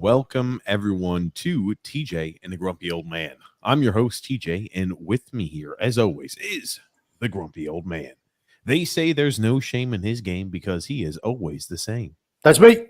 welcome everyone to TJ and the Grumpy Old Man. I'm your host, TJ, and with me here, as always, is the Grumpy Old Man. They say there's no shame in his game because he is always the same. That's me.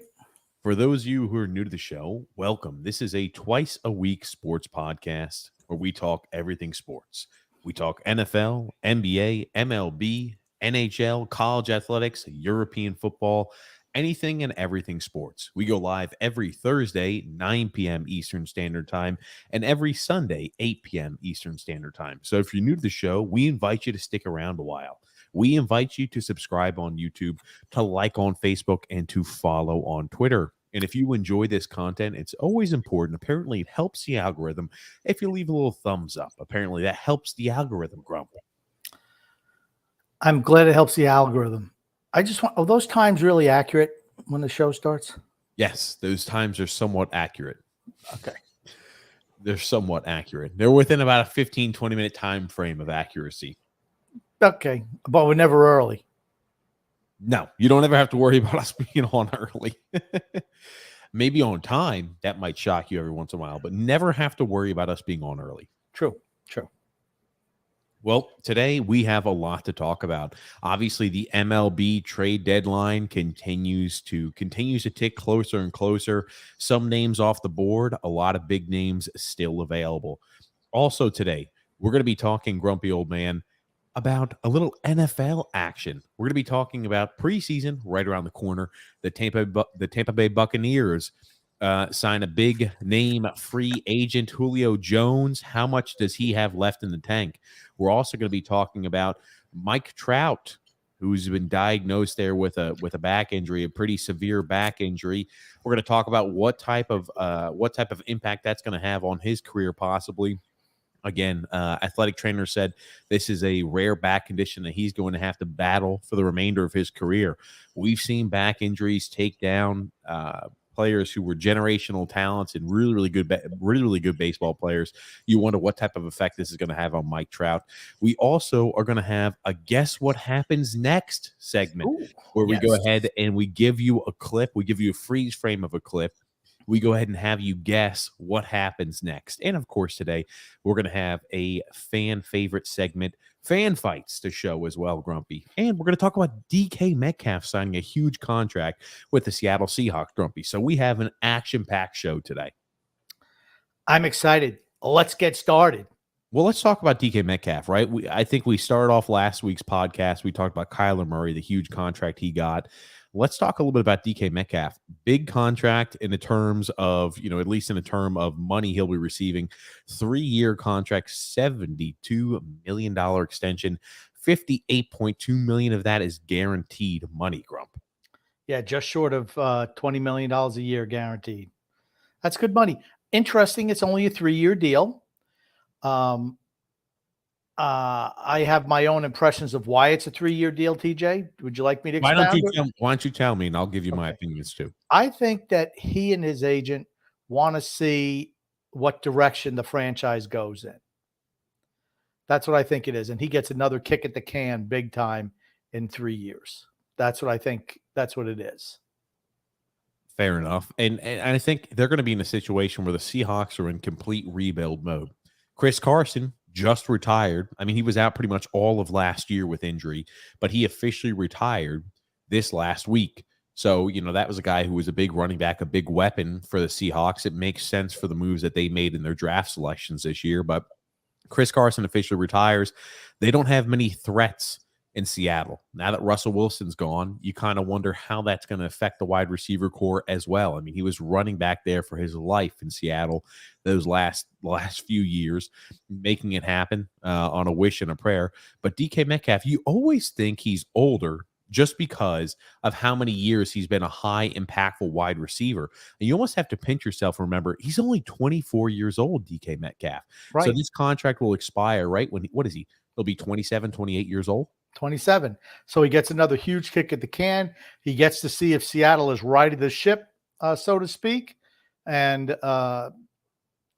For those of you who are new to the show, welcome. This is a twice-a-week sports podcast where we talk everything sports. We talk NFL, NBA, MLB, NHL, college athletics, European football, anything and everything sports. We go live every Thursday, 9 p.m. Eastern Standard Time, and every Sunday, 8 p.m. Eastern Standard Time. So if you're new to the show, we invite you to stick around a while. We invite you to subscribe on YouTube, to like on Facebook, and to follow on Twitter. And if you enjoy this content, it's always important. Apparently, it helps the algorithm if you leave a little thumbs up. Apparently, that helps the algorithm, Grump. I'm glad it helps the algorithm. I just want, are those times really accurate when the show starts? Yes, those times are somewhat accurate. Okay. They're somewhat accurate. They're within about a 15, 20-minute time frame of accuracy. Okay, but we're never early. No, you don't ever have to worry about us being on early. Maybe on time, that might shock you every once in a while, but never have to worry about us being on early. True. Well, today we have a lot to talk about. Obviously, the MLB trade deadline continues to tick closer and closer. Some names off the board, a lot of big names still available. Also today, we're going to be talking, Grumpy Old Man, about a little NFL action. We're going to be talking about preseason right around the corner. The Tampa Bay Buccaneers sign a big name free agent, Julio Jones. How much does he have left in the tank? We're also going to be talking about Mike Trout, who's been diagnosed there with a back injury, a pretty severe back injury. We're going to talk about what type of impact that's going to have on his career, possibly. Again, athletic trainer said this is a rare back condition that he's going to have to battle for the remainder of his career. We've seen back injuries take down players who were generational talents and really good baseball players. You wonder what type of effect this is going to have on Mike Trout. We also are going to have a guess what happens next segment. Where we go ahead and we give you a clip. We give you a freeze frame of a clip. We go ahead and have you guess what happens next. And, of course, today we're going to have a fan favorite segment, Fan Fights, to show as well, Grumpy. And we're going to talk about DK Metcalf signing a huge contract with the Seattle Seahawks, Grumpy. So we have an action-packed show today. I'm excited. Let's get started. Well, let's talk about DK Metcalf, right? I think we started off last week's podcast. We talked about Kyler Murray, the huge contract he got. Let's talk a little bit about DK Metcalf. Big contract in the terms of, at least in the term of money he'll be receiving. 3-year contract, $72 million extension. $58.2 million of that is guaranteed money, Grump. Yeah, just short of $20 million a year guaranteed. That's good money. Interesting. It's only a 3-year deal. I have my own impressions of why it's a 3-year deal, TJ. Would you like me to expound? Why don't you tell me, and I'll give you my opinions too. I think that he and his agent want to see what direction the franchise goes in. That's what I think it is. And he gets another kick at the can big time in 3 years. That's what I think. That's what it is. Fair enough. And I think they're going to be in a situation where the Seahawks are in complete rebuild mode. Chris Carson just retired. I mean, he was out pretty much all of last year with injury, but he officially retired this last week. So, that was a guy who was a big running back, a big weapon for the Seahawks. It makes sense for the moves that they made in their draft selections this year, but Chris Carson officially retires. They don't have many threats in Seattle. Now that Russell Wilson's gone, you kind of wonder how that's going to affect the wide receiver core as well. I mean, he was running back there for his life in Seattle those last few years, making it happen on a wish and a prayer. But DK Metcalf, you always think he's older just because of how many years he's been a high impactful wide receiver. And you almost have to pinch yourself. Remember, he's only 24 years old, DK Metcalf. Right. So this contract will expire, right? What is he? He'll be 27, 28 years old. 27. So he gets another huge kick at the can. He gets to see if Seattle is righted the ship, so to speak. And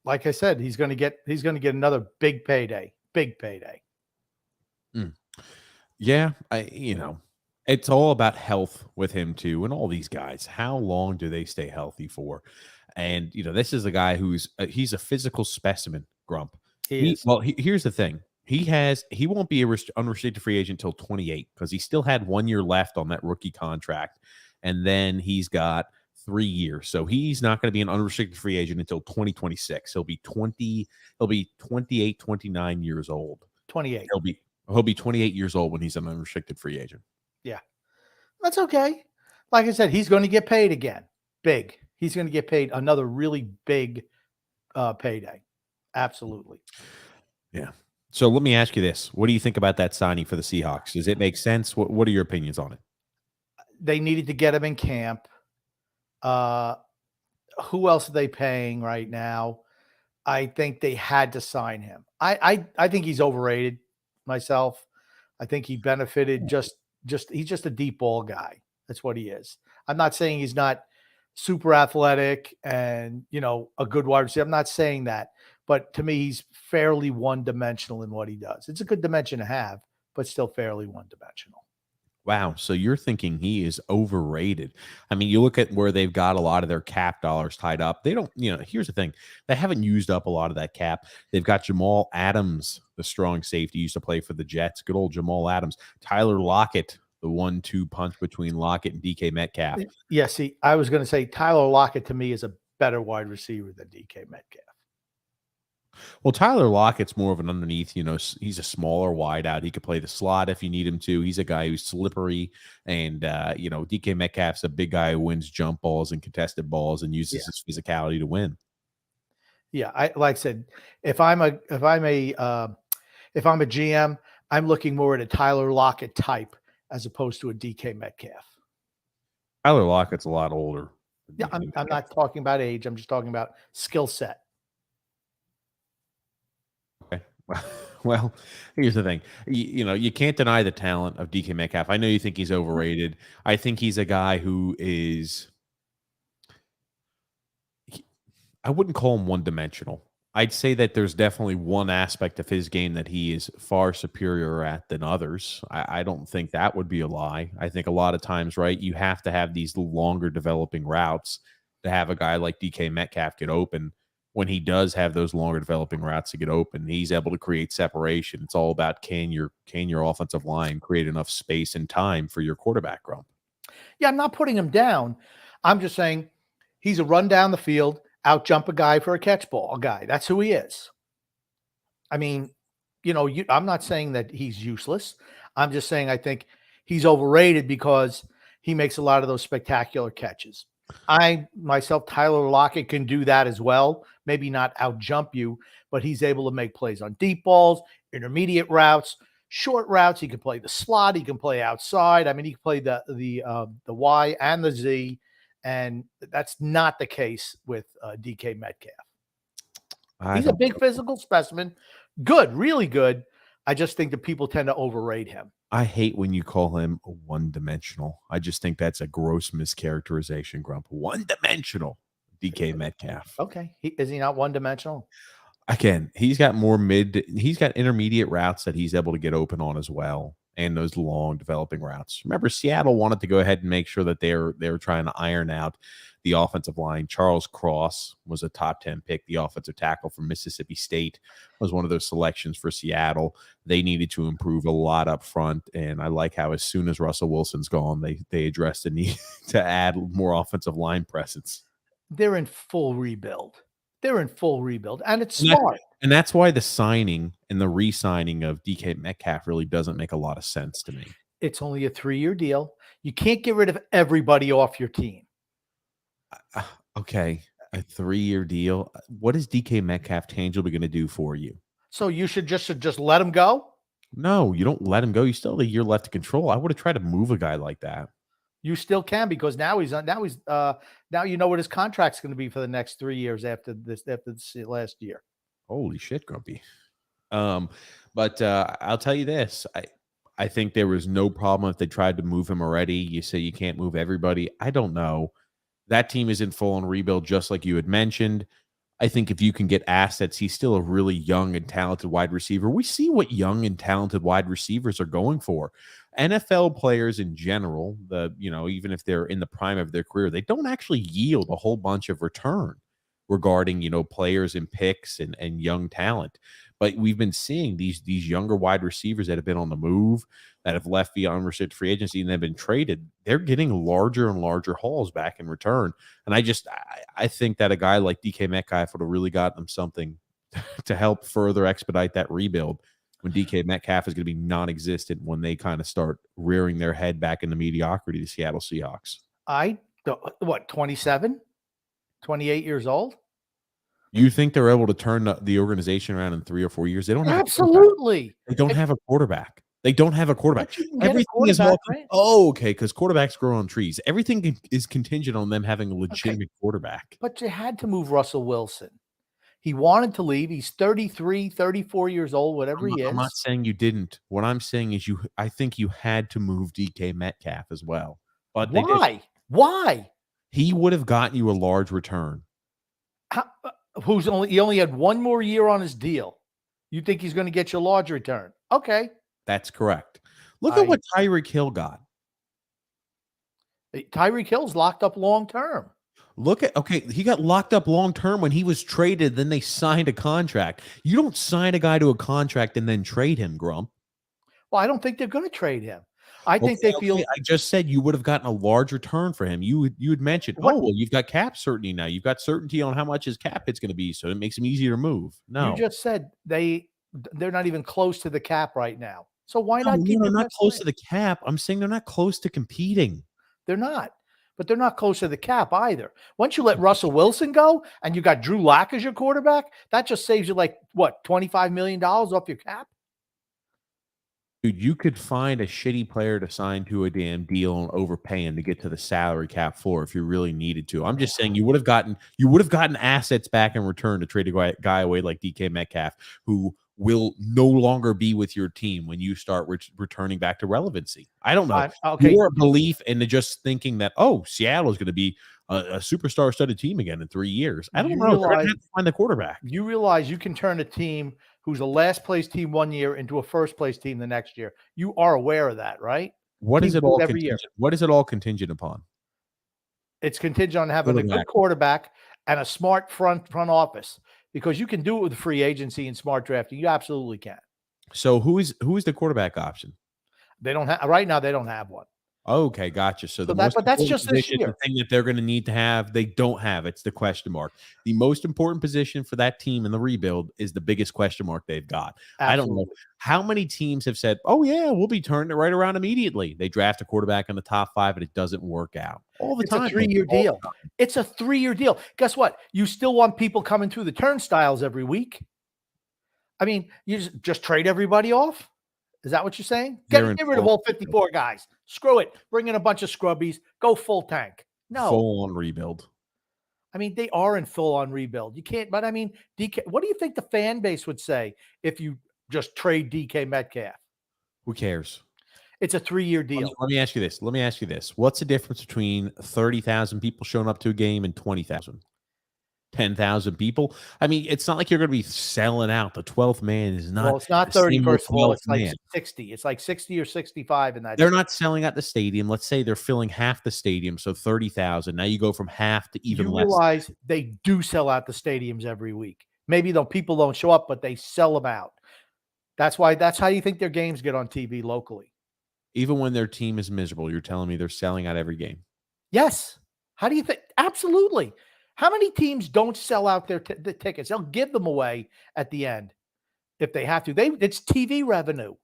like I said, he's going to get another big payday. Big payday. Yeah, it's all about health with him too, and all these guys. How long do they stay healthy for? And, this is a guy who's he's a physical specimen, Grump. He is. Here's the thing. He won't be a unrestricted free agent until 28 because he still had 1 year left on that rookie contract. And then he's got 3 years. So he's not going to be an unrestricted free agent until 2026. He'll be 28, 29 years old. 28. He'll be 28 years old when he's an unrestricted free agent. Yeah. That's okay. Like I said, he's going to get paid again. Big. He's going to get paid another really big payday. Absolutely. Yeah. So let me ask you this. What do you think about that signing for the Seahawks? Does it make sense? What are your opinions on it? They needed to get him in camp. Who else are they paying right now? I think they had to sign him. I think he's overrated myself. I think he benefited he's just a deep ball guy. That's what he is. I'm not saying he's not super athletic and, a good wide receiver. I'm not saying that, but to me, he's fairly one-dimensional in what he does. It's a good dimension to have, but still fairly one-dimensional. Wow. So you're thinking he is overrated. I mean, you look at where they've got a lot of their cap dollars tied up. They don't, here's the thing. They haven't used up a lot of that cap. They've got Jamal Adams, the strong safety, used to play for the Jets. Good old Jamal Adams. Tyler Lockett, the 1-2 punch between Lockett and DK Metcalf. Yeah, see, I was going to say Tyler Lockett to me is a better wide receiver than DK Metcalf. Well, Tyler Lockett's more of an underneath, he's a smaller wide out. He could play the slot if you need him to. He's a guy who's slippery. And, DK Metcalf's a big guy who wins jump balls and contested balls and uses his physicality to win. Yeah. Like I said, if I'm a GM, I'm looking more at a Tyler Lockett type as opposed to a DK Metcalf. Tyler Lockett's a lot older. Yeah. I'm not talking about age. I'm just talking about skill set. Well, here's the thing. You can't deny the talent of DK Metcalf. I know you think he's overrated. I think he's a guy who is I wouldn't call him one-dimensional. I'd say that there's definitely one aspect of his game that he is far superior at than others. I don't think that would be a lie. I think a lot of times, right, you have to have these longer developing routes to have a guy like DK Metcalf get open. When he does have those longer developing routes to get open, he's able to create separation. It's all about can your offensive line create enough space and time for your quarterback, Grump? Yeah, I'm not putting him down. I'm just saying he's a run down the field, out jump a guy for a catch ball guy. That's who he is. I mean, I'm not saying that he's useless. I'm just saying I think he's overrated because he makes a lot of those spectacular catches. Tyler Lockett can do that as well. Maybe not out jump you, but he's able to make plays on deep balls, intermediate routes, short routes. He can play the slot. He can play outside. I mean, he can play the Y and the Z, and that's not the case with DK Metcalf. He's a big physical specimen. Good, really good. I just think that people tend to overrate him. I hate when you call him one-dimensional. I just think that's a gross mischaracterization, Grump. One-dimensional DK Metcalf. Okay. Is he not one-dimensional? Again, he's got intermediate routes that he's able to get open on as well, and those long developing routes. Remember, Seattle wanted to go ahead and make sure that they were trying to iron out the offensive line. Charles Cross was a top 10 pick. The offensive tackle from Mississippi State was one of those selections for Seattle. They needed to improve a lot up front, and I like how as soon as Russell Wilson's gone, they addressed the need to add more offensive line presence. They're in full rebuild. And it's smart. And that's why the signing and the re-signing of DK Metcalf really doesn't make a lot of sense to me. It's only a 3-year deal. You can't get rid of everybody off your team. Okay, a 3-year deal. What is DK Metcalf tangibly going to do for you? So you should just let him go? No, you don't let him go. You still have a year left to control. I would have tried to move a guy like that. You still can because now you know what his contract's going to be for the next 3 years after this last year. Holy shit, Grumpy. But I'll tell you this. I think there was no problem if they tried to move him already. You say you can't move everybody. I don't know. That team is in full on rebuild, just like you had mentioned. I think if you can get assets, he's still a really young and talented wide receiver. We see what young and talented wide receivers are going for. NFL players in general, even if they're in the prime of their career, they don't actually yield a whole bunch of return. regarding, players and picks and young talent. But we've been seeing these younger wide receivers that have been on the move, that have left via unrestricted free agency and they've been traded. They're getting larger and larger hauls back in return. And I think that a guy like DK Metcalf would have really gotten them something to help further expedite that rebuild when DK Metcalf is going to be non-existent when they kind of start rearing their head back into mediocrity, the Seattle Seahawks. 27, 28 years old? You think they're able to turn the organization around in 3 or 4 years? They don't have absolutely. They don't have a quarterback. They don't have a quarterback. Everything is okay, because quarterbacks grow on trees. Everything is contingent on them having a legitimate quarterback. But you had to move Russell Wilson. He wanted to leave. He's 33, 34 years old, whatever he is. I'm not saying you didn't. What I'm saying is I think you had to move DK Metcalf as well. But why? Why? He would have gotten you a large return. He only had one more year on his deal. You think he's going to get you a large return? Okay. That's correct. Look at what Tyreek Hill got. Tyreek Hill's locked up long term. He got locked up long term when he was traded. Then they signed a contract. You don't sign a guy to a contract and then trade him, Grump. Well, I don't think they're going to trade him. I think they feel. I just said you would have gotten a large return for him. You had mentioned, you've got cap certainty now. You've got certainty on how much his cap hit's going to be, so it makes him easier to move. No, you just said they're not even close to the cap right now. So why not keep? They're not close to the cap. I'm saying they're not close to competing. They're not, but they're not close to the cap either. Once you let Russell Wilson go and you got Drew Lock as your quarterback, that just saves you $25 million off your cap. Dude, you could find a shitty player to sign to a damn deal and overpay him to get to the salary cap floor if you really needed to. I'm just saying you would have gotten assets back in return to trade a guy away like DK Metcalf, who will no longer be with your team when you start returning back to relevancy. I don't know. Your belief into just thinking that, Seattle is going to be a superstar-studded team again in 3 years. I don't know. They're going to have to find the quarterback. You realize you can turn a team who's a last-place team one year into a first-place team the next year. You are aware of that, right? What is it all contingent? What is it all contingent upon? It's contingent on having a good quarterback and a smart front office, because you can do it with free agency and smart drafting. You absolutely can. So who is the quarterback option? They don't have right now. They don't have one. Okay, gotcha. So but that's just this year. The thing that they're going to need to have, they don't have. It's the question mark. The most important position for that team in the rebuild is the biggest question mark they've got. Absolutely. I don't know how many teams have said, "Oh yeah, we'll be turning it right around immediately." They draft a quarterback in the top 5, and it doesn't work out all the time. It's a 3-year deal. It's a 3-year deal. Guess what? You still want people coming through the turnstiles every week. I mean, you just trade everybody off. Is that what you're saying? Get rid of all 54 guys. Screw it. Bring in a bunch of scrubbies. Go full tank. No. Full on rebuild. I mean, they are in full on rebuild. You can't, but I mean, DK, what do you think the fan base would say if you just trade DK Metcalf? Who cares? It's a 3-year deal. Let me ask you this. What's the difference between 30,000 people showing up to a game and 20,000? 10,000 people. I mean, it's not like you're going to be selling out. The 12th man is not. Well, it's not 30. First of all, it's like 60. It's like 60 or 65 in that. They're not selling out the stadium. Let's say they're filling half the stadium, so 30,000. Now you go from half to even less. You realize they do sell out the stadiums every week. Maybe people don't show up, but they sell them out. That's how you think their games get on TV locally. Even when their team is miserable, you're telling me they're selling out every game. Yes. How do you think? Absolutely. How many teams don't sell out the tickets? They'll give them away at the end if they have to. It's TV revenue.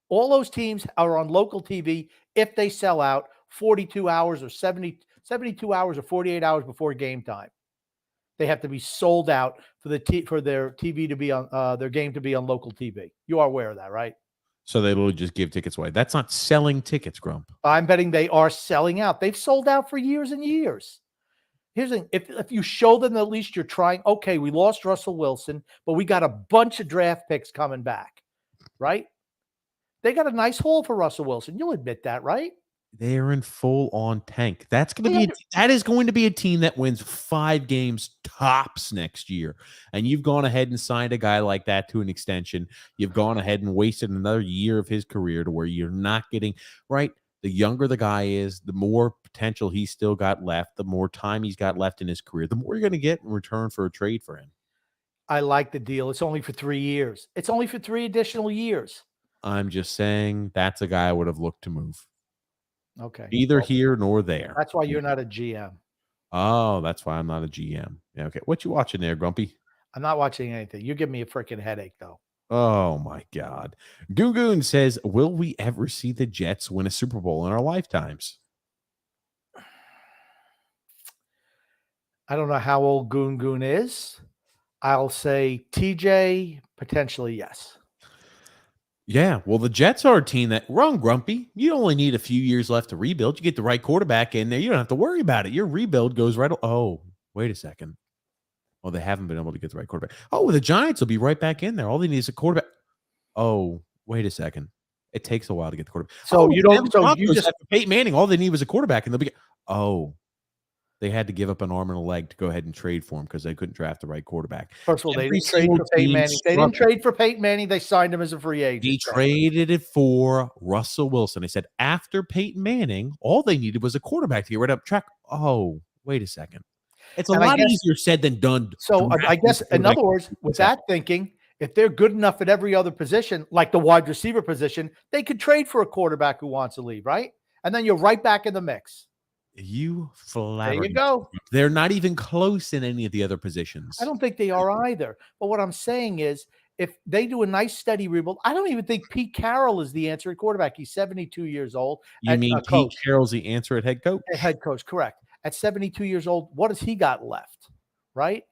All those teams are on local TV if they sell out 42 hours or 72 hours or 48 hours before game time. They have to be sold out for their TV to be on their game to be on local TV. You are aware of that, right? So they will just give tickets away. That's not selling tickets, Grump. I'm betting they are selling out. They've sold out for years and years. Here's the thing. If you show them that at least you're trying, okay, we lost Russell Wilson, but we got a bunch of draft picks coming back, right? They got a nice haul for Russell Wilson. You'll admit that, right? They are in full on tank. That is going to be a team that wins 5 games tops next year. And you've gone ahead and signed a guy like that to an extension. You've gone ahead and wasted another year of his career to where you're not getting right. The younger the guy is, the more potential he's still got left, the more time he's got left in his career, the more you're going to get in return for a trade for him. I like the deal. It's only for 3 years. It's only for 3 additional years. I'm just saying that's a guy I would have looked to move. Okay. Neither here nor there. That's why you're not a GM. Oh, that's why I'm not a GM. Yeah, okay. What you watching there, Grumpy? I'm not watching anything. You give me a freaking headache, though. Oh, my God. Goon says, will we ever see the Jets win a Super Bowl in our lifetimes? I don't know how old Goon is. I'll say TJ, potentially yes. Yeah, well, the Jets are a team that, wrong, Grumpy. You only need a few years left to rebuild. You get the right quarterback in there. You don't have to worry about it. Your rebuild goes right. Oh, wait a second. Oh, they haven't been able to get the right quarterback. Oh, the Giants will be right back in there. All they need is a quarterback. Oh, wait a second. It takes a while to get the quarterback. So you don't. So you just after Peyton Manning. All they need was a quarterback, and they'll be. Oh, they had to give up an arm and a leg to go ahead and trade for him because they couldn't draft the right quarterback. First of all, they didn't trade for Peyton Manning. They didn't trade for Peyton Manning. They signed him as a free agent. He traded it for Russell Wilson. They said after Peyton Manning, all they needed was a quarterback to get right up track. Oh, wait a second. It's a lot easier said than done. So I guess, in other words, with that thinking, if they're good enough at every other position, like the wide receiver position, they could trade for a quarterback who wants to leave, right? And then you're right back in the mix. You flat. There you go. They're not even close in any of the other positions. I don't think they are either. But what I'm saying is, if they do a nice steady rebuild, I don't even think Pete Carroll is the answer at quarterback. He's 72 years old. You mean Pete Carroll's the answer at head coach? Head coach, correct. At 72 years old, what has he got left? Right?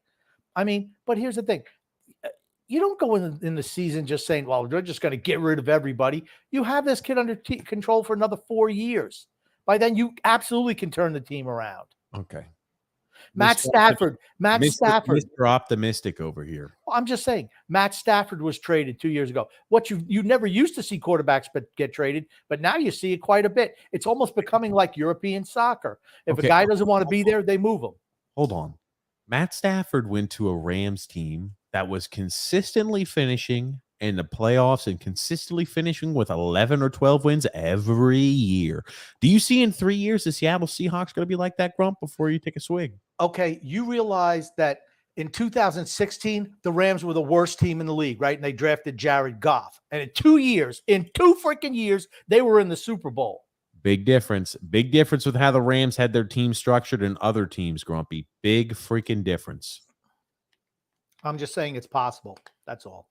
I mean, but here's the thing. You don't go in the season just saying, well, they're just going to get rid of everybody. You have this kid under control for another 4 years. By then, you absolutely can turn the team around. Okay. Matt Stafford. Mr. Optimistic over here. Well, I'm just saying, Matt Stafford was traded 2 years ago. What you never used to see quarterbacks get traded, but now you see it quite a bit. It's almost becoming like European soccer. If a guy doesn't want to be there, they move him. Hold on. Matt Stafford went to a Rams team that was consistently finishing in the playoffs and consistently finishing with 11 or 12 wins every year. Do you see in 3 years the Seattle Seahawks going to be like that, Grump, before you take a swig? Okay, you realize that in 2016, the Rams were the worst team in the league, right? And they drafted Jared Goff. And in 2 freaking years, they were in the Super Bowl. Big difference. Big difference with how the Rams had their team structured and other teams, Grumpy. Big freaking difference. I'm just saying it's possible. That's all.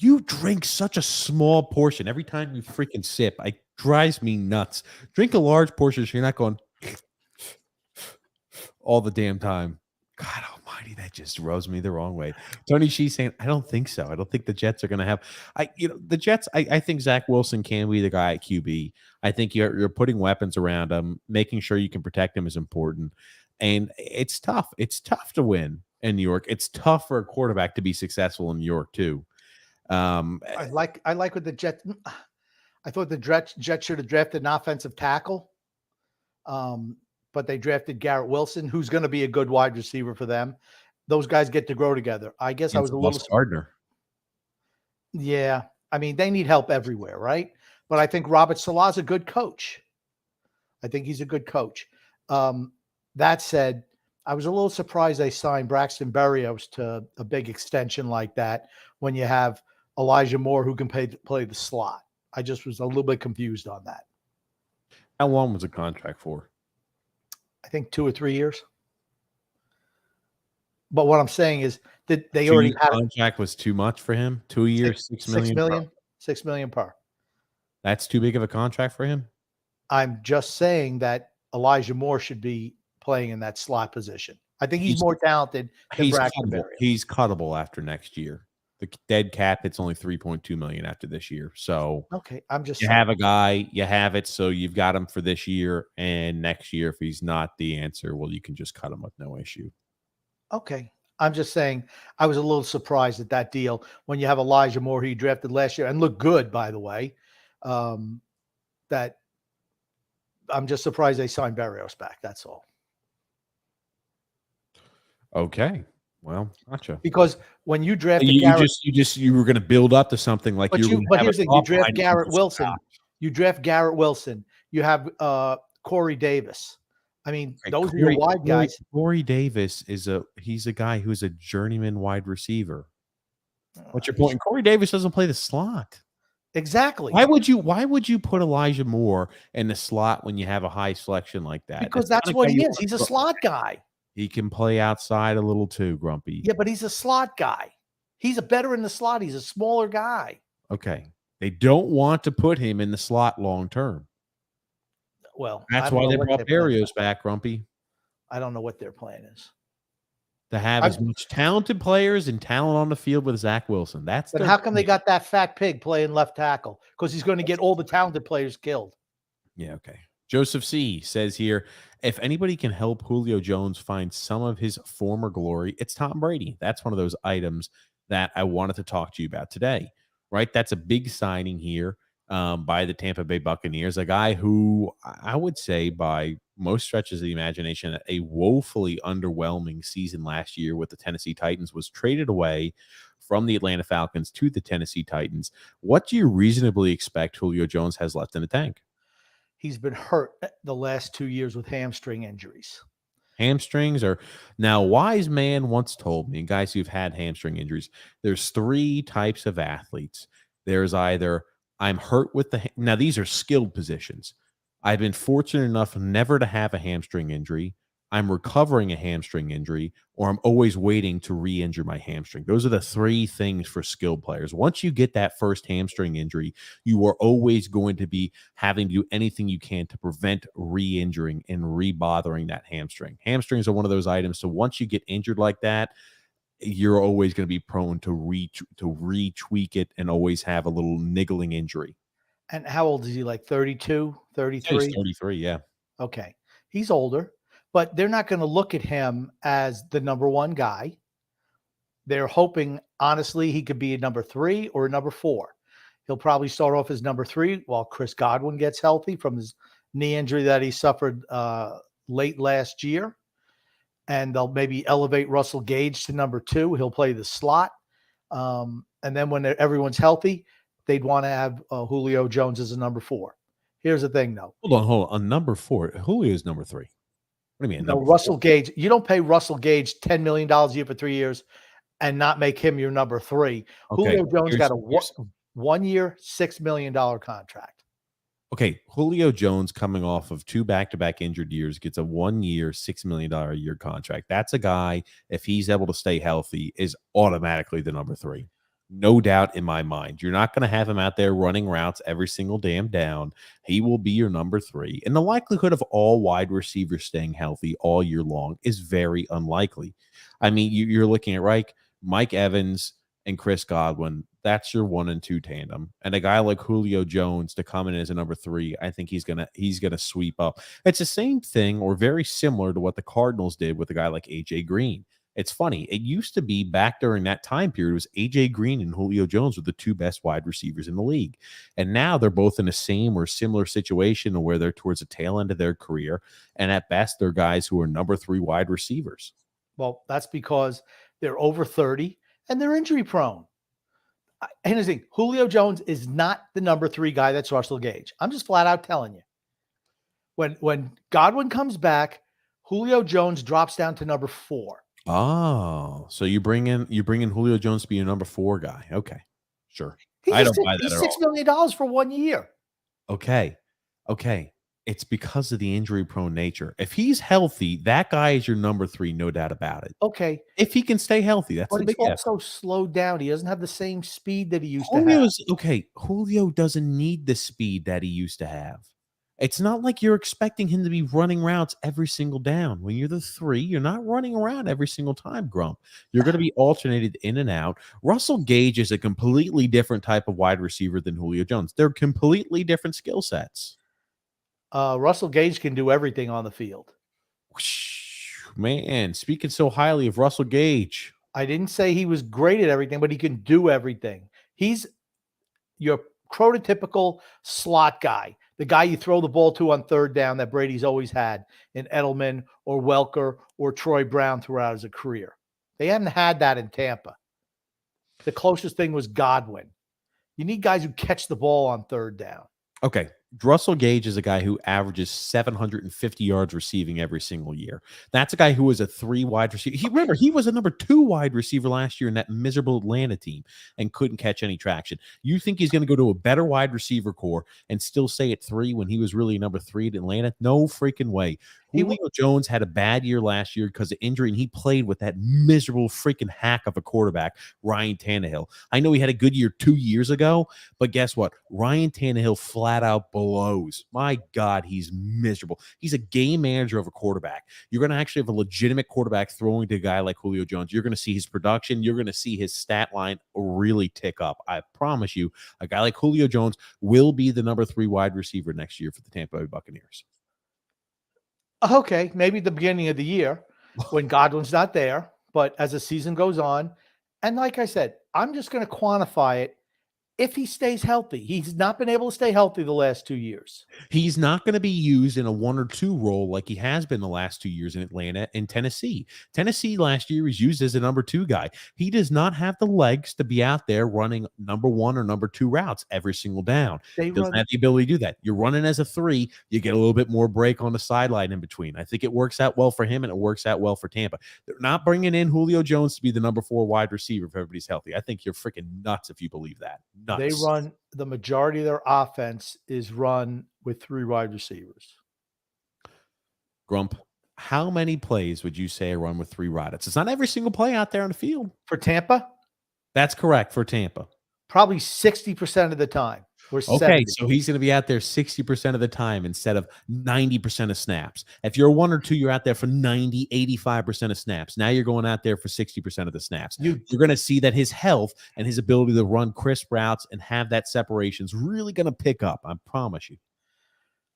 You drink such a small portion every time you freaking sip. It drives me nuts. Drink a large portion so you're not going all the damn time. God almighty, that just rubs me the wrong way. Tony Shee saying, I don't think so. I don't think the Jets are going to have the Jets. I think Zach Wilson can be the guy at QB. I think you're putting weapons around him, making sure you can protect him is important. And it's tough. It's tough to win in New York. It's tough for a quarterback to be successful in New York too. I like what the Jets. I thought the Jets should have drafted an offensive tackle, but they drafted Garrett Wilson, who's going to be a good wide receiver for them. Those guys get to grow together. I guess I was a little Gardner. Yeah, I mean they need help everywhere, right? But I think Robert Saleh's a good coach. I think he's a good coach. That said, I was a little surprised they signed Braxton Berrios to a big extension like that when you have Elijah Moore who can play the slot. I just was a little bit confused on that. How long was the contract for? I think 2 or 3 years. But what I'm saying is that they already had contract was too much for him. 2 years, $6 million. $6 million per. That's too big of a contract for him. I'm just saying that Elijah Moore should be playing in that slot position. I think he's more talented than Braxton Berrios. He's cuttable after next year. The dead cap, it's only $3.2 million after this year. So okay, I'm just saying. Have a guy, you have it, so you've got him for this year and next year. If he's not the answer, well, you can just cut him with no issue. Okay, I'm just saying I was a little surprised at that deal when you have Elijah Moore, who you drafted last year and looked good, by the way. That I'm just surprised they signed Berrios back. That's all. Okay. Well, gotcha. Because when you drafted you were going to build up to something like but here's the thing: you draft Garrett Wilson. You draft Garrett Wilson. You have Corey Davis. I mean, Okay, those are your wide guys. Corey Davis he's a guy who's a journeyman wide receiver. What's your He's point? Corey Davis doesn't play the slot. exactly Why would you put Elijah Moore in the slot when you have a high selection like that? because that's what he is. He's a slot guy. He can play outside a little too, Grumpy. Yeah, but he's a slot guy. He's a better in the slot. He's a smaller guy. Okay. They don't want to put him in the slot long term. Well, That's why they brought Barrios back, Grumpy. I don't know what their plan is. To have as much talented players and talent on the field with Zach Wilson. But how come they got that fat pig playing left tackle? Because he's going to get all the talented players killed. Yeah, okay. Joseph C. says here, if anybody can help Julio Jones find some of his former glory, it's Tom Brady. That's one of those items that I wanted to talk to you about today, right? That's a big signing here by the Tampa Bay Buccaneers, a guy who I would say by most stretches of the imagination, a woefully underwhelming season last year with the Tennessee Titans, was traded away from the Atlanta Falcons to the Tennessee Titans. What do you reasonably expect Julio Jones has left in the tank? He's been hurt the last 2 years with hamstring injuries. Hamstrings are now, wise man once told me, guys who've had hamstring injuries, there's 3 types of athletes. There's either I'm hurt with now these are skilled positions. I've been fortunate enough never to have a hamstring injury. I'm recovering a hamstring injury, or I'm always waiting to re-injure my hamstring. Those are the 3 things for skilled players. Once you get that first hamstring injury, you are always going to be having to do anything you can to prevent re-injuring and re-bothering that hamstring. Hamstrings are one of those items. So once you get injured like that, you're always going to be prone to retweak it and always have a little niggling injury. And how old is he? Like 32, 33? He's 33, yeah. Okay. He's older. But they're not going to look at him as the number 1 guy. They're hoping, honestly, he could be a number 3 or a number 4. He'll probably start off as number 3 while Chris Godwin gets healthy from his knee injury that he suffered late last year. And they'll maybe elevate Russell Gage to number 2. He'll play the slot. And then when everyone's healthy, they'd want to have Julio Jones as a number 4. Here's the thing, though. Hold on. Number 4, Julio is number 3. What do you mean? No, Russell Gage. You don't pay Russell Gage $10 million a year for 3 years and not make him your number 3. Okay. Julio Jones got a 1 year, $6 million contract. Okay. Julio Jones, coming off of 2 back-to-back injured years, gets a 1 year, $6 million a year contract. That's a guy, if he's able to stay healthy, is automatically the number 3. No doubt in my mind. You're not going to have him out there running routes every single damn down. He will be your number 3. And the likelihood of all wide receivers staying healthy all year long is very unlikely. I mean, you're looking at, right, Mike Evans and Chris Godwin. That's your 1 and 2 tandem. And a guy like Julio Jones to come in as a number 3, I think he's gonna sweep up. It's the same thing or very similar to what the Cardinals did with a guy like AJ Green. It's funny. It used to be back during that time period, it was A.J. Green and Julio Jones were the 2 best wide receivers in the league. And now they're both in the same or similar situation where they're towards the tail end of their career. And at best, they're guys who are number 3 wide receivers. Well, that's because they're over 30 and they're injury prone. And the thing, Julio Jones is not the number 3 guy that's Russell Gage. I'm just flat out telling you. When Godwin comes back, Julio Jones drops down to number 4. Oh, so you bring in Julio Jones to be your number 4 guy. Okay, sure. I don't buy that at all. He's $6 million for 1 year. Okay. It's because of the injury-prone nature. If he's healthy, that guy is your number 3, no doubt about it. Okay. If he can stay healthy, that's but a big he's also slowed down. He doesn't have the same speed that he used to have. Okay, Julio doesn't need the speed that he used to have. It's not like you're expecting him to be running routes every single down. When you're the 3, you're not running around every single time, Grump. You're going to be alternated in and out. Russell Gage is a completely different type of wide receiver than Julio Jones. They're completely different skill sets. Russell Gage can do everything on the field. Man, speaking so highly of Russell Gage. I didn't say he was great at everything, but he can do everything. He's your prototypical slot guy. The guy you throw the ball to on 3rd down that Brady's always had in Edelman or Welker or Troy Brown throughout his career. They haven't had that in Tampa. The closest thing was Godwin. You need guys who catch the ball on 3rd down. Okay, Russell Gage is a guy who averages 750 yards receiving every single year. That's a guy who was a 3 wide receiver. Remember, he was a number 2 wide receiver last year in that miserable Atlanta team and couldn't catch any traction. You think he's going to go to a better wide receiver core and still stay at 3 when he was really number 3 at Atlanta? No freaking way. Julio Jones had a bad year last year because of injury, and he played with that miserable freaking hack of a quarterback, Ryan Tannehill. I know he had a good year 2 years ago, but guess what? Ryan Tannehill flat out blows. My God, he's miserable. He's a game manager of a quarterback. You're going to actually have a legitimate quarterback throwing to a guy like Julio Jones. You're going to see his production. You're going to see his stat line really tick up. I promise you, a guy like Julio Jones will be the number 3 wide receiver next year for the Tampa Bay Buccaneers. Okay, maybe the beginning of the year when Godwin's not there, but as the season goes on, and like I said, I'm just going to quantify it if he stays healthy. He's not been able to stay healthy the last 2 years. He's not going to be used in a 1 or 2 role like he has been the last 2 years in Atlanta and Tennessee. Tennessee last year was used as a number 2 guy. He does not have the legs to be out there running number 1 or number 2 routes every single down. He doesn't have the ability to do that. You're running as a 3, you get a little bit more break on the sideline in between. I think it works out well for him, and it works out well for Tampa. They're not bringing in Julio Jones to be the number 4 wide receiver if everybody's healthy. I think you're freaking nuts if you believe that. Nuts. They run the majority of their offense is run with 3 wide receivers. Grump, how many plays would you say are run with 3 wideouts? It's not every single play out there on the field. For Tampa? That's correct, for Tampa. Probably 60% of the time. Okay, 70. so he's going to be out there 60% of the time instead of 90% of snaps. If you're 1 or 2, you're out there for 90, 85% of snaps. Now you're going out there for 60% of the snaps. You're going to see that his health and his ability to run crisp routes and have that separation is really going to pick up. I promise you.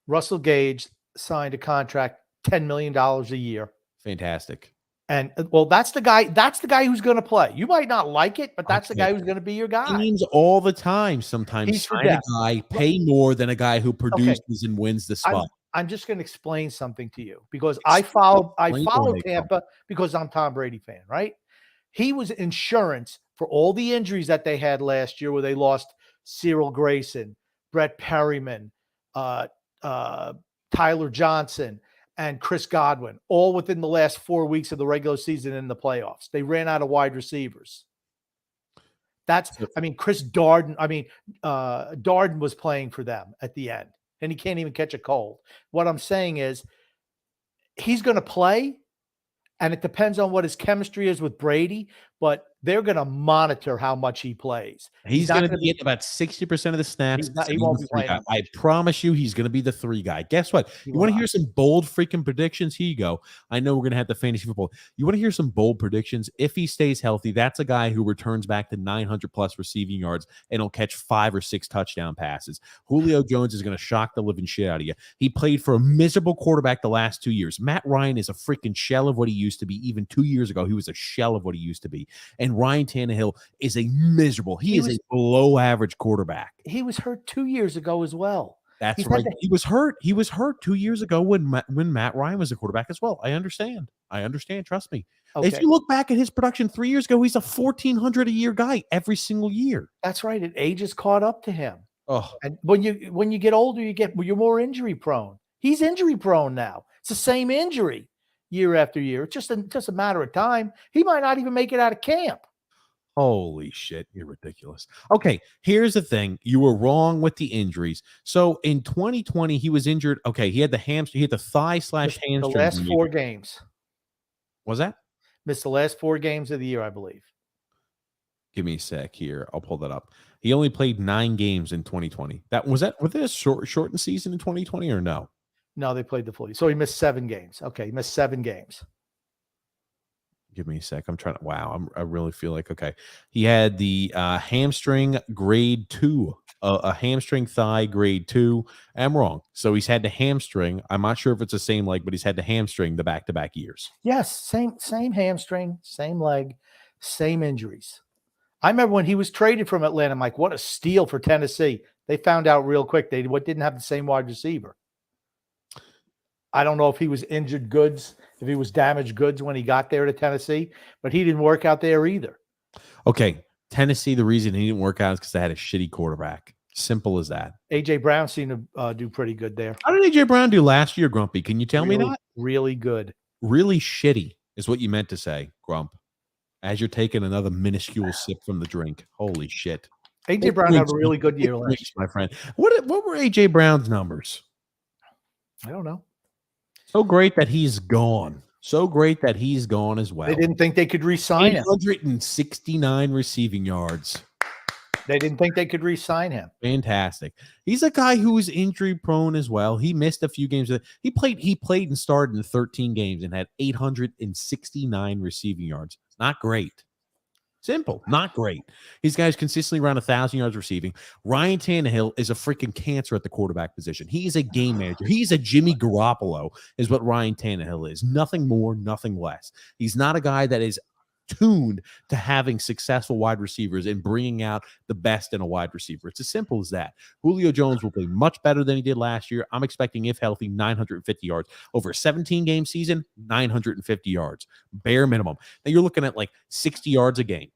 Russell Gage signed a contract, $10 million a year. Fantastic. And well, that's the guy who's going to play. You might not like it, but that's the guy who's going to be your guy. Teams all the time sometimes sign a guy, pay more than a guy who produces and wins the spot. I'm just going to explain something to you because I follow Tampa because I'm a Tom Brady fan, right? He was insurance for all the injuries that they had last year where they lost Cyril Grayson, Brett Perryman, Tyler Johnson, and Chris Godwin, all within the last 4 weeks of the regular season in the playoffs. They ran out of wide receivers. Chris Darden, Darden was playing for them at the end, and he can't even catch a cold. What I'm saying is he's going to play, and it depends on what his chemistry is with Brady, but they're going to monitor how much he plays. He's going to be getting about 60% of the snaps. He won't be playing. I promise you he's going to be the 3 guy. Guess what? You want to hear some bold freaking predictions? Here you go. I know we're going to have the fantasy football. You want to hear some bold predictions? If he stays healthy, that's a guy who returns back to 900-plus receiving yards and will catch 5 or 6 touchdown passes. Julio Jones is going to shock the living shit out of you. He played for a miserable quarterback the last 2 years. Matt Ryan is a freaking shell of what he used to be. Even 2 years ago, he was a shell of what he used to be. And Ryan Tannehill is a miserable. He is a below average quarterback. He was hurt 2 years ago as well. That's right. He was hurt. He was hurt 2 years ago when Matt Ryan was a quarterback as well. I understand. Trust me. Okay. If you look back at his production 3 years ago, he's a 1,400 a year guy every single year. That's right. And age has caught up to him. Oh, and when you get older, you're more injury prone. He's injury prone now. It's the same injury year after year. It's just a matter of time. He might not even make it out of camp. Holy shit, you're ridiculous. Okay, here's the thing. You were wrong with the injuries. So in 2020, he was injured. Okay, he had the hamstring, he had the thigh/hamstring. The last 4 games. Was that? Missed the last 4 games of the year, I believe. Give me a sec here. I'll pull that up. He only played 9 games in 2020. Was it a shortened season in 2020 or no? No, they played the full. So he missed 7 games. Okay, he missed 7 games. Give me a sec. I'm trying to. Wow. I really feel like okay. He had the hamstring grade 2, a hamstring thigh grade 2. I'm wrong. So he's had the hamstring. I'm not sure if it's the same leg, but he's had the hamstring the back-to-back years. Yes, same hamstring, same leg, same injuries. I remember when he was traded from Atlanta, Mike. What a steal for Tennessee! They found out real quick they didn't have the same wide receiver. I don't know if he was injured goods, if he was damaged goods when he got there to Tennessee, but he didn't work out there either. Okay, Tennessee, the reason he didn't work out is because they had a shitty quarterback. Simple as that. A.J. Brown seemed to do pretty good there. How did A.J. Brown do last year, Grumpy? Can you tell me that? Really good. Really shitty is what you meant to say, Grump, as you're taking another minuscule sip from the drink. Holy shit. A.J. Brown had a really good year last year. My friend. What were A.J. Brown's numbers? I don't know. So great that he's gone. So great that he's gone as well. They didn't think they could re-sign him. 869 receiving yards. They didn't think they could re-sign him. Fantastic. He's a guy who is injury prone as well. He missed a few games. He played and started in 13 games and had 869 receiving yards. Not great. Simple, not great. These guys consistently around 1,000 yards receiving. Ryan Tannehill is a freaking cancer at the quarterback position. He is a game manager. He's a Jimmy Garoppolo is what Ryan Tannehill is. Nothing more, nothing less. He's not a guy that is tuned to having successful wide receivers and bringing out the best in a wide receiver. It's as simple as that. Julio Jones will play much better than he did last year. I'm expecting, if healthy, 950 yards. Over a 17-game season, 950 yards. Bare minimum. Now you're looking at like 60 yards a game.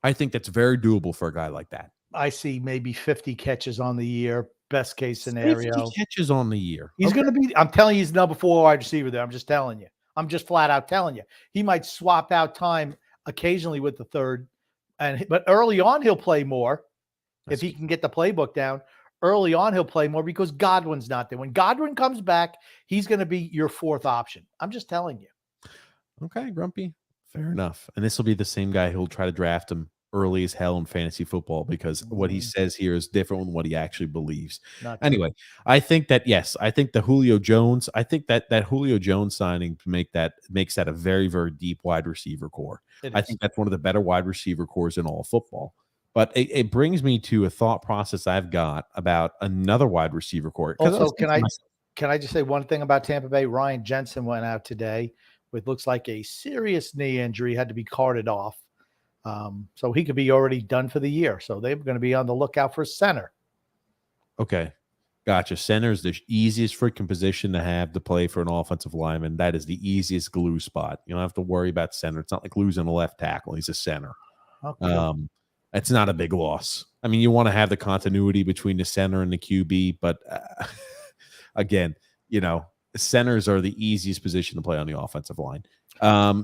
I think that's very doable for a guy like that. I see maybe 50 catches on the year. Best case scenario. 50 catches on the year. He's going to be, I'm telling you, he's number 4 wide receiver there. I'm just telling you. I'm just flat out telling you. He might swap out time occasionally with the third, but early on he'll play more. If he can get the playbook down. Early on he'll play more because Godwin's not there. When Godwin comes back, he's going to be your 4th option. I'm just telling you. Okay, Grumpy. Fair enough. And this will be the same guy who'll try to draft him early as hell in fantasy football because what he says here is different than what he actually believes. Anyway, I think that, yes, I think the Julio Jones, I think that Julio Jones signing makes that a very, very deep wide receiver core. I think that's one of the better wide receiver cores in all of football. But it brings me to a thought process I've got about another wide receiver core. Also, can I just say one thing about Tampa Bay? Ryan Jensen went out today with looks like a serious knee injury, had to be carted off. So he could be already done for the year. So they're going to be on the lookout for center. Okay. Gotcha. Center is the easiest freaking position to have to play for an offensive lineman. That is the easiest glue spot. You don't have to worry about center. It's not like losing a left tackle. He's a center. Okay. It's not a big loss. I mean, you want to have the continuity between the center and the QB, but again, centers are the easiest position to play on the offensive line.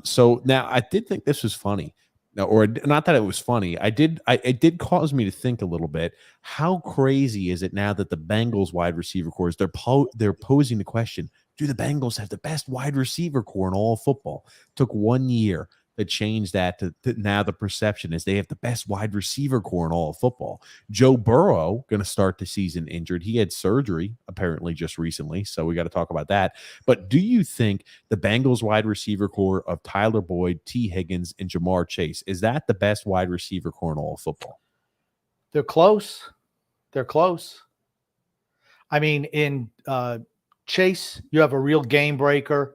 So now I did think this was funny. Or not that it was funny. It did cause me to think a little bit. How crazy is it now that the Bengals wide receiver cores, they're posing the question, do the Bengals have the best wide receiver core in all of football? It took 1 year to change that to now the perception is they have the best wide receiver core in all of football. Joe Burrow going to start the season injured. He had surgery apparently just recently, so we got to talk about that. But do you think the Bengals wide receiver core of Tyler Boyd, T. Higgins, and Jamar Chase, is that the best wide receiver core in all of football? They're close. They're close. I mean, in Chase, you have a real game breaker.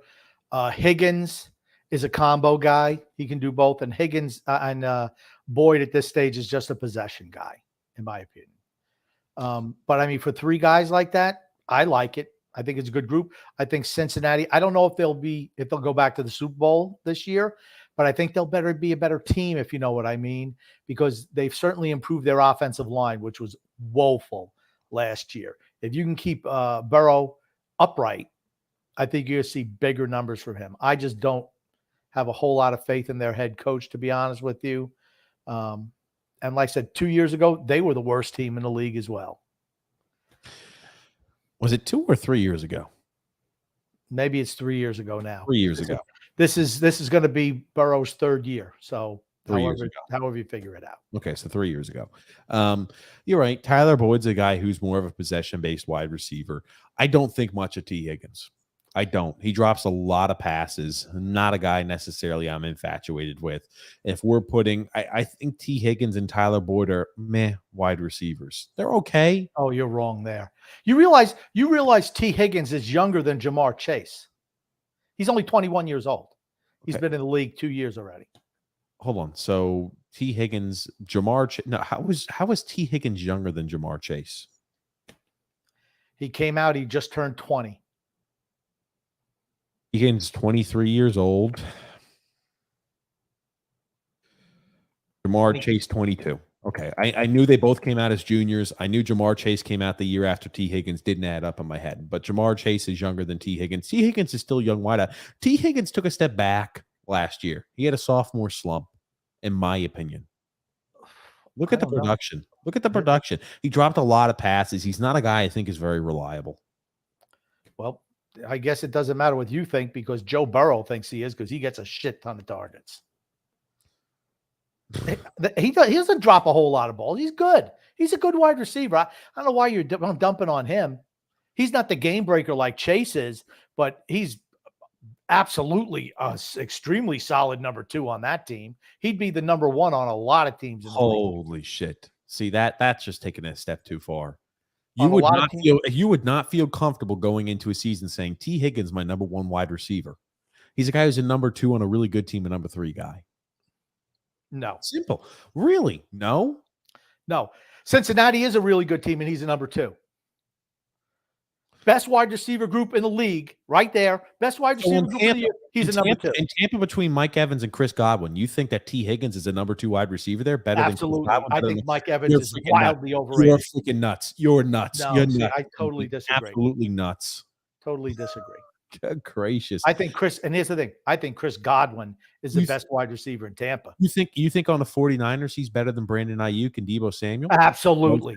Higgins is a combo guy. He can do both. And Higgins and Boyd at this stage is just a possession guy, in my opinion. But I mean, for 3 guys like that, I like it. I think it's a good group. I think Cincinnati, I don't know if they'll go back to the Super Bowl this year, but I think they'll be a better team, if you know what I mean, because they've certainly improved their offensive line, which was woeful last year. If you can keep Burrow upright, I think you'll see bigger numbers from him. I just don't have a whole lot of faith in their head coach, to be honest with you. And like I said, 2 years ago, they were the worst team in the league as well. Was it 2 or 3 years ago? Maybe it's 3 years ago now. 3 years ago. This is going to be Burrow's 3rd year. So however you figure it out. Okay, so 3 years ago. You're right. Tyler Boyd's a guy who's more of a possession-based wide receiver. I don't think much of T. Higgins. I don't. He drops a lot of passes. Not a guy necessarily I'm infatuated with. If we're putting, I think T. Higgins and Tyler Boyd are meh wide receivers. They're okay. Oh, you're wrong there. You realize T. Higgins is younger than Jamar Chase. He's only 21 years old. He's been in the league 2 years already. Hold on. So T. Higgins, how was T. Higgins younger than Jamar Chase? He came out, he just turned 20. Higgins, 23 years old. Jamar Chase, 22. Okay, I knew they both came out as juniors. I knew Jamar Chase came out the year after T. Higgins. Didn't add up in my head. But Jamar Chase is younger than T. Higgins. T. Higgins is still young wideout. T. Higgins took a step back last year. He had a sophomore slump, in my opinion. Look at the production. Look at the production. He dropped a lot of passes. He's not a guy I think is very reliable. Well, I guess it doesn't matter what you think because Joe Burrow thinks he is because he gets a shit ton of targets. He doesn't drop a whole lot of balls. He's good. He's a good wide receiver. I don't know why you're dumping on him. He's not the game breaker like Chase is, but he's absolutely extremely solid number 2 on that team. He'd be the number 1 on a lot of teams. Holy shit. See, that's just taking it a step too far. You would not feel comfortable going into a season saying T. Higgins, my number 1 wide receiver. He's a guy who's a number 2 on a really good team, a number 3 guy. No. Simple. Really? No? No. Cincinnati is a really good team, and he's a number 2. Best wide receiver group in the league, right there. Best wide receiver group of the year. He's a number 2. In Tampa, between Mike Evans and Chris Godwin, you think that T. Higgins is a number 2 wide receiver there? Absolutely. I think Mike Evans is wildly overrated. You're freaking nuts. You're nuts. No, You're nuts. I totally disagree. Absolutely nuts. Totally disagree. Good gracious. I think and here's the thing. I think Chris Godwin is the best wide receiver in Tampa. You think on the 49ers he's better than Brandon Ayuk and Deebo Samuel? Absolutely.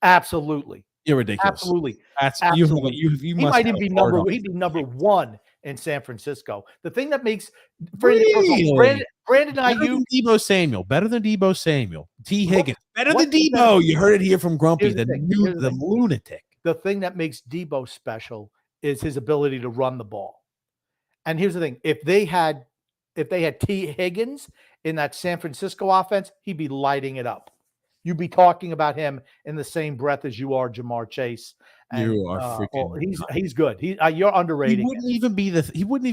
Absolutely. You're ridiculous. Absolutely. Absolutely. You he might even be he'd be number 1 in San Francisco. The thing that makes Brandon Ayuk, Deebo Samuel, better than Deebo Samuel. T. Higgins, better than Deebo. You heard it here from Grumpy, the lunatic. The thing that makes Deebo special is his ability to run the ball. And here's the thing: if they had T. Higgins in that San Francisco offense, he'd be lighting it up. You'd be talking about him in the same breath as you are Jamar Chase. And, you are freaking. He's good. You're underrated. He wouldn't even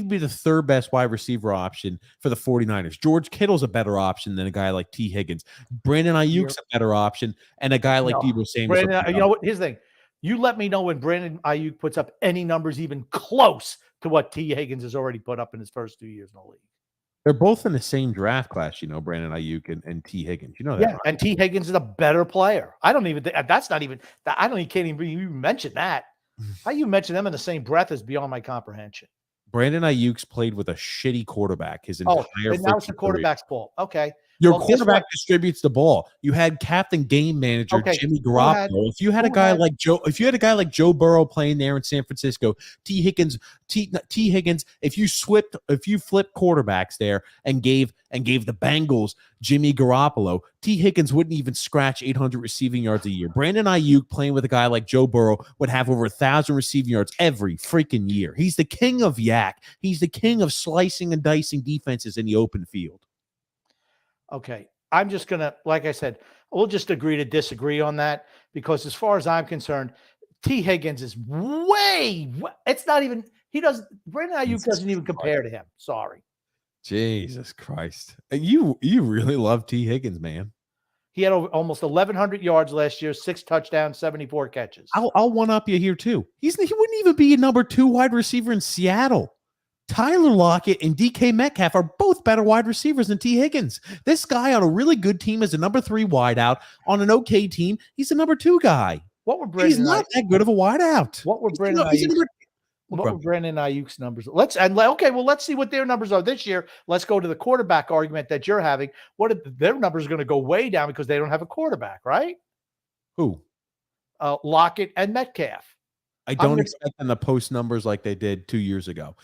be the third best wide receiver option for the 49ers. George Kittle's a better option than a guy like T. Higgins. Brandon Ayuk's a better option, and a guy like Deebo Samuel. You know what? Here's the thing. You let me know when Brandon Ayuk puts up any numbers even close to what T. Higgins has already put up in his first 2 years in the league. They're both in the same draft class, Brandon Ayuk and T. Higgins. You know that. Yeah, right? And T. Higgins is a better player. I don't even think that's not even that. Can't even mention that. How you mention them in the same breath is beyond my comprehension. Brandon Ayuk's played with a shitty quarterback his entire and now it's the quarterback's fault. Okay. Your quarterback distributes the ball. You had captain game manager Jimmy Garoppolo. If you had a guy like Joe Burrow playing there in San Francisco, T. Higgins, if you flipped quarterbacks there and gave the Bengals Jimmy Garoppolo, T. Higgins wouldn't even scratch 800 receiving yards a year. Brandon Ayuk playing with a guy like Joe Burrow would have over 1,000 receiving yards every freaking year. He's the king of yak. He's the king of slicing and dicing defenses in the open field. Okay. I'm just going to, like I said, we'll just agree to disagree on that because as far as I'm concerned, T. Higgins is it's not even, Brandon Ayuk doesn't even compare to him. Sorry. Jesus Christ. You really love T. Higgins, man. He had almost 1,100 yards last year, 6 touchdowns, 74 catches. I'll one-up you here too. He wouldn't even be a number 2 wide receiver in Seattle. Tyler Lockett and DK Metcalf are both better wide receivers than T. Higgins. This guy on a really good team is a number 3 wideout. On an okay team, he's a number 2 guy. He's not that good of a wideout. What were Brandon Ayuk's numbers? Let's see what their numbers are this year. Let's go to the quarterback argument that you're having. What if their numbers are going to go way down because they don't have a quarterback, right? Who? Lockett and Metcalf. I don't expect them to post numbers like they did 2 years ago.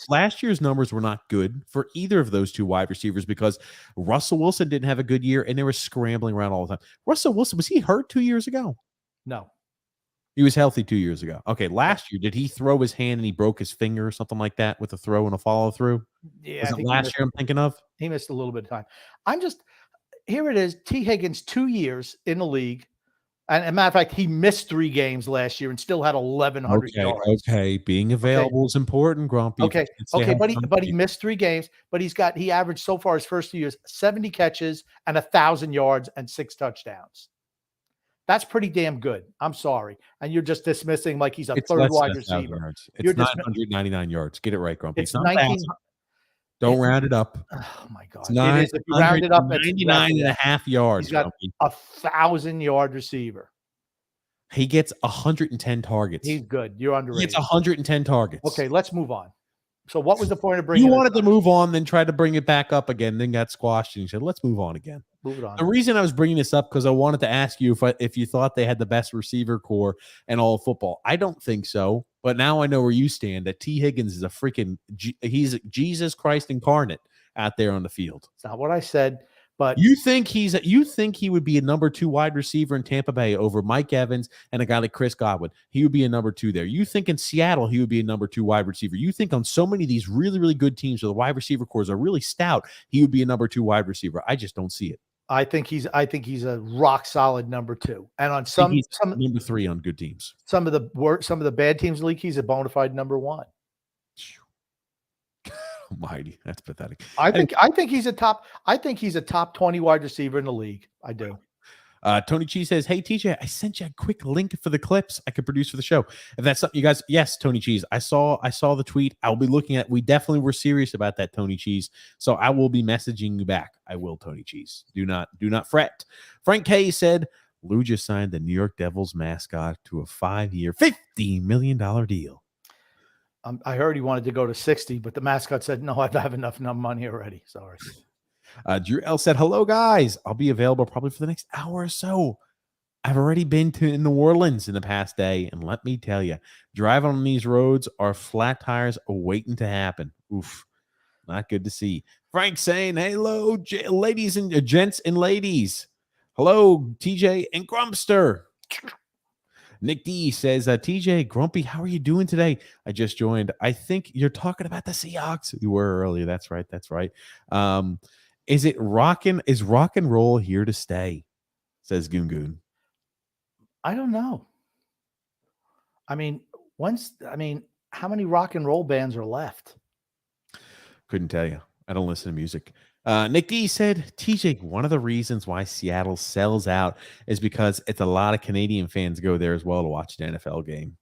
Last year's numbers were not good for either of those 2 wide receivers because Russell Wilson didn't have a good year and they were scrambling around all the time. Russell Wilson, was he hurt 2 years ago? No. He was healthy 2 years ago. Okay, last year, did he throw his hand and he broke his finger or something like that with a throw and a follow-through? Yeah. Was it last year I'm thinking of? He missed a little bit of time. Here it is, T. Higgins, 2 years in the league. And as a matter of fact, he missed 3 games last year and still had 1,100 yards. Okay, being available is important, Grumpy. But he missed 3 games. But he averaged so far his first 2 years 70 catches and 1,000 yards and 6 touchdowns. That's pretty damn good. I'm sorry, and you're just dismissing like he's a third wide receiver. It's 999 yards. Get it right, Grumpy. It's 19. Don't round it up. Oh my It's God. It is. If you round it up, it's 99 and a half yards. he's got a 1,000-yard receiver. He gets 110 targets. He's good. You're He gets underrated. 110 targets. Okay, let's move on. So what was the point of bringing You this wanted to up? move on, then tried to bring it back up again, then got squashed, and you said, let's move on again. Move it on. The reason I was bringing this up because I wanted to ask you if you thought they had the best receiver core in all of football. I don't think so, but now I know where you stand. That T. Higgins is a freaking he's Jesus Christ incarnate out there on the field. It's not what I said, but You think he would be a number 2 wide receiver in Tampa Bay over Mike Evans and a guy like Chris Godwin? He would be a number 2 there. You think in Seattle he would be a number 2 wide receiver? You think on so many of these really, really good teams where the wide receiver cores are really stout, he would be a number 2 wide receiver? I just don't see it. I think he's a rock solid number 2. And on some number 3 on good teams. Some of the bad teams in the league, he's a bona fide number 1. Almighty, that's pathetic. I think he's a top 20 wide receiver in the league. I do. Tony Cheese says, "Hey TJ, I sent you a quick link for the clips I could produce for the show. If that's something you guys, yes, Tony Cheese, I saw the tweet. I'll be looking at. We definitely were serious about that, Tony Cheese. So I will be messaging you back. I will, Tony Cheese. Do not fret." Frank K said, "Lou just signed the New York Devils mascot to a 5-year, $50 million deal." I heard he wanted to go to 60, but the mascot said, "No, I have enough money already." Sorry. Drew L said, "Hello, guys. I'll be available probably for the next hour or so. I've already been to New Orleans in the past day, and let me tell you, driving on these roads are flat tires waiting to happen. Oof, not good to see." Frank saying, "Hello, ladies and gents and ladies. Hello, TJ and Grumpster." Nick D says, "TJ, Grumpy, how are you doing today? I just joined. I think you're talking about the Seahawks." You were earlier. That's right. Is rock and roll here to stay? Says Goon Goon. I don't know. I mean, how many rock and roll bands are left? Couldn't tell you. I don't listen to music. Nick D said, "TJ, one of the reasons why Seattle sells out is because it's a lot of Canadian fans go there as well to watch the NFL game."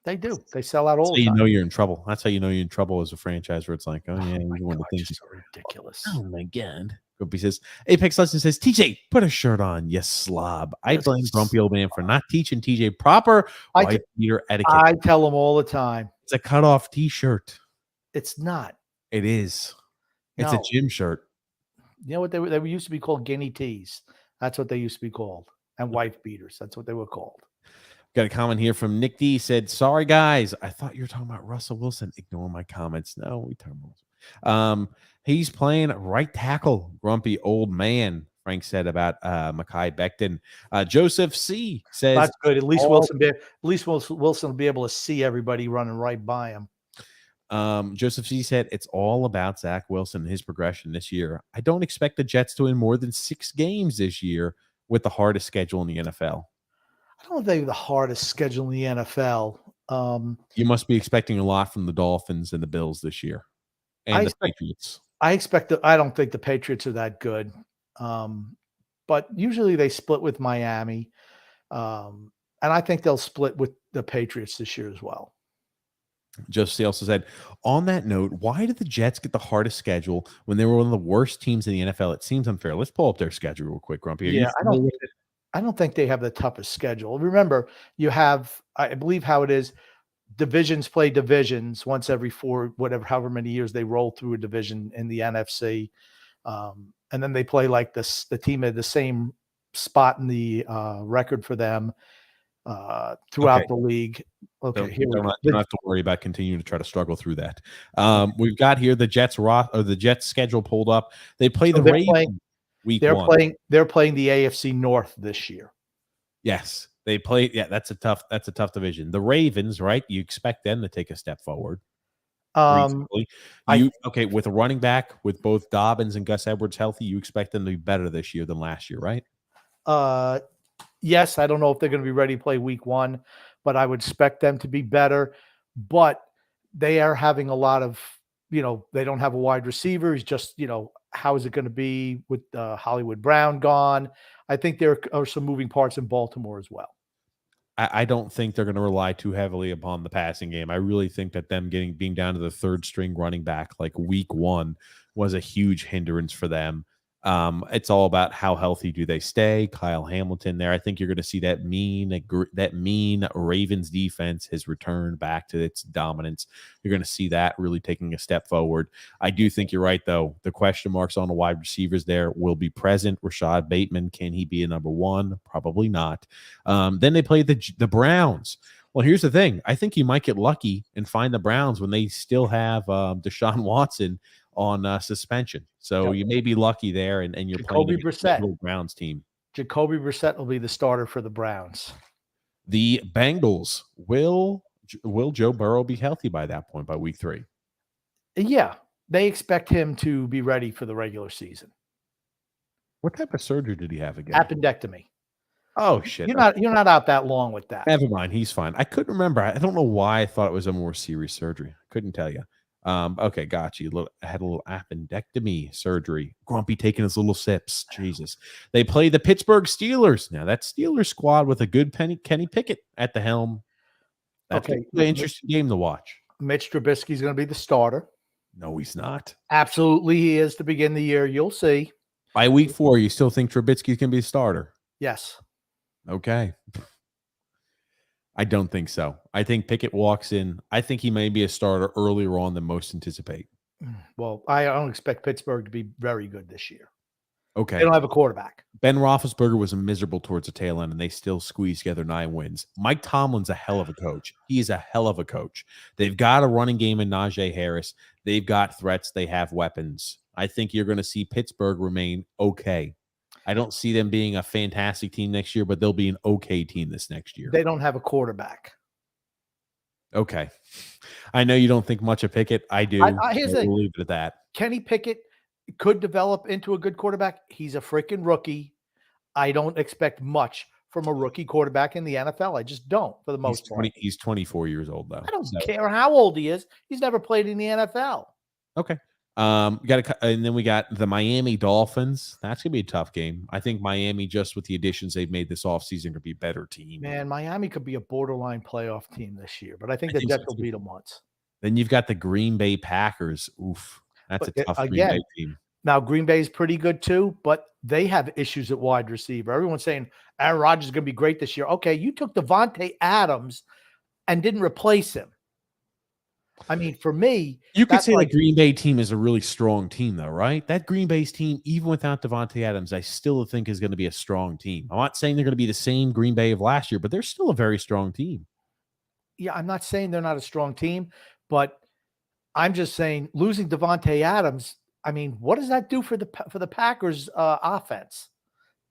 They do. They sell out all the time. You know you're in trouble. That's how you know you're in trouble as a franchise where it's like, oh yeah, my one of the God, things. so ridiculous. Oh my God. Grumpy says, Apex Legends says, "TJ, put a shirt on, you slob." I blame Grumpy Old Man for not teaching TJ proper white beater etiquette. I tell him all the time. It's a cutoff t-shirt. It's not. It is. It's a gym shirt. You know what they used to be called? Guinea tees. That's what they used to be called. And wife beaters. That's what they were called. Got a comment here from Nick D. Said, "Sorry guys, I thought you were talking about Russell Wilson." Ignore my comments. No, we talking about he's playing right tackle. Grumpy old man. Frank said about Mekhi Becton. Joseph C says, "That's good. At least Wilson will be able to see everybody running right by him." Joseph C said, "It's all about Zach Wilson and his progression this year. I don't expect the Jets to win more than 6 games this year with the hardest schedule in the NFL." I don't think they have the hardest schedule in the NFL. You must be expecting a lot from the Dolphins and the Bills this year, and the Patriots. I don't think the Patriots are that good, but usually they split with Miami, and I think they'll split with the Patriots this year as well. Joseph also said, "On that note, why did the Jets get the hardest schedule when they were one of the worst teams in the NFL? It seems unfair." Let's pull up their schedule real quick, Grumpy. Yeah, I don't think they have the toughest schedule. Remember, you have, I believe how it is, divisions play divisions once every however many years they roll through a division in the NFC. And then they play like this, the team at the same spot in the record for them throughout the league. Okay, you don't have to worry about continuing to try to struggle through that. We've got here the Jets schedule pulled up. They play the Ravens week one. They're playing the AFC North this year. Yes, they play. Yeah, that's a tough division. The Ravens, right? You expect them to take a step forward. With a running back with both Dobbins and Gus Edwards healthy, you expect them to be better this year than last year, right? Yes, I don't know if they're going to be ready to play week 1, but I would expect them to be better. But they are having a lot of, they don't have a wide receiver. It's just, how is it going to be with Hollywood Brown gone? I think there are some moving parts in Baltimore as well. I don't think they're going to rely too heavily upon the passing game. I really think that them being down to the third string running back like week 1 was a huge hindrance for them. It's all about how healthy do they stay. Kyle Hamilton there. I think you're going to see that mean Ravens defense has returned back to its dominance. You're going to see that really taking a step forward. I do think you're right, though. The question marks on the wide receivers there will be present. Rashad Bateman, can he be a number 1? Probably not. Then they play the Browns. Well, here's the thing. I think you might get lucky and find the Browns when they still have Deshaun Watson on suspension. So you may be lucky there, and you're Jacoby playing Brissett. the Browns team. Jacoby Brissett will be the starter for the Browns. The Bengals, will Joe Burrow be healthy by that point, by week 3? Yeah, they expect him to be ready for the regular season. What type of surgery did he have again? Appendectomy. Oh shit! You're not out that long with that. Never mind, he's fine. I couldn't remember. I don't know why I thought it was a more serious surgery. Couldn't tell you. Okay, got you. Had a little appendectomy surgery. Grumpy taking his little sips. Jesus. They play the Pittsburgh Steelers. Now, that Steelers squad with a good Kenny Pickett at the helm. That's an interesting game to watch. Mitch Trubisky's going to be the starter. No, he's not. Absolutely, he is to begin the year. You'll see. By week 4, you still think Trubisky's going to be a starter? Yes. Okay. I don't think so. I think Pickett walks in. I think he may be a starter earlier on than most anticipate. Well, I don't expect Pittsburgh to be very good this year. Okay. They don't have a quarterback. Ben Roethlisberger was miserable towards the tail end, and they still squeezed together 9 wins. Mike Tomlin's a hell of a coach. He is a hell of a coach. They've got a running game in Najee Harris. They've got threats. They have weapons. I think you're going to see Pittsburgh remain okay. I don't see them being a fantastic team next year, but they'll be an okay team this next year. They don't have a quarterback. Okay. I know you don't think much of Pickett. I do. Here's the thing. We'll leave it at that. Kenny Pickett could develop into a good quarterback. He's a freaking rookie. I don't expect much from a rookie quarterback in the NFL. I just don't, for the most part. He's 24 years old, though. I don't care how old he is. He's never played in the NFL. Okay. And then we got the Miami Dolphins. That's gonna be a tough game. I think Miami, just with the additions they've made this offseason, could be a better team. Man, Miami could be a borderline playoff team this year, but I think the Jets will beat them once. Then you've got the Green Bay Packers. Oof, that's a tough Green Bay team. Now Green Bay is pretty good too, but they have issues at wide receiver. Everyone's saying Aaron Rodgers is going to be great this year. Okay, you took Devontae Adams and didn't replace him. I mean, for me, you could say the Green Bay team is a really strong team, though, right? That Green Bay's team, even without Devontae Adams, I still think is going to be a strong team. I'm not saying they're going to be the same Green Bay of last year, but they're still a very strong team. Yeah, I'm not saying they're not a strong team, but I'm just saying losing Devontae Adams. I mean, what does that do for the Packers offense?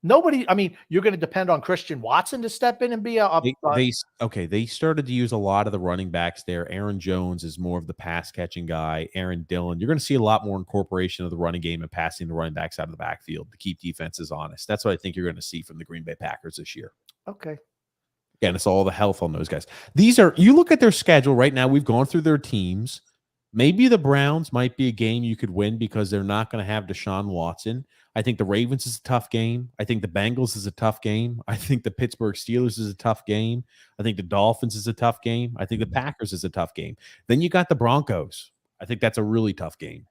Nobody. I mean, you're going to depend on Christian Watson to step in and be they started to use a lot of the running backs there. Aaron Jones is more of the pass catching guy. Aaron Dillon. You're going to see a lot more incorporation of the running game and passing the running backs out of the backfield to keep defenses honest. That's what I think you're going to see from the Green Bay Packers this year. Okay. Again, it's all the health on those guys. You look at their schedule right now. We've gone through their teams. Maybe the Browns might be a game you could win because they're not going to have Deshaun Watson. I think the Ravens is a tough game. I think the Bengals is a tough game. I think the Pittsburgh Steelers is a tough game. I think the Dolphins is a tough game. I think the Packers is a tough game. Then you got the Broncos. I think that's a really tough game,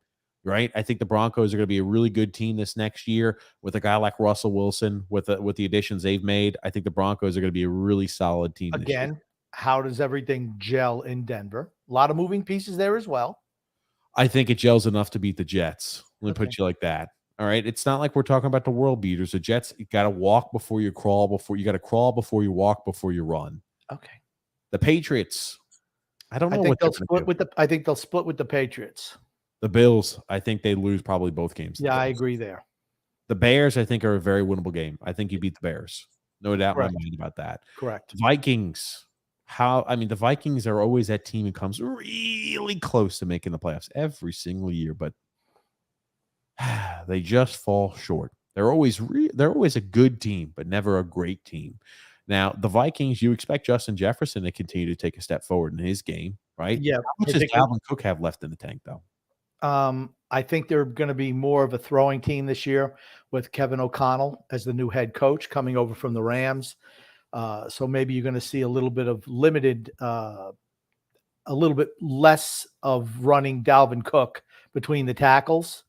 right? I think the Broncos are going to be a really good team this next year with a guy like Russell Wilson with the additions they've made. I think the Broncos are going to be a really solid team this year. Again, how does everything gel in Denver? A lot of moving pieces there as well. I think it gels enough to beat the Jets. Let me put you like that. All right. It's not like we're talking about the world beaters. The Jets, you got to walk before you crawl, you got to crawl before you walk, before you run. Okay. The Patriots, I don't know what they'll split with I think they'll split with the Patriots. The Bills, I think they lose probably both games. Yeah, I agree there. The Bears, I think, are a very winnable game. I think you beat the Bears. No doubt in my mind about that. Correct. Vikings. The Vikings are always that team who comes really close to making the playoffs every single year, but they just fall short. They're always a good team, but never a great team. Now, the Vikings, you expect Justin Jefferson to continue to take a step forward in his game, right? Yeah. How much does Dalvin Cook have left in the tank, though? I think they're going to be more of a throwing team this year with Kevin O'Connell as the new head coach coming over from the Rams. So maybe you're going to see a little bit of limited, a little bit less of running Dalvin Cook between the tackles.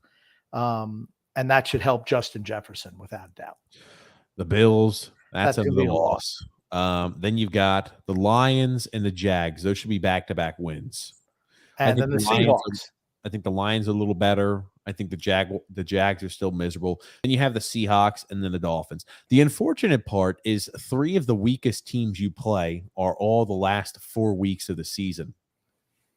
And that should help Justin Jefferson without doubt. The Bills, that's That's gonna another be a loss. Then you've got the Lions and the Jags. Those should be back-to-back wins. And then the Seahawks. I think the Lions are a little better. I think the Jags are still miserable. Then you have the Seahawks and then the Dolphins. The unfortunate part is 3 of the weakest teams you play are all the last 4 weeks of the season.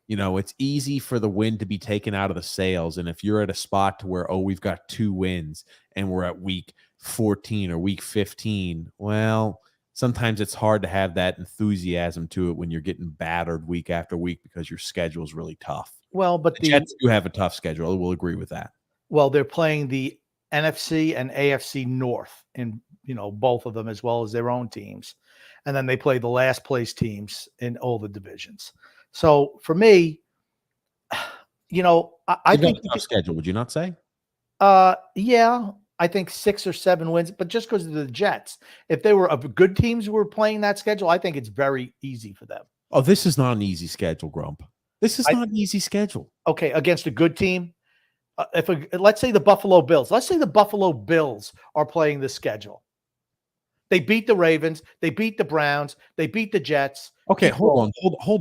You know, it's easy for the win to be taken out of the sails. And if you're at a spot to where, we've got 2 wins and we're at week 14 or week 15, well, sometimes it's hard to have that enthusiasm to it when you're getting battered week after week because your schedule is really tough. Well, but the Jets do have a tough schedule. We'll agree with that. Well, they're playing the NFC and AFC North in, both of them, as well as their own teams. And then they play the last place teams in all the divisions. So for me, I think a tough schedule, would you not say? Yeah, I think 6 or 7 wins, but just because of the Jets. If they were good teams who were playing that schedule, I think it's very easy for them. Oh, this is not an easy schedule, Grump. This is not an easy schedule. Okay, against a good team. Let's say the Buffalo Bills. Let's say the Buffalo Bills are playing this schedule. They beat the Ravens. They beat the Browns. They beat the Jets. Okay, hold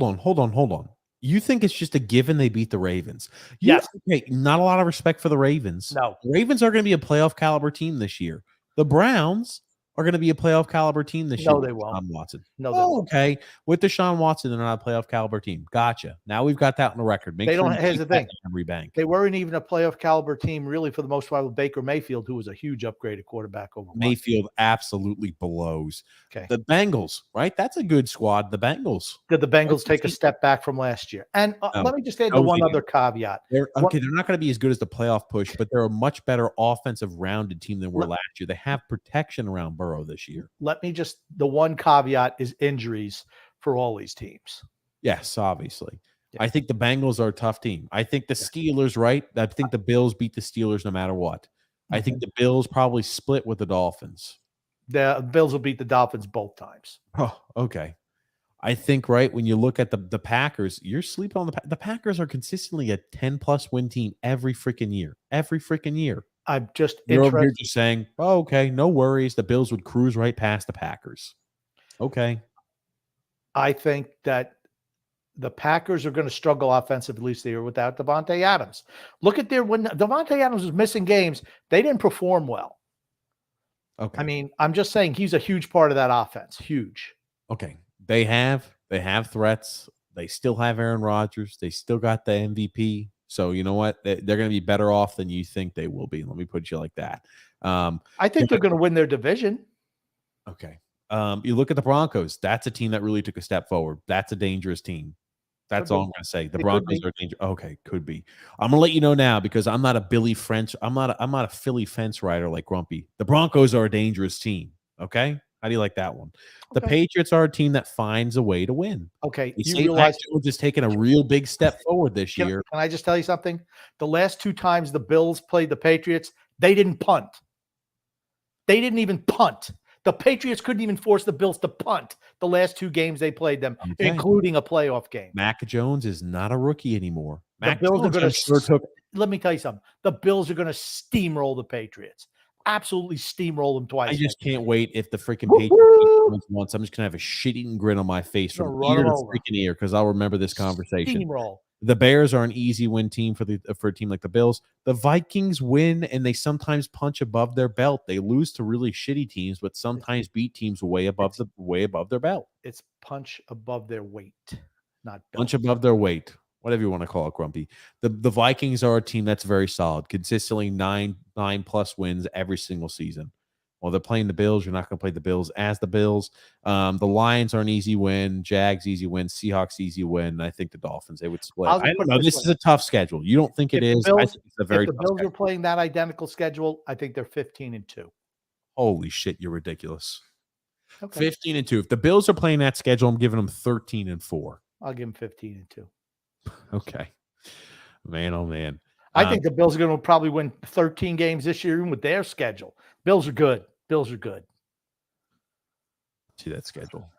on. You think it's just a given they beat the Ravens? Yes. Okay, not a lot of respect for the Ravens. No. The Ravens are going to be a playoff caliber team this year. The Browns are going to be a playoff caliber team this year. No, they won't. Deshaun Watson. No, they won't. Okay. With Deshaun Watson, they're not a playoff caliber team. Gotcha. Now we've got that on the record. Here's the thing. Memory bank. They weren't even a playoff caliber team, really, for the most part, with Baker Mayfield, who was a huge upgraded quarterback over Mayfield absolutely blows. Okay. The Bengals, right? That's a good squad. The Bengals. Did the Bengals take a step back from last year? And let me just add one other caveat. They're not going to be as good as the playoff push, but they're a much better offensive rounded team than were last year. They have protection around Burrow this year. The one caveat is injuries for all these teams. Yes, obviously. Yeah. I think the Bengals are a tough team. I think the Steelers, right? I think the Bills beat the Steelers no matter what. I think the Bills probably split with the Dolphins. The Bills will beat the Dolphins both times. Oh, okay. I think, right, when you look at the Packers, you're sleeping on the Packers are consistently a 10-plus win team every freaking year. Every freaking year. I'm just You're over here just saying, okay, no worries. The Bills would cruise right past the Packers. Okay. I think that the Packers are going to struggle offensively this year without Devontae Adams. Look at when Devontae Adams was missing games, they didn't perform well. Okay. I mean, I'm just saying he's a huge part of that offense. Huge. Okay. They have threats. They still have Aaron Rodgers. They still got the MVP. So you know what? They're going to be better off than you think they will be. Let me put you like that. I think they're going to win their division. Okay. You look at the Broncos. That's a team that really took a step forward. That's a dangerous team. That's all I'm going to say. The Broncos are dangerous. Okay, could be. I'm going to let you know now because I'm not a Billy French. I'm not a Philly fence rider like Grumpy. The Broncos are a dangerous team. Okay. How do you like that one? Okay. The Patriots are a team that finds a way to win. Okay. You realize Jones is taking a real big step forward this year. Can I just tell you something? The last 2 times the Bills played the Patriots, they didn't punt. They didn't even punt. The Patriots couldn't even force the Bills to punt the last 2 games they played them, including a playoff game. Mac Jones is not a rookie anymore. The Bills are going to let me tell you something. The Bills are going to steamroll the Patriots. Absolutely steamroll them twice. I just can't wait if the freaking Patriots once. I'm just gonna have a shit-eating grin on my face from ear to freaking ear because I'll remember this conversation. Steamroll. The Bears are an easy win team for a team like the Bills. The Vikings win and they sometimes punch above their belt. They lose to really shitty teams, but sometimes beat teams way above their belt. It's punch above their weight, not belt. Punch above their weight. Whatever you want to call it, Grumpy. The Vikings are a team that's very solid, consistently 9+ wins every single season. While they're playing the Bills, you're not going to play the Bills as the Bills. The Lions are an easy win. Jags, easy win. Seahawks, easy win. I think the Dolphins, they would split. I don't know. This is a tough schedule. You don't think it is? I think it's a very tough schedule. If the Bills are playing that identical schedule, I think they're 15-2. Holy shit, you're ridiculous. Okay. 15-2. If the Bills are playing that schedule, I'm giving them 13-4. I'll give them 15-2. Okay. Man, oh, man. I think the Bills are going to probably win 13 games this year, even with their schedule. Bills are good. see that schedule.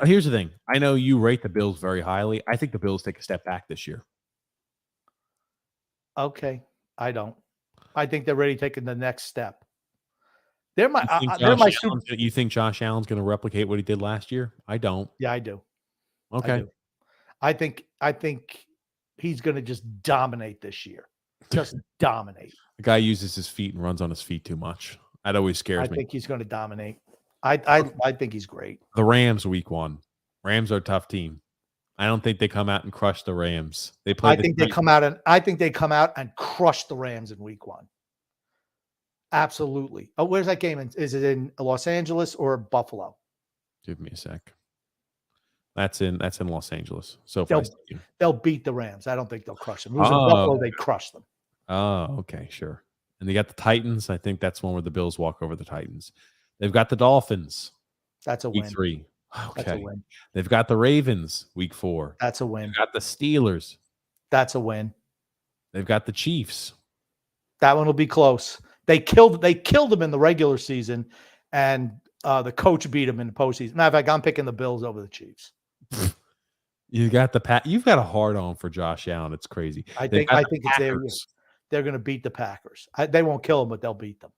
Here's the thing. I know you rate the Bills very highly. I think the Bills take a step back this year. Okay, I don't. I think they're ready taking the next step. You think Josh Allen's going to replicate what he did last year? I don't. Yeah, I do. Okay. I think he's going to just dominate this year. Just dominate. The guy uses his feet and runs on his feet too much. That always scares me. I think he's going to dominate. I think he's great. The Rams week 1. Rams are a tough team. I don't think they come out and crush the Rams. I think they come out and crush the Rams in week 1. Absolutely. Oh, where's that game? Is it in Los Angeles or Buffalo? Give me a sec. That's in Los Angeles. So they'll beat the Rams. I don't think they'll crush them. It was in Buffalo, they crushed them. Oh, okay, sure. And they got the Titans. I think that's one where the Bills walk over the Titans. They've got the Dolphins. That's a week win. 3. Okay. That's a win. They've got the Ravens week 4. That's a win. They've got the Steelers. That's a win. They've got the Chiefs. That one will be close. They killed them in the regular season, and the coach beat them in the postseason. Matter of fact, I'm picking the Bills over the Chiefs. You got you've got a hard on for Josh Allen. It's crazy. I think it's they're going to beat the Packers. They won't kill them, but they'll beat them.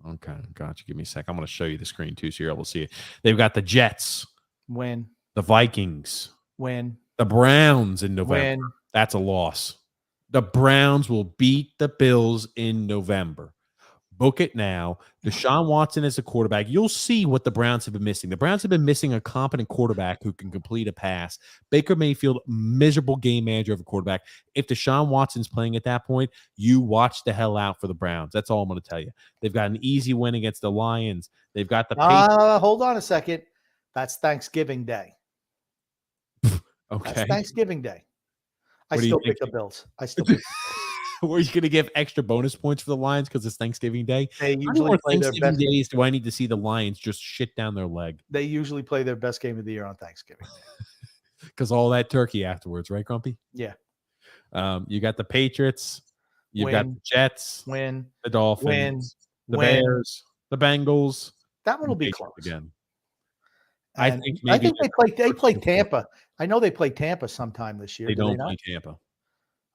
Okay, gotcha. Give me a sec. I'm going to show you the screen too, so you're able to see it. They've got the Jets. Win. The Vikings. Win. The Browns in November. Win. That's a loss. The Browns will beat the Bills in November. Book it now. Deshaun Watson is a quarterback. You'll see what the Browns have been missing. The Browns have been missing a competent quarterback who can complete a pass. Baker Mayfield, miserable game manager of a quarterback. If Deshaun Watson's playing at that point, you watch the hell out for the Browns. That's all I'm going to tell you. They've got an easy win against the Lions. They've got the hold on a second. That's Thanksgiving Day. Okay. That's Thanksgiving Day. I still pick the Bills. Were you going to give extra bonus points for the Lions because it's Thanksgiving Day? They usually play their best days. Do I need to see the Lions just shit down their leg? They usually play their best game of the year on Thanksgiving because all that turkey afterwards, right, Grumpy? Yeah. You got the Patriots. You've got the Jets. The Dolphins. The Bears. The Bengals. That one will be close again. I think they play Tampa. I know they play Tampa sometime this year. They don't play Tampa.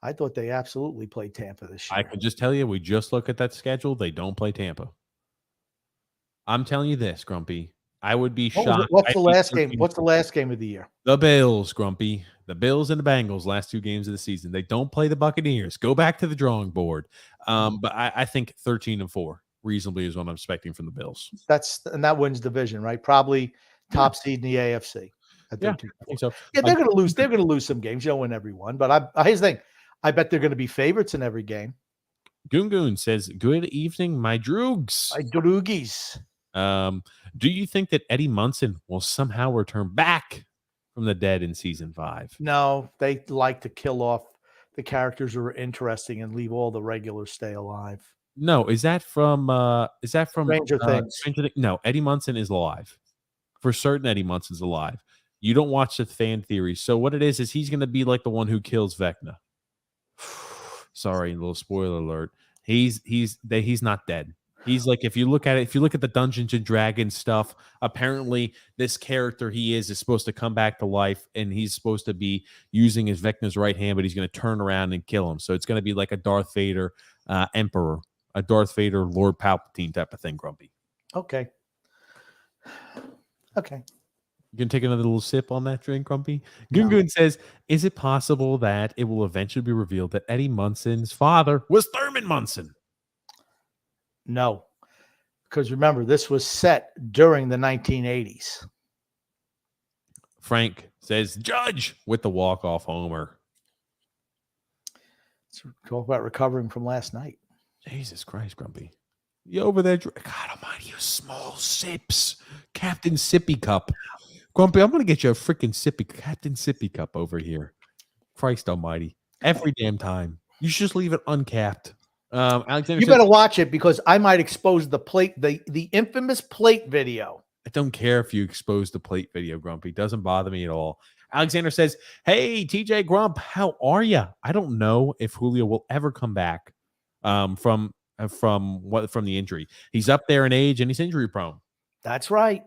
I thought they absolutely played Tampa this year. I can just tell you, we just look at that schedule. They don't play Tampa. I'm telling you this, Grumpy. I would be shocked. What's the last game? What's the last game of the year? The Bills, Grumpy. The Bills and the Bengals, last 2 games of the season. They don't play the Buccaneers. Go back to the drawing board. But I think 13-4 reasonably is what I'm expecting from the Bills. And that wins division, right? Probably top seed in the AFC. Yeah, I think so. Yeah, they're going to lose. They're going to lose some games. You don't win every one. But here's the thing. I bet they're going to be favorites in every game. Goon says, "Good evening, my droogs." My droogies. Do you think that Eddie Munson will somehow return back from the dead in season 5? No, they like to kill off the characters who are interesting and leave all the regulars stay alive. No, is that from Stranger Things? No, Eddie Munson is alive. For certain, Eddie Munson's alive. You don't watch the fan theories. So what it is he's going to be like the one who kills Vecna. Sorry, a little spoiler alert. He's not dead. He's like, if you look at the Dungeons and Dragons stuff, apparently this character he is supposed to come back to life, and he's supposed to be using his Vecna's right hand, but he's going to turn around and kill him. So it's going to be like a Darth Vader Emperor, a Darth Vader Lord Palpatine type of thing, Grumpy. Okay. You can take another little sip on that drink, Grumpy. Gungun says, is it possible that it will eventually be revealed that Eddie Munson's father was Thurman Munson? No, because remember, this was set during the 1980s. Frank says, Judge with the walk-off homer. Let's talk about recovering from last night. Jesus Christ, Grumpy. You over there? God almighty, you small sips. Captain Sippy Cup. Grumpy, I'm going to get you a freaking Captain Sippy Cup over here. Christ almighty. Every damn time. You should just leave it uncapped. Alexander, you better watch it because I might expose the plate, the infamous plate video. I don't care if you expose the plate video, Grumpy. It doesn't bother me at all. Alexander says, hey, TJ Grump, how are you? I don't know if Julio will ever come back from the injury. He's up there in age and he's injury prone. That's right.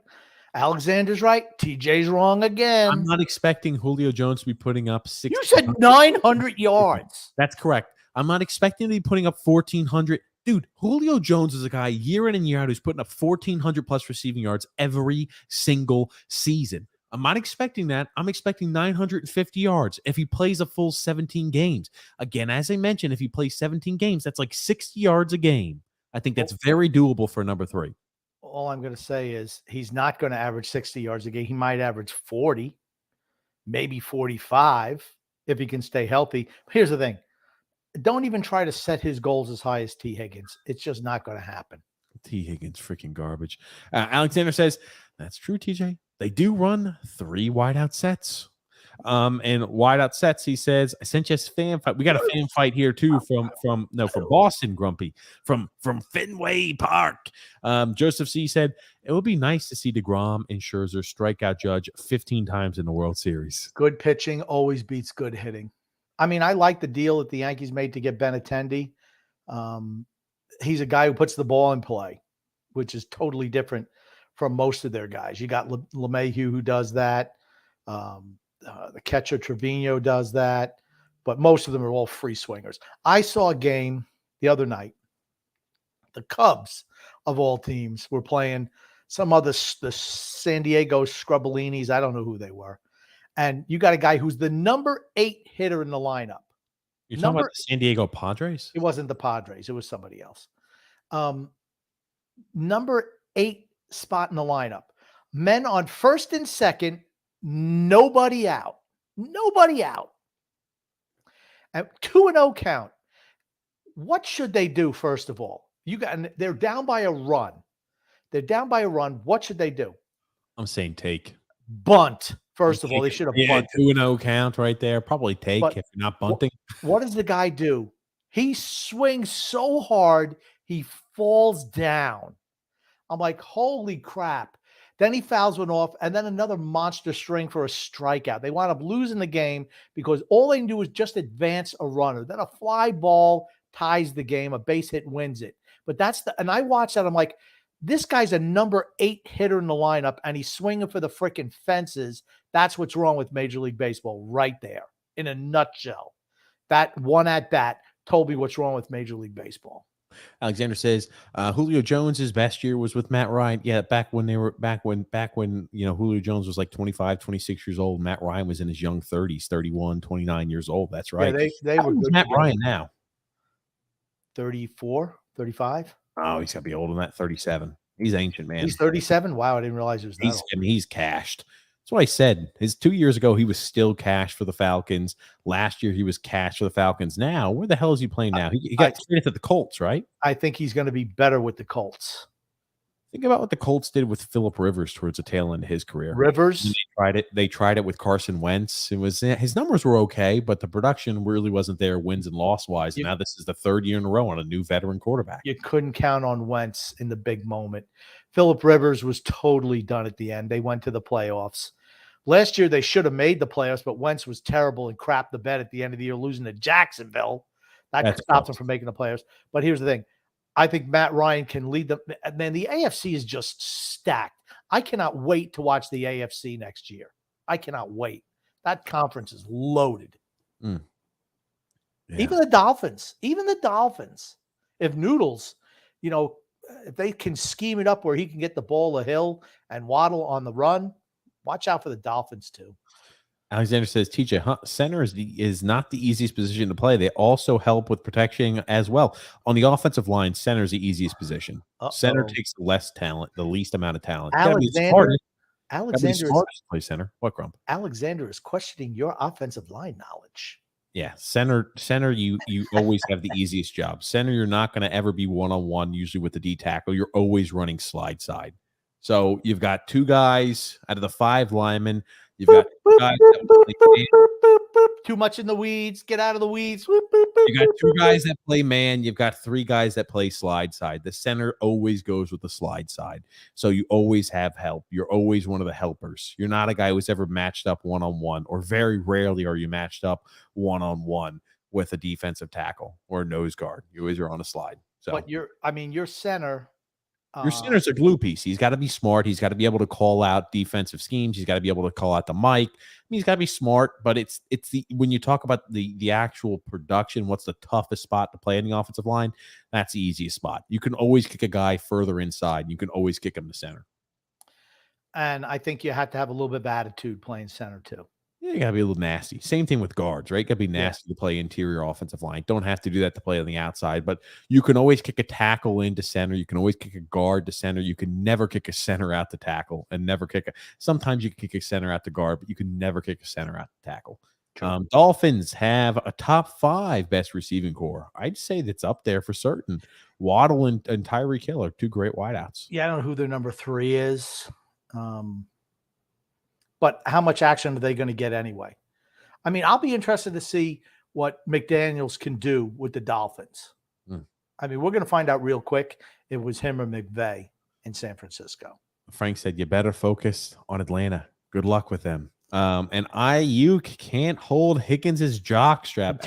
Alexander's right. TJ's wrong again. I'm not expecting Julio Jones to be putting up 6. You said 900 yards. That's correct. I'm not expecting to be putting up 1,400. Dude, Julio Jones is a guy year in and year out who's putting up 1,400 plus receiving yards every single season. I'm not expecting that. I'm expecting 950 yards if he plays a full 17 games. Again, as I mentioned, if he plays 17 games, that's like 60 yards a game. I think that's very doable for number 3. All I'm going to say is he's not going to average 60 yards a game. He might average 40, maybe 45 if he can stay healthy. Here's the thing. Don't even try to set his goals as high as T. Higgins. It's just not going to happen. T. Higgins, freaking garbage. Alexander says, that's true, TJ. They do run 3 wideout sets. And wideout sets, he says, I sent you a fan fight. We got a fan fight here too from Boston, Grumpy, from Fenway Park. Joseph C said, it would be nice to see DeGrom and Scherzer strike out Judge 15 times in the World Series. Good pitching always beats good hitting. I mean, I like the deal that the Yankees made to get Benintendi. He's a guy who puts the ball in play, which is totally different from most of their guys. You got LeMahieu who does that. The catcher Trevino does that, but most of them are all free swingers. I saw a game the other night. The Cubs, of all teams, were playing some other the San Diego Scrubolinis. I don't know who they were. And you got a guy who's the number 8 hitter in the lineup. You're talking about the San Diego Padres? It wasn't the Padres. It was somebody else. Number 8 spot in the lineup. Men on first and second, nobody out. Nobody out. At 2-0 count. What should they do, first of all? They're down by a run. They're down by a run. What should they do? I'm saying take. Bunt. First of all, they should have bunted. 2-0 count right there. Probably take if you're not bunting. What does the guy do? He swings so hard, he falls down. I'm like, holy crap. Then he fouls one off, and then another monster string for a strikeout. They wound up losing the game because all they can do is just advance a runner. Then a fly ball ties the game. A base hit wins it. But and I watched that. I'm like, this guy's a number 8 hitter in the lineup, and he's swinging for the freaking fences. That's what's wrong with Major League Baseball right there in a nutshell. That one at bat told me what's wrong with Major League Baseball. Alexander says Julio Jones's best year was with Matt Ryan. Yeah, back when Julio Jones was like 25, 26 years old. Matt Ryan was in his young 30s, 31, 29 years old. That's right. Yeah, they were good. Matt Ryan now 34, 35. Oh, he's got to be older than that. 37. He's ancient, man. He's 37. Wow, I didn't realize it was that old. He's cashed. That's what I said. 2 years ago, he was still cash for the Falcons. Last year, he was cash for the Falcons. Now, where the hell is he playing now? He got traded to the Colts, right? I think he's going to be better with the Colts. Think about what the Colts did with Phillip Rivers towards the tail end of his career. Rivers? They tried it with Carson Wentz. His numbers were okay, but the production really wasn't there wins and loss-wise. And now this is the 3rd year in a row on a new veteran quarterback. You couldn't count on Wentz in the big moment. Phillip Rivers was totally done at the end. They went to the playoffs. Last year, they should have made the playoffs, but Wentz was terrible and crapped the bed at the end of the year, losing to Jacksonville. That stopped them from making the playoffs. But here's the thing. I think Matt Ryan can lead them. And then the AFC is just stacked. I cannot wait to watch the AFC next year. I cannot wait. That conference is loaded. Yeah. Even the Dolphins. If Noodles, if they can scheme it up where he can get the ball a hill and Waddle on the run, watch out for the Dolphins too. Alexander says, TJ, center is not the easiest position to play. They also help with protection as well. On the offensive line, center is the easiest position. Center takes less talent, the least amount of talent. Alexander play center. What, Grump? Alexander is questioning your offensive line knowledge. Yeah, center. You always have the easiest job. Center, you're not going to ever be one-on-one. Usually with the D tackle, you're always running slide side. So you've got 2 guys out of the 5 linemen. You've got 2 guys too much in the weeds. Get out of the weeds. You got 2 guys that play man. You've got 3 guys that play slide side. The center always goes with the slide side. So you always have help. You're always one of the helpers. You're not a guy who's ever matched up one-on-one, or very rarely are you matched up one-on-one with a defensive tackle or a nose guard. You always are on a slide. So, but your center Your center's a glue piece. He's got to be smart. He's got to be able to call out defensive schemes. He's got to be able to call out the mic. I mean, he's got to be smart, but it's the when you talk about the actual production, what's the toughest spot to play in the offensive line? That's the easiest spot. You can always kick a guy further inside. You can always kick him to center. And I think you have to have a little bit of attitude playing center too. Yeah, you got to be a little nasty. Same thing with guards, right? Got to be nasty to play interior offensive line. Don't have to do that to play on the outside, but you can always kick a tackle into center. You can always kick a guard to center. You can never kick a center out to tackle and never kick a – sometimes you can kick a center out to guard, but you can never kick a center out to tackle. Dolphins have a top 5 best receiving core. I'd say that's up there for certain. Waddle and Tyreek Hill are 2 great wideouts. Yeah, I don't know who their number 3 is. But how much action are they going to get anyway? I mean, I'll be interested to see what McDaniels can do with the Dolphins. I mean, we're going to find out real quick. It was him or McVay in San Francisco. Frank said, you better focus on Atlanta. Good luck with them. And Ayuk can't hold Higgins' jock strap.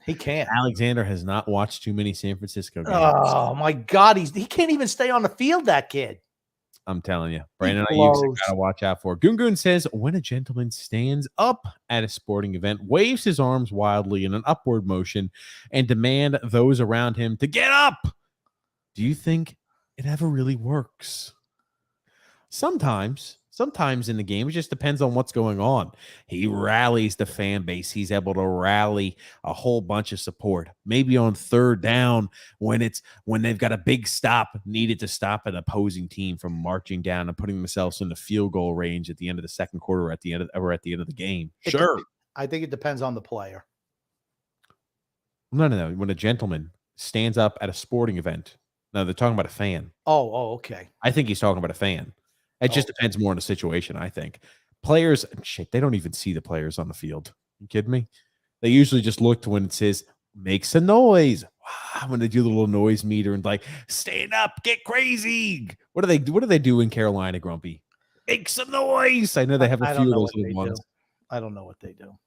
He can't. Alexander has not watched too many San Francisco games. Oh, my God. He can't even stay on the field, that kid. I'm telling you, Brandon Ayuk got to watch out for. Gungun says, when a gentleman stands up at a sporting event, waves his arms wildly in an upward motion, and demand those around him to get up, do you think it ever really works? Sometimes in the game, it just depends on what's going on. He rallies the fan base. He's able to rally a whole bunch of support. Maybe on third down when they've got a big stop needed to stop an opposing team from marching down and putting themselves in the field goal range at the end of the second quarter or at the end of the game. Sure. I think it depends on the player. No. When a gentleman stands up at a sporting event, no, they're talking about a fan. Oh, okay. I think he's talking about a fan. It just depends more on the situation, I think. Players, they don't even see the players on the field. You kidding me? They usually just look to when it says, makes a noise. Wow, when they do the little noise meter and like, stand up, get crazy. What do they do in Carolina, Grumpy? Make some noise. I know they have a few of those little ones. I don't know what they do.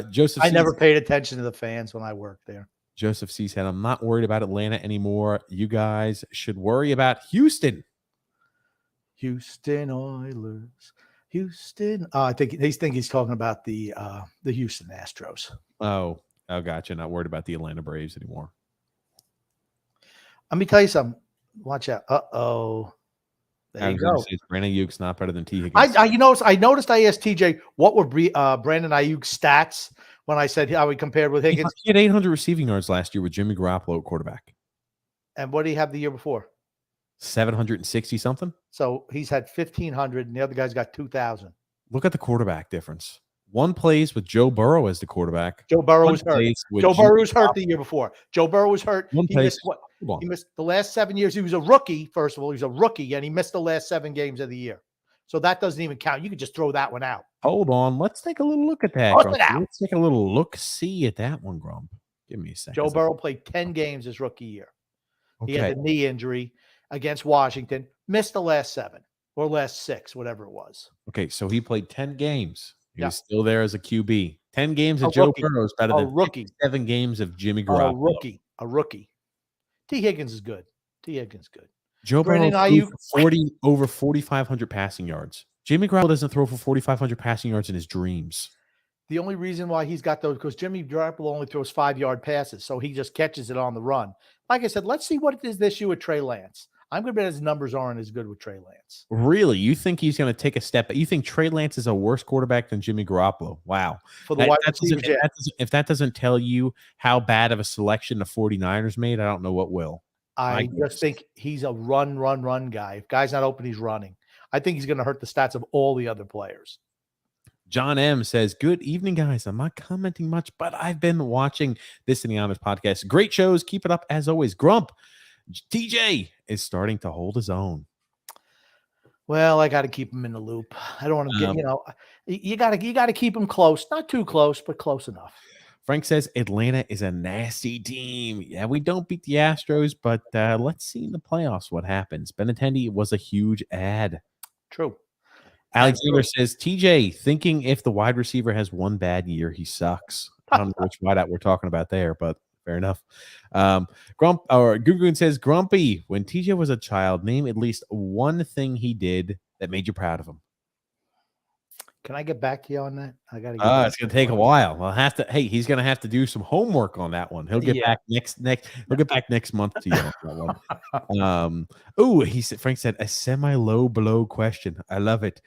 Joseph I never paid attention to the fans when I worked there. Joseph C said, I'm not worried about Atlanta anymore. You guys should worry about Houston. Houston Oilers. Houston. I think he's talking about the Houston Astros. Oh, gotcha. Not worried about the Atlanta Braves anymore. Let me tell you something. Watch out. Uh-oh. There you go. Brandon Ayuk's not better than T. Higgins. I noticed I asked TJ what were Brandon Ayuk's stats when I said how he compared with Higgins. He had 800 receiving yards last year with Jimmy Garoppolo at quarterback. And what did he have the year before? 760 something. So he's had 1,500 and the other guy's got 2,000. Look at the quarterback difference. One plays with Joe Burrow as the quarterback. Joe Burrow was hurt. Joe Burrow was hurt the year before. Joe Burrow was hurt. He missed the last 7 years. He was a rookie. First of all, he was a rookie and he missed the last 7 games of the year. So that doesn't even count. You could just throw that one out. Hold on. Let's take a little look at that. Let's take a little look-see at that one, Grump. Give me a second. Joe Burrow played 10 games his rookie year. Okay. He had a knee injury against Washington, missed the last 7 or last 6, whatever it was. Okay, so he played 10 games. He was still there as a QB. 10 games of Joe Burrow is better than 7 games of Jimmy Garoppolo. A rookie. T. Higgins is good. Joe Burrow threw over 4,500 passing yards. Jimmy Garoppolo doesn't throw for 4,500 passing yards in his dreams. The only reason why he's got those because Jimmy Garoppolo only throws 5-yard passes, so he just catches it on the run. Like I said, let's see what it is this year with Trey Lance. I'm going to bet his numbers aren't as good with Trey Lance. Really? You think he's going to take a step? You think Trey Lance is a worse quarterback than Jimmy Garoppolo? Wow. If that doesn't tell you how bad of a selection the 49ers made, I don't know what will. I just think he's a run guy. If guy's not open, he's running. I think he's going to hurt the stats of all the other players. John M. says, good evening, guys. I'm not commenting much, but I've been watching this in the Honest podcast. Great shows. Keep it up as always. Grump, TJ is starting to hold his own. Well, I got to keep him in the loop. I don't want to get, you got to keep him close. Not too close, but close enough. Frank says Atlanta is a nasty team. Yeah, we don't beat the Astros, but let's see in the playoffs what happens. Benintendi was a huge ad. True. Alexander says, TJ, thinking if the wide receiver has one bad year, he sucks. I don't know which wideout we're talking about there, but Fair enough. Gugun says, Grumpy, when TJ was a child, name at least one thing he did that made you proud of him. Can I get back to you on that? I got to get It's gonna take a while. I'll have to. Hey, he's gonna have to do some homework on that one. He'll get back next. He'll get back next month to you on that one. He said. Frank said a semi-low blow question. I love it.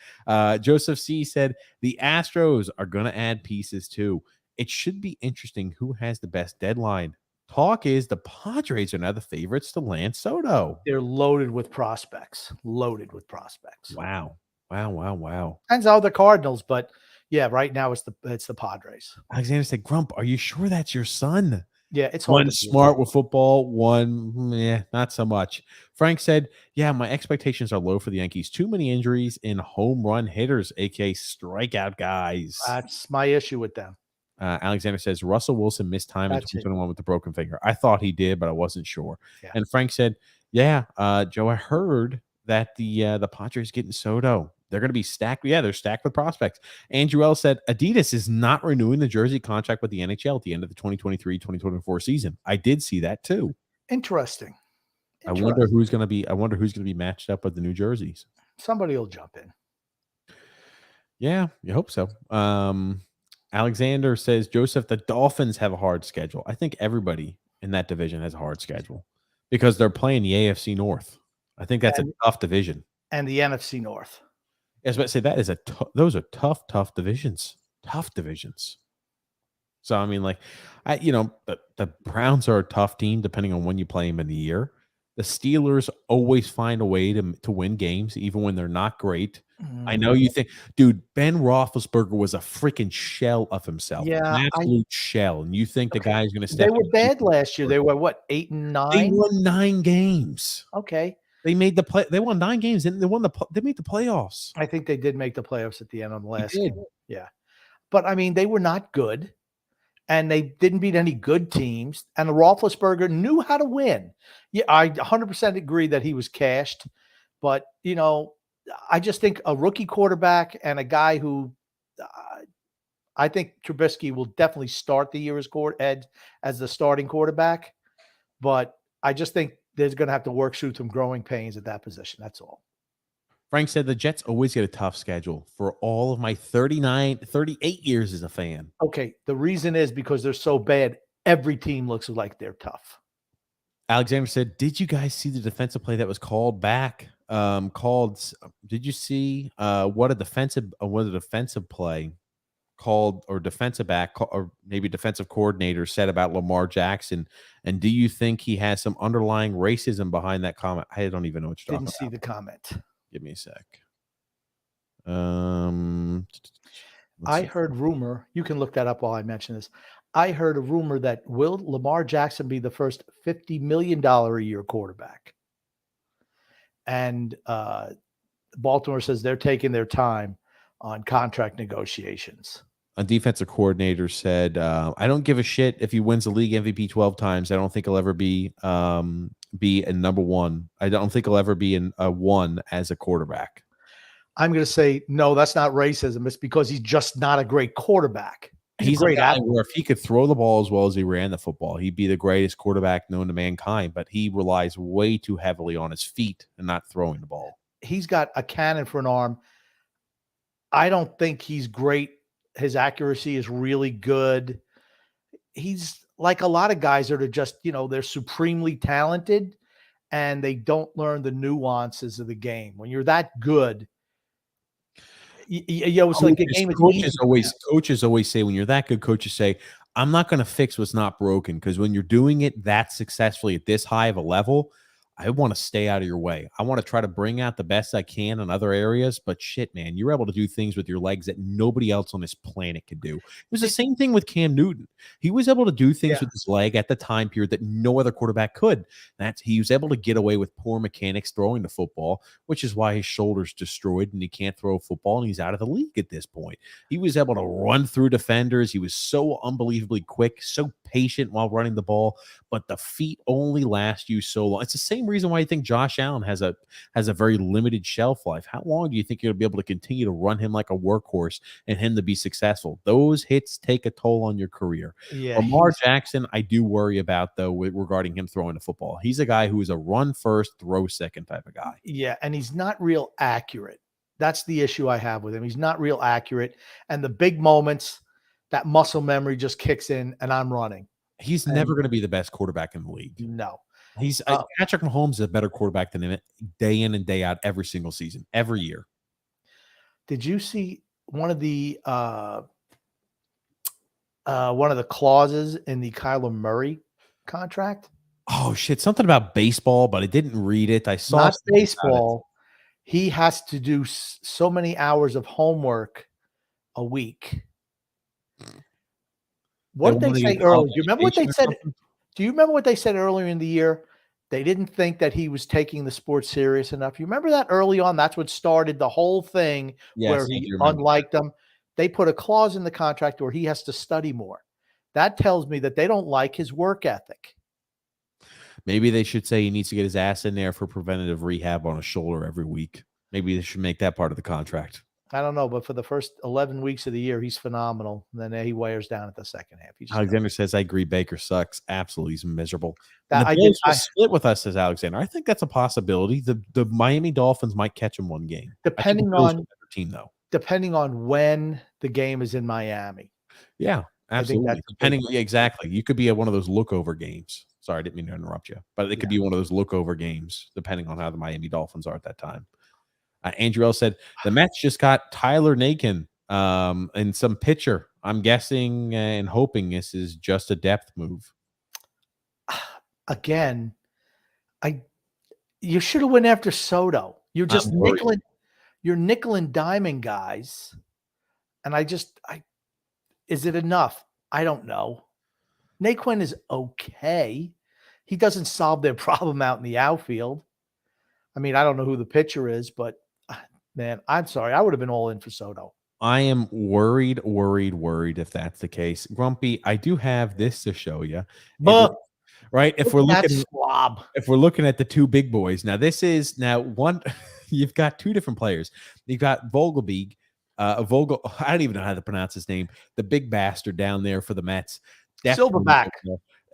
Joseph C said the Astros are gonna add pieces too. It should be interesting who has the best deadline. Talk is the Padres are now the favorites to land Soto. They're loaded with prospects. Wow. Depends how the Cardinals, but yeah, right now it's the Padres. Alexander said, Grump, are you sure that's your son? Yeah, it's hard. One smart with football, one, not so much. Frank said, yeah, my expectations are low for the Yankees. Too many injuries in home run hitters, aka strikeout guys. That's my issue with them. Alexander says, Russell Wilson missed time in 2021 with the broken finger. I thought he did, but I wasn't sure. Yeah. And Frank said, yeah, Joe, I heard that the Padres getting Soto. They're going to be stacked. Yeah, they're stacked with prospects. Andrew L. said, Adidas is not renewing the jersey contract with the NHL at the end of the 2023-2024 season. I did see that too. Interesting. I wonder who's going to be matched up with the new jerseys. Somebody will jump in. Yeah, you hope so. Alexander says, Joseph, the Dolphins have a hard schedule. I think everybody in that division has a hard schedule because they're playing the AFC North. I think that's a tough division. And the NFC North. Yes, but say that is those are tough divisions. Tough divisions. So I mean, like, the Browns are a tough team depending on when you play them in the year. The Steelers always find a way to win games, even when they're not great. I know you think, dude, Ben Roethlisberger was a freaking shell of himself. Yeah, an absolute shell. And you think the guy's going to step? They were bad last year. They were what, 8-9? They won 9 games. Okay. They made the play. They won 9 games, and they made the playoffs. I think they did make the playoffs at the end on the last game. Yeah, but I mean, they were not good, and they didn't beat any good teams. And the Roethlisberger knew how to win. Yeah, I 100% agree that he was cashed, but I just think a rookie quarterback and a guy who I think Trubisky will definitely start the year as the starting quarterback, but I just think there's going to have to work through some growing pains at that position. That's all. Frank said the Jets always get a tough schedule for all of my 38 years as a fan. Okay. The reason is because they're so bad. Every team looks like they're tough. Alexander said, did you guys see the defensive play that was called back? Did you see what a defensive play called, or defensive back, or maybe defensive coordinator said about Lamar Jackson? And do you think he has some underlying racism behind that comment? I don't even know what you're talking about. Didn't see the comment. Give me a sec. I heard rumor. You can look that up while I mention this. I heard a rumor that will Lamar Jackson be the first $50 million a year quarterback? And Baltimore says they're taking their time on contract negotiations. A defensive coordinator said, I don't give a shit if he wins the league MVP 12 times. I don't think he'll ever be a number one. I don't think he'll ever be a one as a quarterback. I'm going to say, no, that's not racism. It's because he's just not a great quarterback. He's a great athlete. Where if he could throw the ball as well as he ran the football, he'd be the greatest quarterback known to mankind, but he relies way too heavily on his feet and not throwing the ball. He's got a cannon for an arm. I don't think he's great. His accuracy is really good. He's like a lot of guys that are just, they're supremely talented and they don't learn the nuances of the game. When you're that good, it's like the game is coaches always say, when you're that good, coaches say, I'm not going to fix what's not broken, because when you're doing it that successfully at this high of a level, I want to stay out of your way. I want to try to bring out the best I can in other areas, but shit, man, you're able to do things with your legs that nobody else on this planet could do. It was the same thing with Cam Newton. He was able to do things with his leg at the time period that no other quarterback could. He was able to get away with poor mechanics throwing the football, which is why his shoulder's destroyed and he can't throw football and he's out of the league at this point. He was able to run through defenders. He was so unbelievably quick, so patient while running the ball, but the feet only last you so long. It's the same reason why I think Josh Allen has a very limited shelf life. How long do you think you'll be able to continue to run him like a workhorse and him to be successful? Those hits take a toll on your career. Yeah, Lamar Jackson, I do worry about, though, regarding him throwing the football. He's a guy who is a run first, throw second type of guy. yeah, and he's not real accurate. That's the issue I have with him. He's not real accurate. And the big moments, that muscle memory just kicks in, and I'm running. He's never going to be the best quarterback in the league. No. He's Patrick Mahomes is a better quarterback than him day in and day out every single season, every year. Did you see one of the clauses in the Kyler Murray contract? Oh shit, something about baseball, but I didn't read it. I saw not baseball. He has to do so many hours of homework a week. What did they say earlier? Do you remember what they said? Do you remember what they said earlier in the year? They didn't think that he was taking the sport serious enough. You remember that early on? That's what started the whole thing, where he unliked them. They put a clause in the contract where he has to study more. That tells me that they don't like his work ethic. Maybe they should say he needs to get his ass in there for preventative rehab on a shoulder every week. Maybe they should make that part of the contract. I don't know, but for the first 11 weeks of the year, he's phenomenal. And then he wears down at the second half. Alexander says, I agree. Baker sucks. Absolutely. He's miserable. I split with us, says Alexander. I think that's a possibility. The Miami Dolphins might catch him one game. Depending on team, though. Depending on when the game is in Miami. Yeah, absolutely. Exactly. You could be at one of those lookover games. Sorry, I didn't mean to interrupt you. But it could be one of those lookover games, depending on how the Miami Dolphins are at that time. Andrew L. said, the Mets just got Tyler Naquin and some pitcher. I'm guessing and hoping this is just a depth move. Again, you should have went after Soto. You're just nickel and diming guys. And is it enough? I don't know. Naquin is okay. He doesn't solve their problem out in the outfield. I mean, I don't know who the pitcher is, but man, I'm sorry. I would have been all in for Soto. I am worried if that's the case. Grumpy, I do have this to show you. But if we're looking at the two big boys. Now, one you've got two different players. You've got Vogelbeek, I don't even know how to pronounce his name, the big bastard down there for the Mets. Silverback.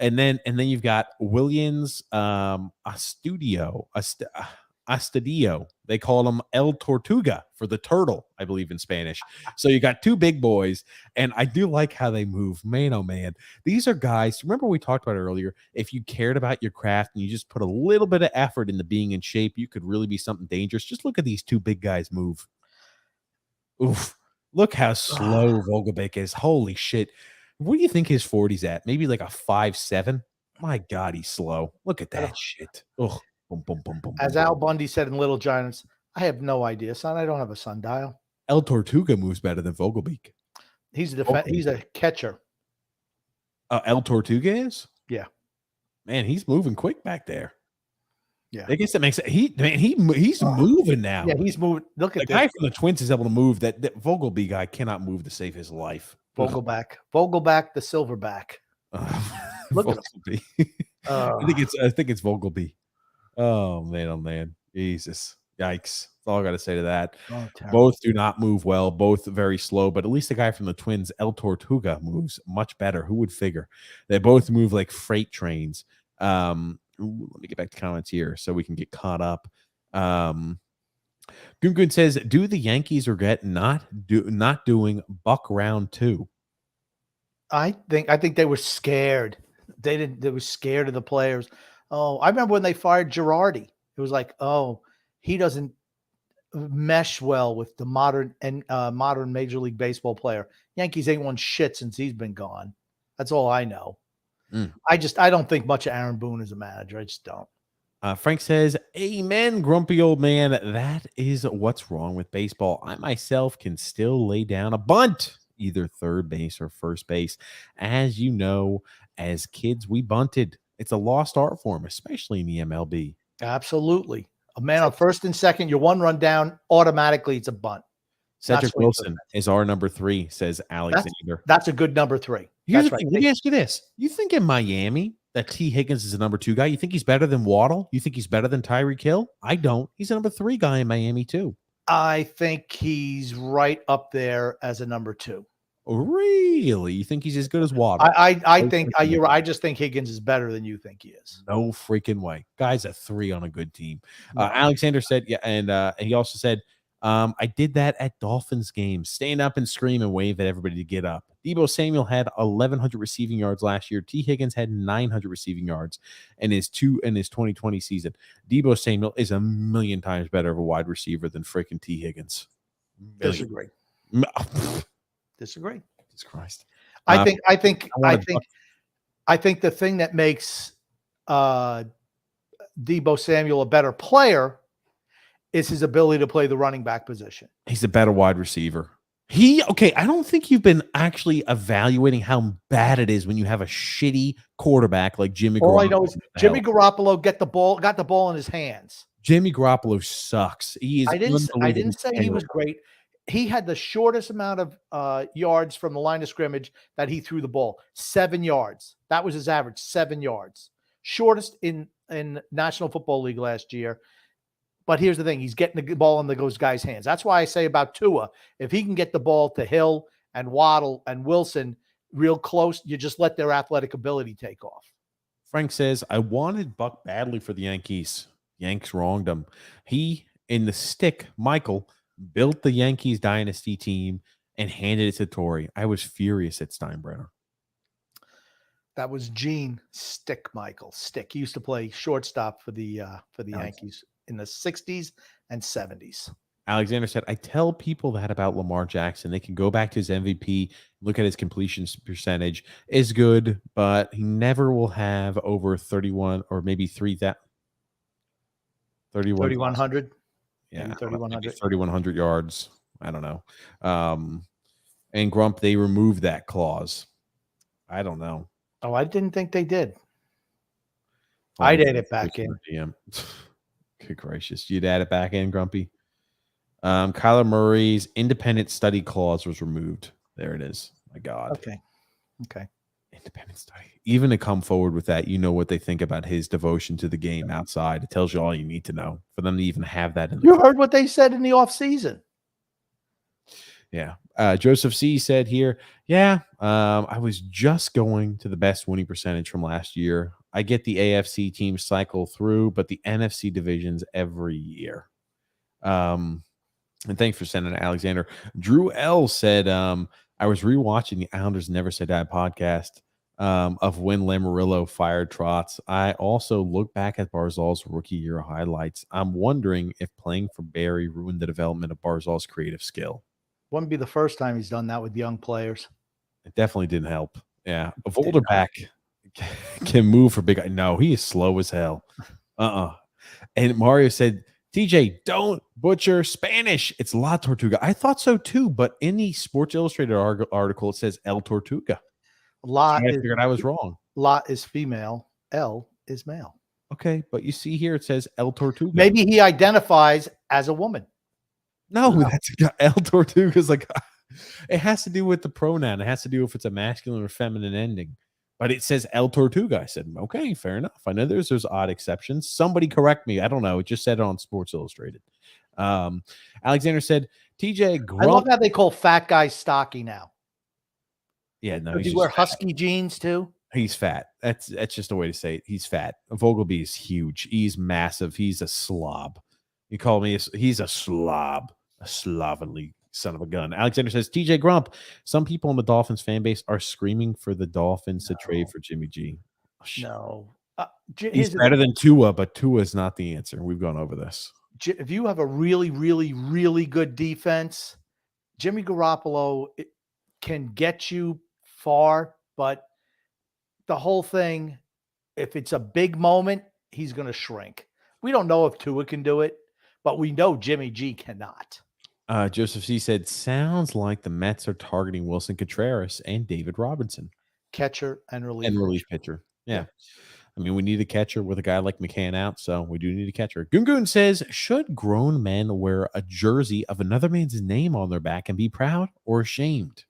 And then you've got Williams Astudillo. They call him El Tortuga for the turtle, I believe, in Spanish. So you got two big boys, and I do like how they move. Man, oh man. These are guys, remember we talked about earlier, if you cared about your craft and you just put a little bit of effort into being in shape, you could really be something dangerous. Just look at these two big guys move. Oof. Look how slow Vogelbeek is. Holy shit. What do you think his 40's at? Maybe like a 5'7"? My God, he's slow. Look at that shit. Ugh. Boom, boom, boom, boom. As Al Bundy said in Little Giants, I have no idea, son. I don't have a sundial. El Tortuga moves better than Vogelbeek. He's a catcher. El Tortuga is? Yeah. Man, he's moving quick back there. Yeah. I guess that makes it. He's moving now. Yeah, he's moving. Look at the guy from the Twins is able to move. That Vogelbeek guy cannot move to save his life. Vogelback, the silverback. Look at him. I think it's Vogelbeek. Oh man, Jesus, yikes! That's all I got to say to that. Both do not move well, both very slow, but at least the guy from the Twins, El Tortuga, moves much better. Who would figure? They both move like freight trains. Let me get back to comments here so we can get caught up. Gungun says, do the Yankees regret not doing Buck round 2? I think they were scared. They were scared of the players. Oh, I remember when they fired Girardi. It was like, oh, he doesn't mesh well with the modern Major League Baseball player. Yankees ain't won shit since he's been gone. That's all I know. I don't think much of Aaron Boone as a manager. I just don't. Frank says, amen, grumpy old man. That is what's wrong with baseball. I myself can still lay down a bunt, either third base or first base. As you know, as kids, we bunted. It's a lost art form, especially in the MLB. Absolutely. A man on first and second, you're one run down, automatically it's a bunt. Cedric swing for the Wilson is our number 3, says Alexander. That's a good number 3. Here's That's the right. thing. Let me ask you this. You think in Miami that T. Higgins is a number 2 guy? You think he's better than Waddle? You think he's better than Tyreek Hill? I don't. He's a number 3 guy in Miami too. I think he's right up there as a number 2. Really? You think he's as good as Waddle? I think you're right. I just think Higgins is better than you think he is. No freaking way. Guy's a 3 on a good team. No. Alexander said, yeah, and he also said, I did that at Dolphins games. Stand up and scream and wave at everybody to get up. Deebo Samuel had 1,100 receiving yards last year. T. Higgins had 900 receiving yards in his 2020 season. Deebo Samuel is a million times better of a wide receiver than freaking T. Higgins. Disagree. Disagree. Jesus Christ. I think the thing that makes Deebo Samuel a better player is his ability to play the running back position. He's a better wide receiver. I don't think you've been actually evaluating how bad it is when you have a shitty quarterback like Jimmy Garoppolo. All I know is Jimmy Garoppolo got the ball in his hands. Jimmy Garoppolo sucks. I didn't say he was great. He had the shortest amount of yards from the line of scrimmage that he threw the ball. 7 yards. That was his average, 7 yards. Shortest in National Football League last year. But here's the thing. He's getting the ball in those guys' hands. That's why I say about Tua, if he can get the ball to Hill and Waddle and Wilson real close, you just let their athletic ability take off. Frank says, I wanted Buck badly for the Yankees. Yanks wronged him. He, in the stick, Michael, built the Yankees dynasty team and handed it to Torrey. I was furious at Steinbrenner. That was Gene Stick, Michael. Stick. He used to play shortstop for the Yankees in the 60s and 70s. Alexander said, I tell people that about Lamar Jackson. They can go back to his MVP, look at his completion percentage. Is good, but he never will have over 31 or maybe 3,100. Yeah, 3,100 yards. I don't know. And Grump, they removed that clause. I don't know. Oh, I didn't think they did. I'd add it back in. Good gracious. You'd add it back in, Grumpy? Kyler Murray's independent study clause was removed. There it is. My God. Okay. Independent study. Even to come forward with that, you know what they think about his devotion to the game outside. It tells you all you need to know for them to even have that. You heard what they said in the offseason. Yeah. Joseph C. said here, I was just going to the best winning percentage from last year. I get the AFC teams cycle through, but the NFC divisions every year. And thanks for sending it, Alexander. Drew L. said, I was rewatching the Islanders Never Say Die podcast of when Lamarillo fired Trotz. I also look back at Barzal's rookie year highlights. I'm wondering if playing for Barry ruined the development of Barzal's creative skill. Wouldn't be the first time he's done that with young players. It definitely didn't help. Yeah. A Volderback can move for big. No, he is slow as hell. And Mario said, TJ, don't butcher Spanish. It's La Tortuga. I thought so too, but in the Sports Illustrated article, it says El Tortuga. I figured I was wrong. La is female. El is male. Okay, but you see here, it says El Tortuga. Maybe he identifies as a woman. No, that's El Tortuga is like, it has to do with the pronoun. It has to do if it's a masculine or feminine ending. But it says El Tortuga. I said, okay, fair enough. I know there's odd exceptions. Somebody correct me. I don't know. It just said it on Sports Illustrated. Alexander said, TJ Grump. I love how they call fat guys stocky now. Yeah, no. Does he wear husky jeans too? He's fat. That's just a way to say it. He's fat. Vogelby is huge. He's massive. He's a slob. You call me he's a slob. A slovenly son of a gun. Alexander says, TJ Grump, some people in the Dolphins fan base are screaming for the Dolphins to trade for Jimmy G. No. He's better than Tua, but Tua is not the answer. We've gone over this. If you have a really, really, really good defense, Jimmy Garoppolo can get you far, but the whole thing, if it's a big moment, he's going to shrink. We don't know if Tua can do it, but we know Jimmy G cannot. Joseph C. said, sounds like the Mets are targeting Wilson Contreras and David Robinson. Catcher and relief pitcher. Yeah. I mean, we need a catcher with a guy like McCann out, so we do need a catcher. Gungun says, should grown men wear a jersey of another man's name on their back and be proud or ashamed?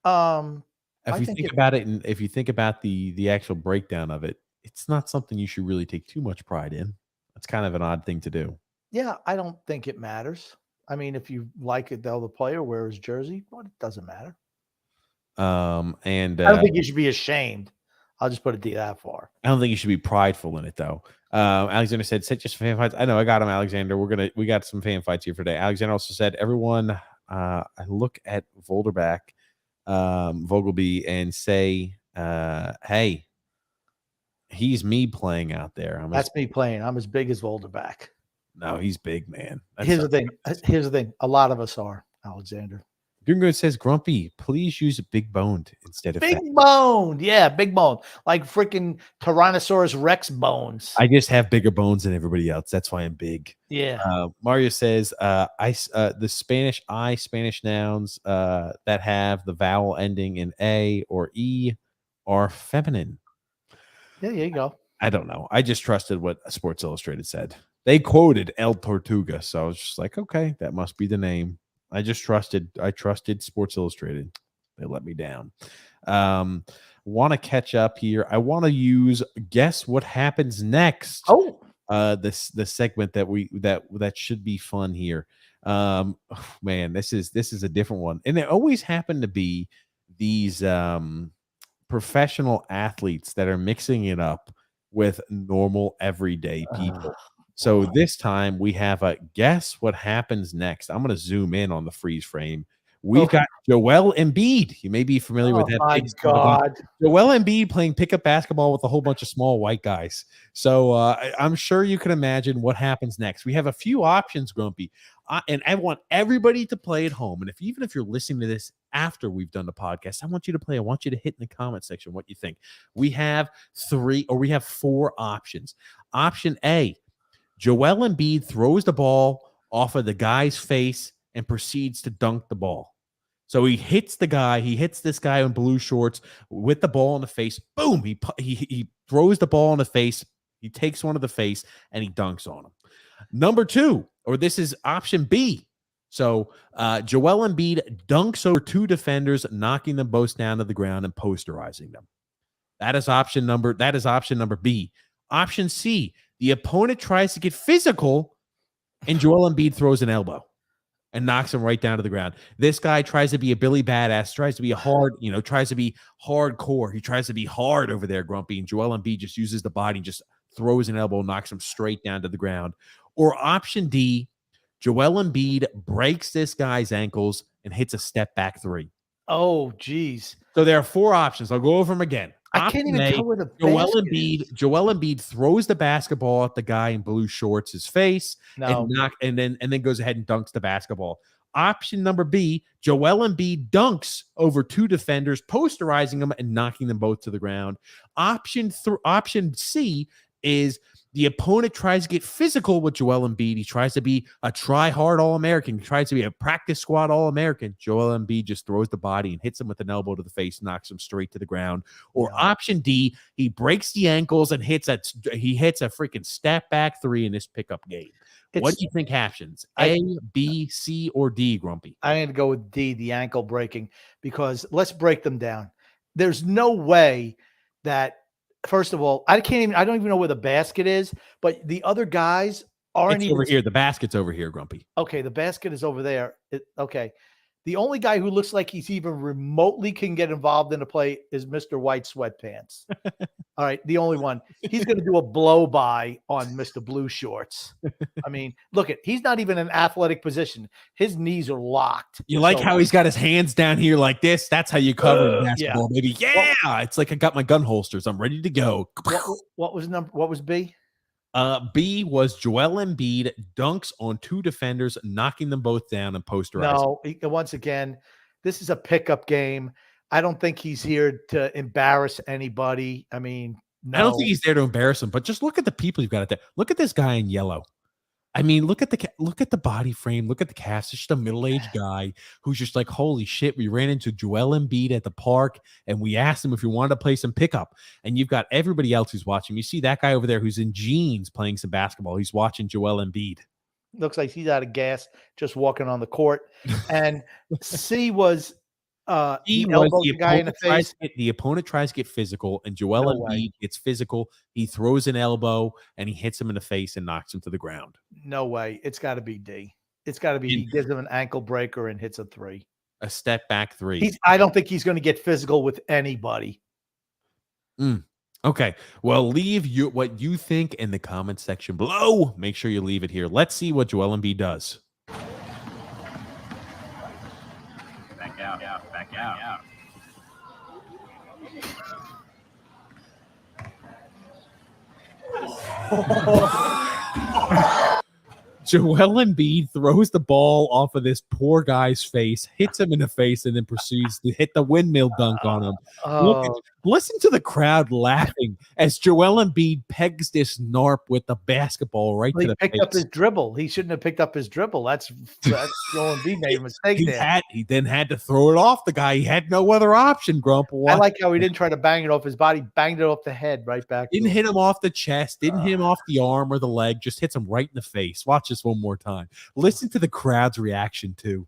If you think about it, and if you think about the actual breakdown of it, it's not something you should really take too much pride in. It's kind of an odd thing to do. Yeah, I don't think it matters. I mean, if you like it, the player wears jersey, well, it doesn't matter. And I don't think you should be ashamed. I'll just put it that far. I don't think you should be prideful in it, though. Alexander said, "Set just fan fights." I know, I got him, Alexander. We got some fan fights here today. Alexander also said, "Everyone, I look at Volderback, Vogelby, and say, hey, he's me playing out there." That's me playing. I'm as big as Volderback. No, he's big, man. Here's the thing. A lot of us are, Alexander. Gungun says, Grumpy, please use a big boned instead of big boned. Yeah, big bone. Like freaking Tyrannosaurus Rex bones. I just have bigger bones than everybody else. That's why I'm big. Yeah. Mario says, the Spanish nouns that have the vowel ending in A or E are feminine. Yeah, there you go. I don't know. I just trusted what Sports Illustrated said. They quoted El Tortuga, so I was just like, okay, that must be the name. I trusted Sports Illustrated. They let me down. Want to catch up here. I want to use guess what happens next. Oh, the segment that should be fun here. Man, this is a different one, and they always happen to be these professional athletes that are mixing it up with normal everyday people. So this time we have a guess what happens next. I'm going to zoom in on the freeze frame. We've got Joel Embiid. You may be familiar with that. Oh, my God. Joel Embiid playing pickup basketball with a whole bunch of small white guys. So I'm sure you can imagine what happens next. We have a few options, Grumpy. And I want everybody to play at home. And even if you're listening to this after we've done the podcast, I want you to play. I want you to hit in the comment section what you think. We have 4 options. Option A, Joel Embiid throws the ball off of the guy's face and proceeds to dunk the ball. So he hits this guy in blue shorts with the ball in the face. Boom! He throws the ball in the face. He takes one to the face and he dunks on him. Number 2, or this is option B. So Joel Embiid dunks over 2 defenders, knocking them both down to the ground and posterizing them. That is option number B. Option C, the opponent tries to get physical and Joel Embiid throws an elbow and knocks him right down to the ground. This guy tries to be a Billy Badass, tries to be tries to be hardcore. He tries to be hard over there, Grumpy, and Joel Embiid just uses the body, just throws an elbow, knocks him straight down to the ground. Or option D, Joel Embiid breaks this guy's ankles and hits a step back 3. Oh, geez. So there are 4 options. I'll go over them again. I can't even tell where the Joel Embiid throws the basketball at the guy in blue shorts' his face and then goes ahead and dunks the basketball. Option number B, Joel Embiid dunks over 2 defenders, posterizing them and knocking them both to the ground. Option C is the opponent tries to get physical with Joel Embiid. He tries to be a try-hard All-American. He tries to be a practice squad All-American. Joel Embiid just throws the body and hits him with an elbow to the face, knocks him straight to the ground. Or option D, he breaks the ankles and hits a freaking step-back 3 in this pickup game. What do you think happens? A, B, C, or D, Grumpy? I'm going to go with D, the ankle breaking, because let's break them down. There's no way that, first of all, I don't even know where the basket is, but the other guys aren't over here. The basket's over here, Grumpy. Okay, the basket is over there. Okay. The only guy who looks like he's even remotely can get involved in the play is Mr. White Sweatpants. All right, the only one. He's going to do a blow-by on Mr. Blue Shorts. I mean, he's not even in an athletic position. His knees are locked. You like how he's got his hands down here like this? That's how you cover basketball, baby. Yeah, it's like I got my gun holsters. I'm ready to go. What was B? B was Joel Embiid dunks on 2 defenders, knocking them both down and posterizing. No, once again, this is a pickup game. I don't think he's here to embarrass anybody. I mean, no. I don't think he's there to embarrass him, but just look at the people you've got out there. Look at this guy in yellow. I mean, look at the body frame. Look at the cast. It's just a middle-aged guy who's just like, holy shit. We ran into Joel Embiid at the park, and we asked him if he wanted to play some pickup. And you've got everybody else who's watching. You see that guy over there who's in jeans playing some basketball. He's watching Joel Embiid. Looks like he's out of gas just walking on the court. And C was he elbows the guy in the face. The opponent tries to get physical, and Joel Embiid gets physical. He throws an elbow, and he hits him in the face and knocks him to the ground. No way. It's got to be D. It's got to be he gives him an ankle breaker and hits a 3. A step back 3. I don't think he's going to get physical with anybody. Okay. Well, leave what you think in the comment section below. Make sure you leave it here. Let's see what Joel Embiid does. Back out. Joel Embiid throws the ball off of this poor guy's face, hits him in the face, and then proceeds to hit the windmill dunk on him. Listen to the crowd laughing as Joel Embiid pegs this narp with the basketball right to the face. He picked up his dribble. He shouldn't have picked up his dribble. That's Joel Embiid made a mistake there. He then had to throw it off the guy. He had no other option, Grump. I like how he didn't try to bang it off his body. Banged it off the head right back. Didn't hit him off the chest. Didn't hit him off the arm or the leg. Just hits him right in the face. Watch this one more time. Listen to the crowd's reaction, too.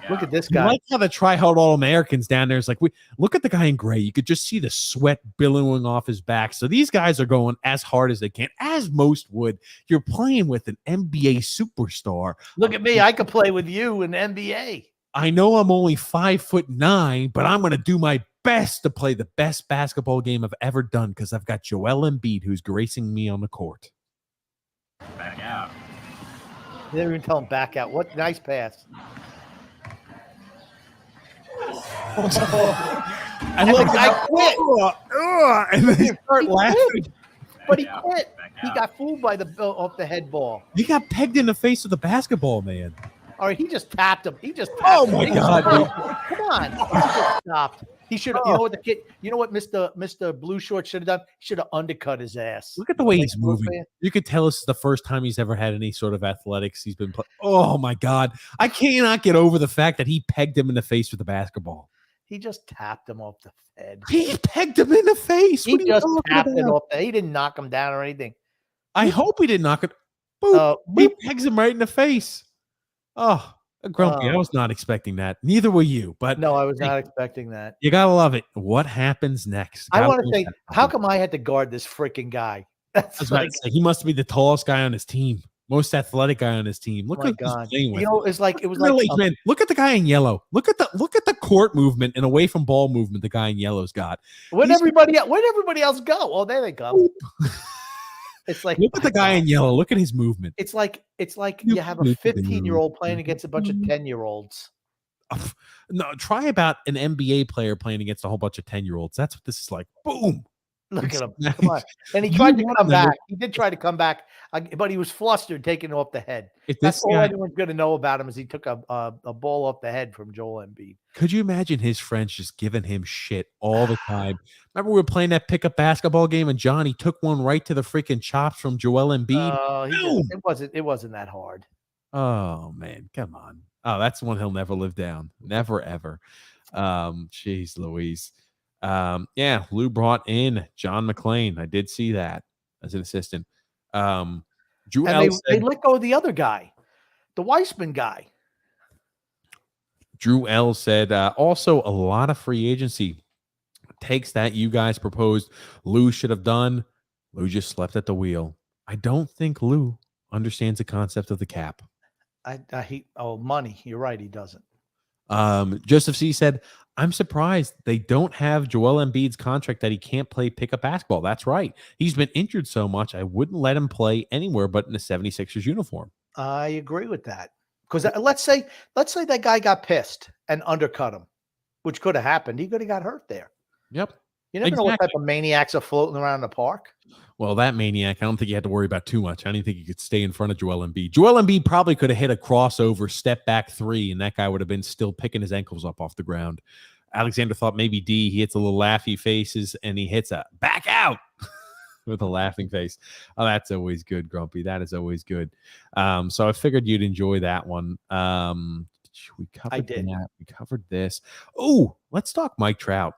Look at this guy. I like how the try-hard All-Americans down there is like, look at the guy in gray. You could just see the sweat billowing off his back. So these guys are going as hard as they can, as most would. You're playing with an NBA superstar. Look at me. I could play with you in the NBA. I know I'm only 5'9", but I'm going to do my best to play the best basketball game I've ever done because I've got Joel Embiid who's gracing me on the court. Back out. They didn't even tell him back out. What nice pass. I like I quit. And then he started laughing. But he quit. He got fooled by the off the head ball. He got pegged in the face with a basketball, man. All right, he just tapped him. Oh my God, dude. Come on. He just stopped. He should have, you know what Mr. Blue Short should have done? He should have undercut his ass. Look at the way he's moving. You could tell it's the first time he's ever had any sort of athletics. He's been playing. Oh my God. I cannot get over the fact that he pegged him in the face with a basketball. He just tapped him off the head. He pegged him in the face. He just tapped it off. He didn't knock him down or anything. I hope he didn't knock it. Boop. He pegs him right in the face. Oh, Grumpy, I was not expecting that. Neither were you. But no, I was not expecting that. You got to love it. What happens next? I want to say, how come I had to guard this freaking guy? That's like, he must be the tallest guy on his team. Most athletic guy on his team. Look at God. You know, it was like man, look at the guy in yellow. Look at the court movement and away from ball movement the guy in yellow's got. Where'd everybody else go? Oh, there they go. It's like, look at the guy in yellow. Look at his movement. It's like you have a 15-year-old playing against a bunch of 10-year-olds. No, try about an NBA player playing against a whole bunch of 10-year-olds. That's what this is like. Boom. Look at him. Come on. And he tried to come back. He did try to come back, but he was flustered, taking it off the head. That's all anyone's going to know about him is he took a ball off the head from Joel Embiid. Could you imagine his friends just giving him shit all the time? Remember we were playing that pickup basketball game and Johnny took one right to the freaking chops from Joel Embiid? It wasn't that hard. Oh, man. Come on. Oh, that's one he'll never live down. Never, ever. Jeez Louise. Yeah, Lou brought in John McClain. I did see that as an assistant. Drew they let go of the other guy, the Weissman guy. Drew L said, also a lot of free agency takes that you guys proposed Lou should have done. Lou just slept at the wheel. I don't think Lou understands the concept of the cap. Money. You're right. He doesn't. Joseph C said, I'm surprised they don't have Joel Embiid's contract that he can't play pickup basketball. That's right. He's been injured so much. I wouldn't let him play anywhere but in a 76ers uniform. I agree with that. Because let's say that guy got pissed and undercut him, which could have happened. He could have got hurt there. Yep. You never know what type of maniacs are floating around the park. Well, that maniac, I don't think you had to worry about too much. I didn't think he could stay in front of Joel Embiid. Joel Embiid probably could have hit a crossover, step back 3, and that guy would have been still picking his ankles up off the ground. Alexander thought maybe D. He hits a little laughy faces, and he hits a back out. with a laughing face. Oh, that's always good, Grumpy. That is always good. So I figured you'd enjoy that one. We covered did. that. We covered this. Oh, let's talk Mike Trout.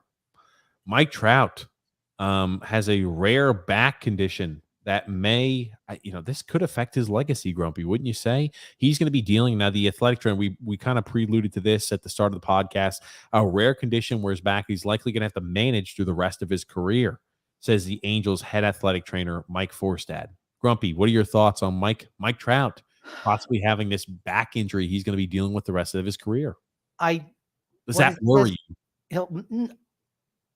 Mike Trout has a rare back condition that may, this could affect his legacy, Grumpy, wouldn't you say? He's going to be dealing now. The athletic trend, we kind of preluded to this at the start of the podcast, a rare condition where his back, he's likely going to have to manage through the rest of his career, says the Angels head athletic trainer, Mike Forstad. Grumpy, what are your thoughts on Mike Trout possibly having this back injury he's going to be dealing with the rest of his career? Does that worry you?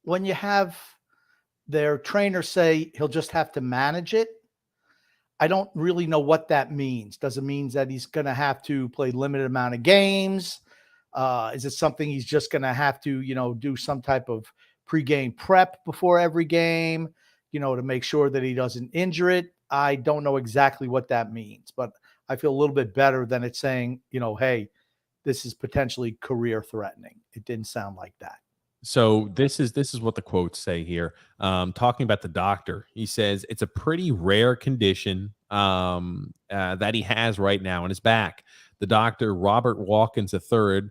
When you have their trainer say he'll just have to manage it, I don't really know what that means. Does it mean that he's going to have to play limited amount of games? Is it something he's just going to have to, do some type of pregame prep before every game, to make sure that he doesn't injure it? I don't know exactly what that means, but I feel a little bit better than it's saying, hey, this is potentially career threatening. It didn't sound like that. So this is what the quotes say here. Talking about the doctor, he says it's a pretty rare condition that he has right now in his back. The doctor, Robert Watkins III,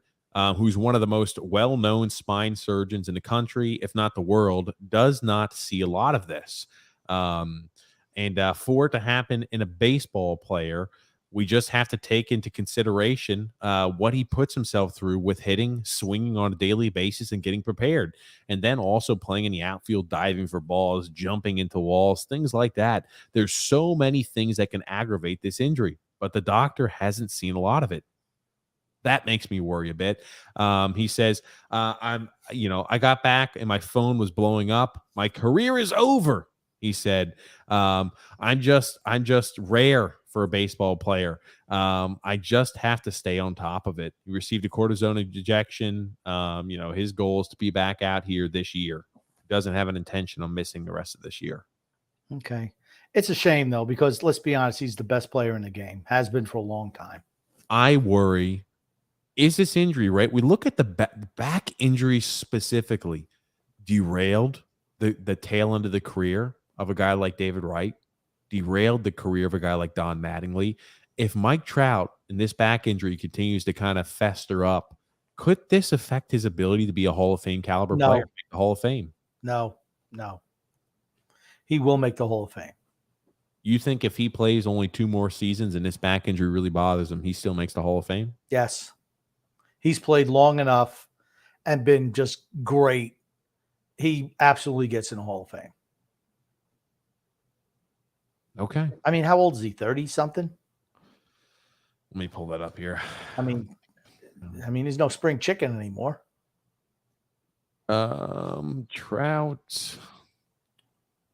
who's one of the most well-known spine surgeons in the country, if not the world, does not see a lot of this. And for it to happen in a baseball player, we just have to take into consideration what he puts himself through with hitting, swinging on a daily basis, and getting prepared. And then also playing in the outfield, diving for balls, jumping into walls, things like that. There's so many things that can aggravate this injury, but the doctor hasn't seen a lot of it. That makes me worry a bit. He says, I got back and my phone was blowing up. My career is over. He said, I'm just rare for a baseball player. I just have to stay on top of it. He received a cortisone injection. His goal is to be back out here this year. Doesn't have an intention on missing the rest of this year. Okay. It's a shame, though, because let's be honest, he's the best player in the game. Has been for a long time. I worry, is this injury, right? We look at the back injury specifically, derailed the tail end of the career of a guy like David Wright, derailed the career of a guy like Don Mattingly. If Mike Trout and this back injury continues to kind of fester up, could this affect his ability to be a Hall of Fame caliber player, make the Hall of Fame? No. He will make the Hall of Fame. You think if he plays only 2 more seasons and this back injury really bothers him, he still makes the Hall of Fame? Yes. He's played long enough and been just great. He absolutely gets in the Hall of Fame. Okay. I mean, how old is he? 30-something? Let me pull that up here. I mean, he's no spring chicken anymore. Trout,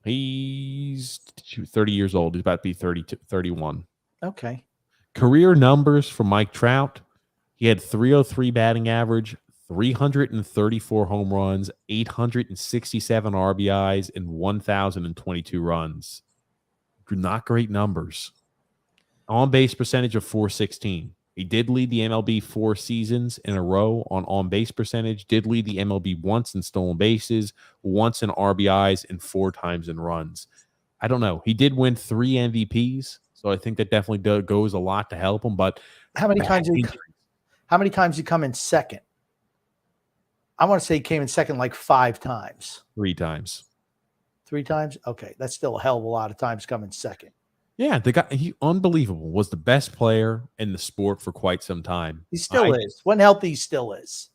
he's 30 years old. He's about to be 31. Okay. Career numbers for Mike Trout. He had 303 batting average, 334 home runs, 867 RBIs, and 1,022 runs. Not great numbers. On-base percentage of .416. He did lead the MLB 4 seasons in a row on base percentage, did lead the MLB once in stolen bases, once in RBIs, and 4 times in runs. I don't know. He did win 3 MVPs, so I think that definitely goes a lot to help him. But how many times did he come in second? I want to say he came in second like 5 times. 3 times. 3 times? Okay. That's still a hell of a lot of times coming second. Yeah, the guy, he unbelievable. Was the best player in the sport for quite some time. He still is. When healthy, he still is.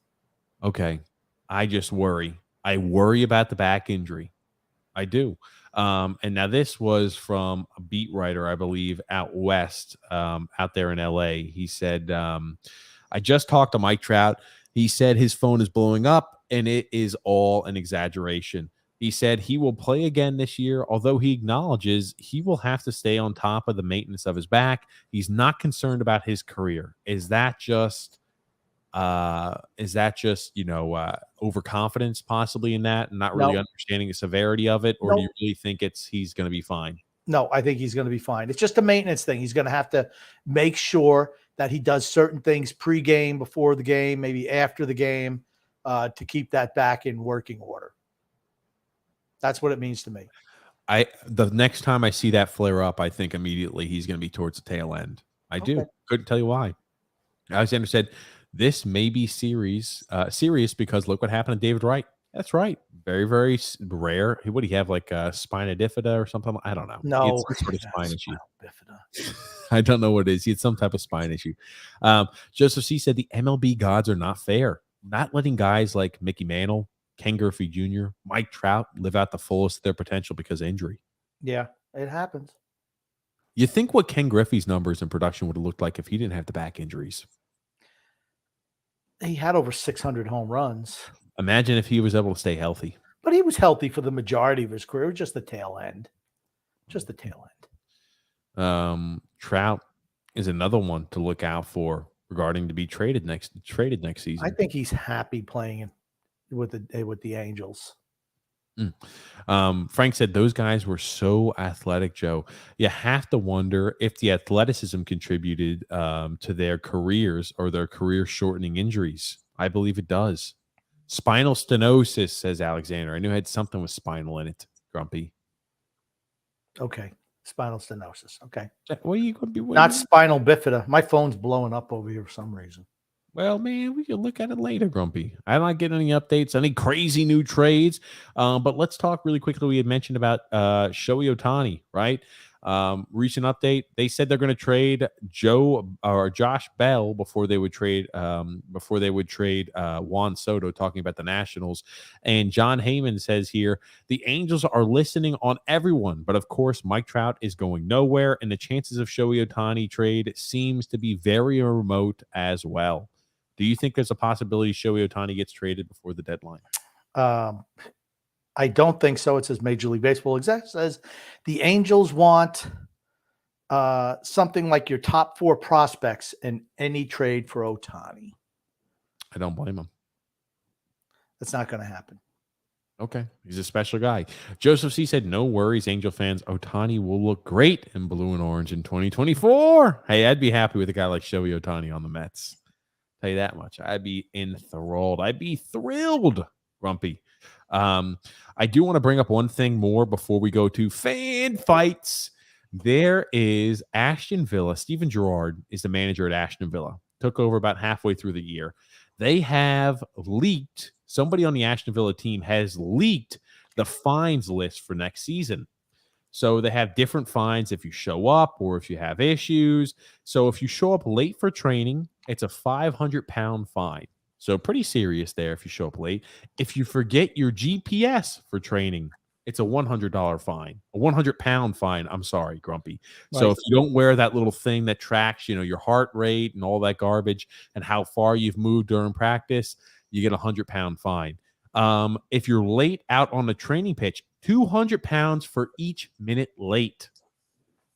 Okay. I just worry. I worry about the back injury. I do. And now this was from a beat writer, I believe, out west, out there in LA. He said, I just talked to Mike Trout. He said his phone is blowing up and it is all an exaggeration. He said he will play again this year, although he acknowledges he will have to stay on top of the maintenance of his back. He's not concerned about his career. Is that just overconfidence possibly in that and not really understanding the severity of it? Or do you really think he's going to be fine? No, I think he's going to be fine. It's just a maintenance thing. He's going to have to make sure that he does certain things pre-game, before the game, maybe after the game, to keep that back in working order. That's what it means to me. The next time I see that flare up, I think immediately he's going to be towards the tail end. I do. Couldn't tell you why. Alexander said this may be serious because look what happened to David Wright. That's right. Very, very rare. What do you have, like spina bifida or something? I don't know. No, it's some sort of spine issue. Bifida. I don't know what it is. He had some type of spine issue. Joseph C. said the MLB gods are not fair. Not letting guys like Mickey Mantle, Ken Griffey Jr., Mike Trout live out the fullest of their potential because of injury. Yeah, it happens. You think what Ken Griffey's numbers in production would have looked like if he didn't have the back injuries? He had over 600 home runs. Imagine if he was able to stay healthy. But he was healthy for the majority of his career. It was just the tail end. Just the tail end. Trout is another one to look out for regarding to be traded next season. I think he's happy playing with the Angels. Frank said those guys were so athletic, Joe. You have to wonder if the athleticism contributed to their careers or their career-shortening injuries. I believe it does. Spinal stenosis, says Alexander. I knew it had something with spinal in it, Grumpy. Okay. Spinal stenosis. Okay. What are you going to be? Not spinal bifida. My phone's blowing up over here for some reason. Well, man, we can look at it later, Grumpy. I'm not getting any updates, any crazy new trades. But let's talk really quickly. We had mentioned about Shohei Ohtani, right? Recent update. They said they're going to trade Josh Bell before they would trade Juan Soto, talking about the Nationals. And John Heyman says here, the Angels are listening on everyone, but of course, Mike Trout is going nowhere, and the chances of Shohei Ohtani trade seems to be very remote as well. Do you think there's a possibility Shohei Ohtani gets traded before the deadline? I don't think so. It says Major League Baseball exec says the Angels want something like your top 4 prospects in any trade for Ohtani. I don't blame him. That's not going to happen. Okay. He's a special guy. Joseph C. said, no worries, Angel fans. Ohtani will look great in blue and orange in 2024. Hey, I'd be happy with a guy like Shohei Ohtani on the Mets. Tell you that much. I'd be enthralled. I'd be thrilled, Grumpy. I do want to bring up one thing more before we go to fan fights. There is Aston Villa. Steven Gerrard is the manager at Aston Villa. Took over about halfway through the year. They have leaked, somebody on the Aston Villa team has leaked the fines list for next season. So they have different fines if you show up or if you have issues. So if you show up late for training, it's a 500-pound fine. So pretty serious there if you show up late. If you forget your GPS for training, it's a $100 fine, a 100-pound fine. I'm sorry, Grumpy. Right. So if you don't wear that little thing that tracks, your heart rate and all that garbage and how far you've moved during practice, you get a 100-pound fine. If you're late out on the training pitch, 200 pounds for each minute late.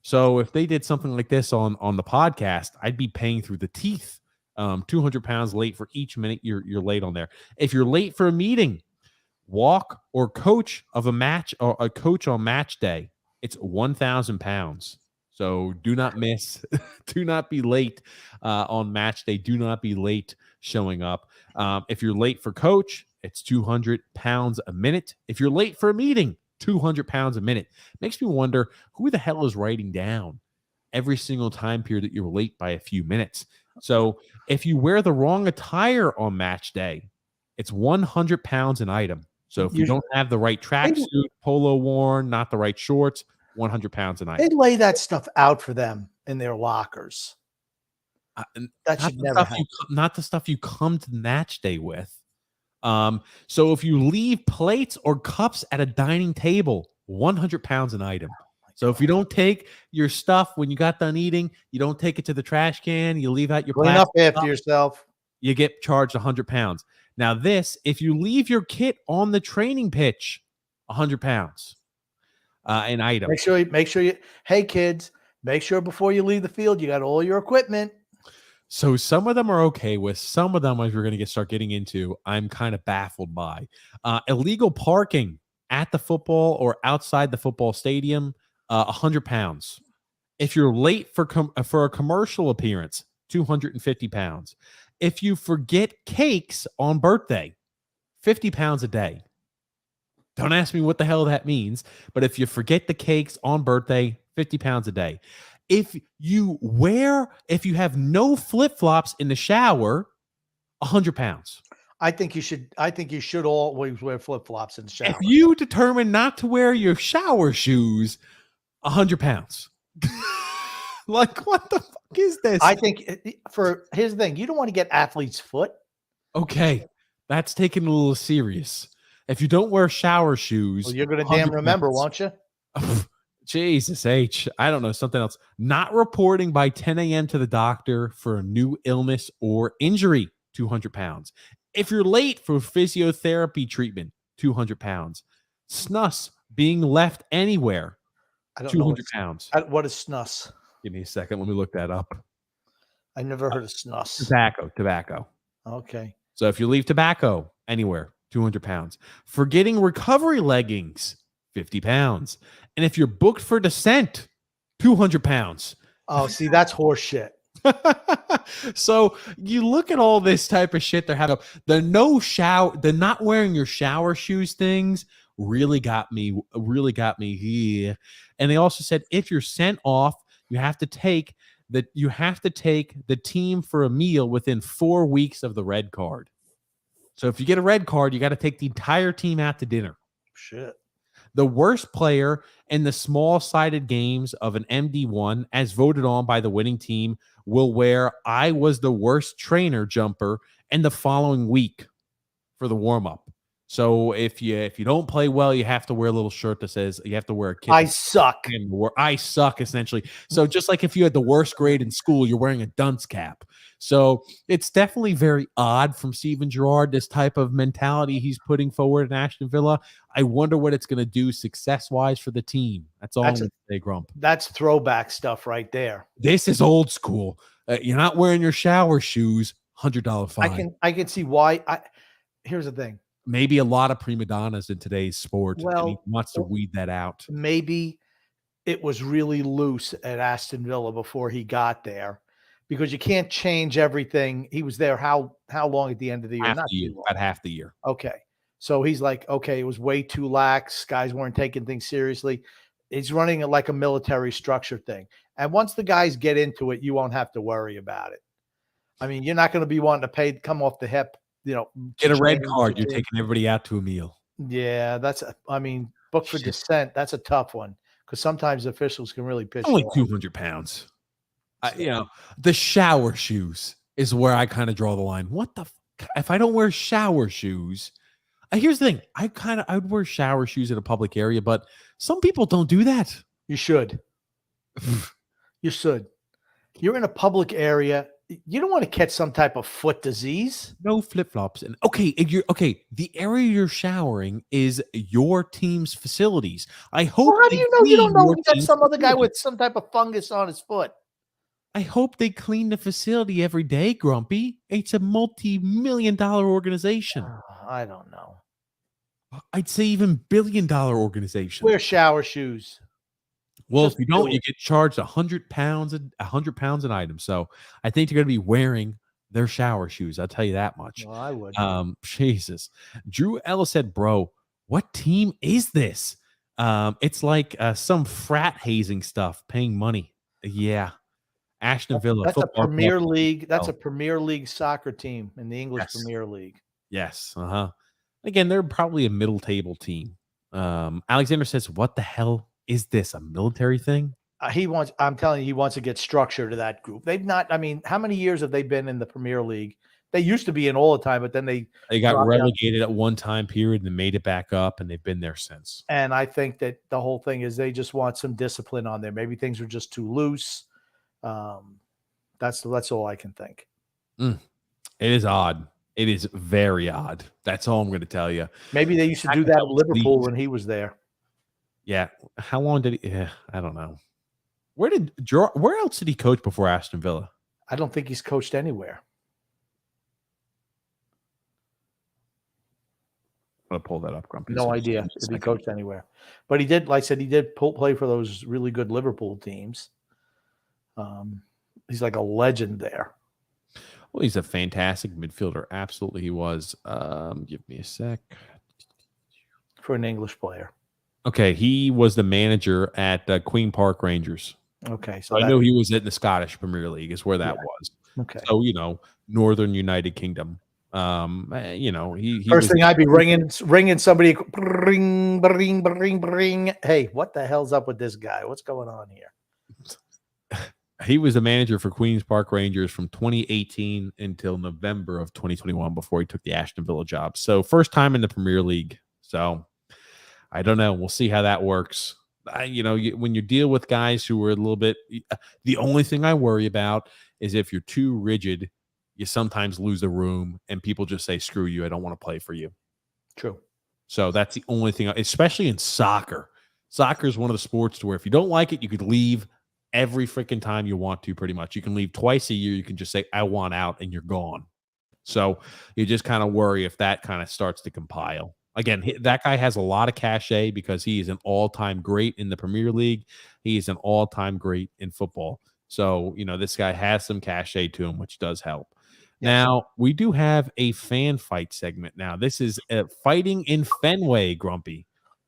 So if they did something like this on the podcast, I'd be paying through the teeth. 200 pounds late for each minute you're late on there. If you're late for a meeting, walk or coach of a match or a coach on match day, it's 1,000 pounds. So do not miss, do not be late on match day. Do not be late showing up. If you're late for coach, it's 200 pounds a minute. If you're late for a meeting, 200 pounds a minute. Makes me wonder who the hell is writing down every single time period that you're late by a few minutes. So if you wear the wrong attire on match day, it's 100 pounds an item. So if you don't have the right tracksuit, polo worn, not the right shorts, 100 pounds an item. They lay that stuff out for them in their lockers. That should never happen. Not the stuff you come to match day with. So if you leave plates or cups at a dining table, 100 pounds an item. So if you don't take your stuff when you got done eating, you don't take it to the trash can, you leave out your clean up after yourself, you get charged 100 pounds. Now this, if you leave your kit on the training pitch, 100 pounds an item. Make sure you, hey kids, make sure before you leave the field, you got all your equipment. So some of them are okay with, some of them, as we're going to start getting into, I'm kind of baffled by. Illegal parking at the football or outside the football stadium, 100 pounds. If you're late for a commercial appearance, 250 pounds. If you forget cakes on birthday, 50 pounds a day. Don't ask me what the hell that means. But if you forget the cakes on birthday, 50 pounds a day. If you have no flip-flops in the shower, 100 pounds. I think you should always wear flip-flops in the shower. If you determine not to wear your shower shoes, 100 pounds. Like, what the fuck is this? I think here's the thing. You don't want to get athlete's foot. Okay. That's taken a little serious. If you don't wear shower shoes, well, you're going to damn remember, won't you? Jesus H. I don't know. Something else. Not reporting by 10 a.m. to the doctor for a new illness or injury, 200 pounds. If you're late for physiotherapy treatment, 200 pounds. Snus, being left anywhere, 200 pounds. What is snus? Give me a second. Let me look that up. I never heard of snus. Tobacco. Okay. So if you leave tobacco anywhere, 200 pounds. Forgetting recovery leggings, 50 pounds. And if you're booked for descent, 200 pounds. Oh, see, that's horse shit. So you look at all this type of shit they're having. The not wearing your shower shoes things really got me here. And they also said if you're sent off, you have to take the team for a meal within 4 weeks of the red card. So if you get a red card, you got to take the entire team out to dinner. Shit. The worst player in the small-sided games of an MD1, as voted on by the winning team, will wear "I was the worst trainer" jumper in the following week for the warm-up. So if you don't play well, you have to wear a little shirt that says you have to wear a kit. I suck. I suck, essentially. So just like if you had the worst grade in school, you're wearing a dunce cap. So it's definitely very odd from Steven Gerrard, this type of mentality he's putting forward in Aston Villa. I wonder what it's going to do success-wise for the team. That's all I'm going to say, Grump. That's throwback stuff right there. This is old school. You're not wearing your shower shoes, $100 fine. I can see why. Here's the thing. Maybe a lot of prima donnas in today's sport, and he wants to weed that out. Maybe it was really loose at Aston Villa before he got there, because you can't change everything. He was there how long at the end of the year? About half the year. Okay. So he's like, okay, it was way too lax. Guys weren't taking things seriously. He's running it like a military structure thing. And once the guys get into it, you won't have to worry about it. I mean, you're not going to be wanting to come off the hip. Get a red card. You're taking everybody out to a meal. Yeah, book for dissent. That's a tough one because sometimes officials can really pitch. Only 200 pounds. The shower shoes is where I kind of draw the line. What the? If I don't wear shower shoes, here's the thing. I'd wear shower shoes in a public area, but some people don't do that. You should. You should. You're in a public area. You don't want to catch some type of foot disease. No flip-flops. And the area you're showering is your team's facilities. I hope. Well, how do you know? You don't know you got some other guy with some type of fungus on his foot. I hope they clean the facility every day, Grumpy. It's a multi-million-dollar organization. I don't know. I'd say even billion-dollar organization. Wear shower shoes. Well, if you don't, you get charged 100 pounds an item. So I think you're going to be wearing their shower shoes. I'll tell you that much. Well, I would. Jesus. Drew Ellis said, bro, what team is this? It's like some frat hazing stuff, paying money. Yeah. Aston Villa. That's a Premier League. That's a Premier League soccer team in the English Premier League. Yes. Again, they're probably a middle table team. Alexander says, what the hell is this, a military thing? I'm telling you, he wants to get structure to that group. They've not, how many years have they been in the Premier League? They used to be in all the time, but then they got relegated at one time period and made it back up, and they've been there since. And I think that the whole thing is they just want some discipline on there. Maybe things are just too loose. That's all I can think. It is odd. It is very odd. That's all I'm going to tell you. Maybe they used to do that at Liverpool when he was there. Yeah. How long did he? Yeah, I don't know. Where else did he coach before Aston Villa? I don't think he's coached anywhere. I'm going to pull that up, Grumpy. No idea if he coached anywhere. But he did, like I said, he did play for those really good Liverpool teams. He's like a legend there. Well, he's a fantastic midfielder. Absolutely, he was. Give me a sec. for an English player? Okay, he was the manager at Queen Park Rangers. Okay, So I know he was in the Scottish Premier League is where that was. Okay. So, Northern United Kingdom. He First was thing I'd be ringing somebody, bring, bring, bring, bring. Hey, what the hell's up with this guy? What's going on here? he was the manager for Queens Park Rangers from 2018 until November of 2021 before he took the Aston Villa job. So first time in the Premier League. So I don't know. We'll see how that works. When you deal with guys who are a little bit, the only thing I worry about is if you're too rigid, you sometimes lose the room and people just say, screw you, I don't want to play for you. True. So that's the only thing, especially in soccer. Soccer is one of the sports to where if you don't like it, you could leave every freaking time you want to, pretty much. You can leave twice a year. You can just say, I want out, and you're gone. So you just kind of worry if that kind of starts to compile. Again, that guy has a lot of cachet because he is an all-time great in the Premier League. He is an all-time great in football. So, this guy has some cachet to him, which does help. Yes. Now, we do have a fan fight segment now. This is fighting in Fenway, Grumpy.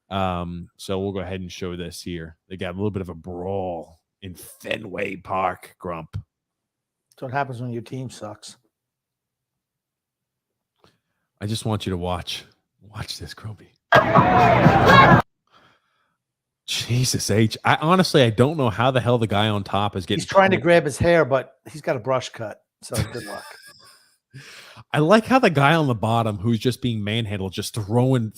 So we'll go ahead and show this here. They got a little bit of a brawl in Fenway Park, Grump. That's what happens when your team sucks. I just want you to watch. Watch this, Grumpy. Jesus H. I honestly don't know how the hell the guy on top is getting. He's trying to grab his hair, but he's got a brush cut. So good luck. I like how the guy on the bottom who's just being manhandled, just throwing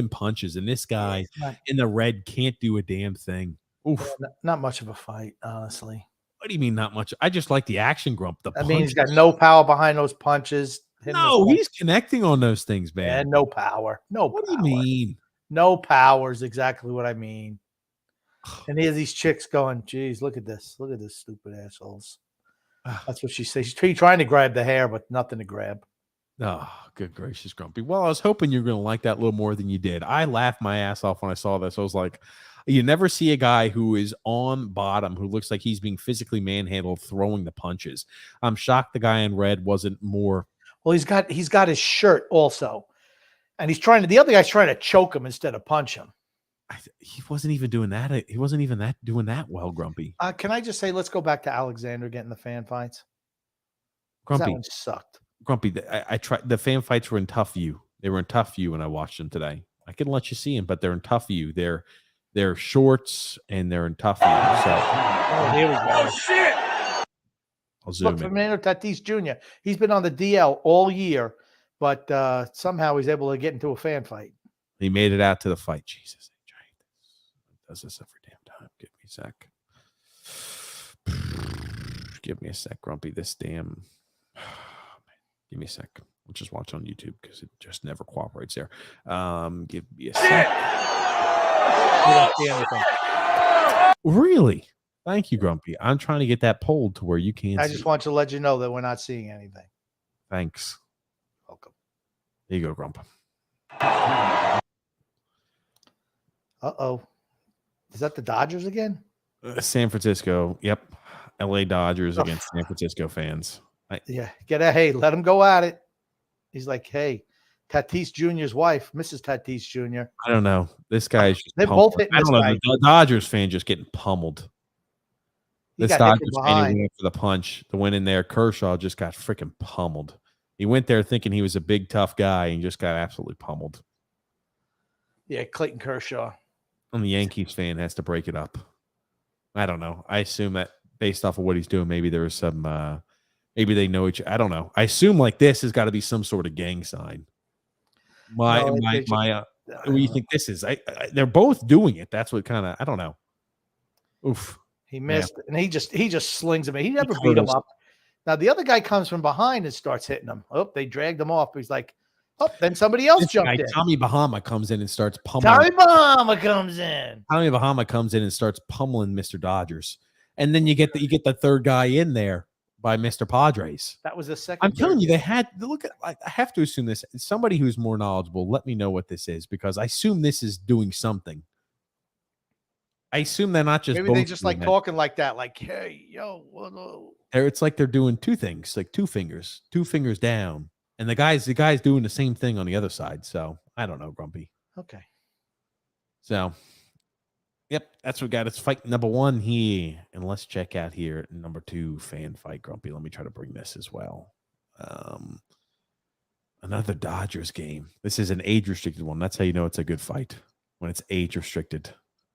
punches, and this guy in the red can't do a damn thing. Oof. Not much of a fight, honestly. What do you mean not much? I just like the action, Grump. I mean, he's got no power behind those punches. No, he's connecting on those things, man. And no power. What do you mean? No power is exactly what I mean. And here's these chicks going, geez, look at this. Look at this stupid assholes. That's what she says. She's trying to grab the hair, but nothing to grab. Oh, good gracious, Grumpy. Well, I was hoping you were going to like that a little more than you did. I laughed my ass off when I saw this. I was like, you never see a guy who is on bottom who looks like he's being physically manhandled throwing the punches. I'm shocked the guy in red wasn't more. Well, he's got his shirt also. And the other guy's trying to choke him instead of punch him. He wasn't even doing that. He wasn't even doing that well, Grumpy. Can I just say, let's go back to Alexander getting the fan fights? Grumpy, that one sucked. Grumpy, I tried. The fan fights were in tough view. They were in tough view when I watched them today. I couldn't let you see them, but they're in tough view. They're shorts and they're in tough view. So, here we go. Oh shit! I'll zoom in. Fernando Tatis Jr. He's been on the DL all year, but somehow he's able to get into a fan fight. He made it out to the fight. Jesus. Does this every damn time. Give me a sec. Give me a sec, Grumpy. This damn. Give me a sec. We'll just watch on YouTube because it just never cooperates there. Give me a sec. You don't see anything. Really? Thank you, Grumpy. I'm trying to get that pulled to where you can't. I just want to let you know that we're not seeing anything. Thanks. Welcome. There you go, Grump. Uh-oh. Is that the Dodgers again? San Francisco. Yep. LA Dodgers against San Francisco fans. Hey, let them go at it. He's like, hey, Tatis Jr.'s wife, Mrs. Tatis Jr. I don't know. This guy's just they're both hitting. I don't know. The Dodgers fan just getting pummeled. This Dodgers fan went for the punch. The win in there. Kershaw just got freaking pummeled. He went there thinking he was a big, tough guy and just got absolutely pummeled. Yeah, Clayton Kershaw. And the Yankees fan has to break it up. I don't know. I assume that based off of what he's doing, maybe there was some maybe they know each other. I don't know. I assume like this has got to be some sort of gang sign. What do you think this is? They're both doing it. That's what kind of I don't know. Oof. He missed and he just slings him. He never beat him up. Now the other guy comes from behind and starts hitting him. Oh, they dragged him off. He's like, oh, then somebody else jumped in. Tommy Bahama comes in and starts pummeling. Tommy Bahama comes in and starts pummeling Mr. Dodgers. And then you get the third guy in there by Mr. Padres. That was the second. I'm telling you, they had look at. I have to assume this. Somebody who's more knowledgeable, let me know what this is because I assume this is doing something. I assume they're not just. Maybe they just like talking like that, like, hey, yo, whoa. It's like they're doing two things, like two fingers down. And the guy's doing the same thing on the other side. So I don't know, Grumpy. Okay. So, yep, that's what got us fight number 1 here. And let's check out here number 2 fan fight, Grumpy. Let me try to bring this as well. Another Dodgers game. This is an age-restricted one. That's how you know it's a good fight, when it's age-restricted.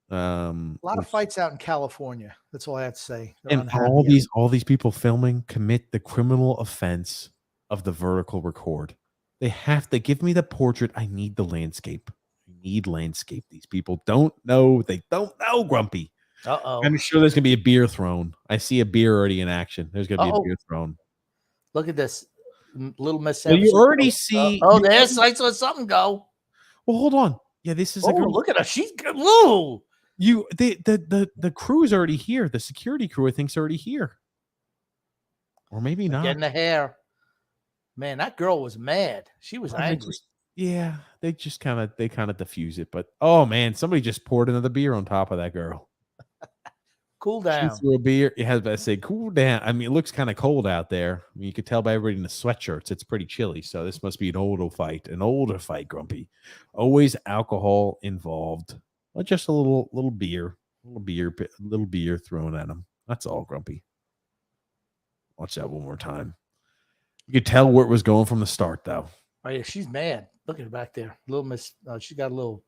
A lot of fights out in California. That's all I have to say. They're And unhappy. all these people filming commit the criminal offense of the vertical record. They have to give me the portrait. I need the landscape. I need landscape. These people don't know. They don't know, Grumpy. Uh-oh. I'm sure there's going to be a beer thrown. I see a beer already in action. There's going to be a beer thrown. Look at this. Little Miss Well, you already see. There's I saw something go. Well, hold on. Yeah, this is a girl. Look at her. She's good. Woo. The crew's already here. The security crew, I think, is already here. Or maybe not. Getting the hair. Man, that girl was mad. She was angry. They kind of diffuse it. But oh man, somebody just poured another beer on top of that girl. Cool down. She threw a beer. You had to say cool down. I mean, it looks kind of cold out there. I mean, you could tell by everybody in the sweatshirts. It's pretty chilly. So this must be an older fight, Grumpy. Always alcohol involved. Well, just a little beer thrown at him. That's all, Grumpy. Watch that one more time. You could tell where it was going from the start, though. Oh yeah, she's mad. Look at her back there, little Miss. She got a little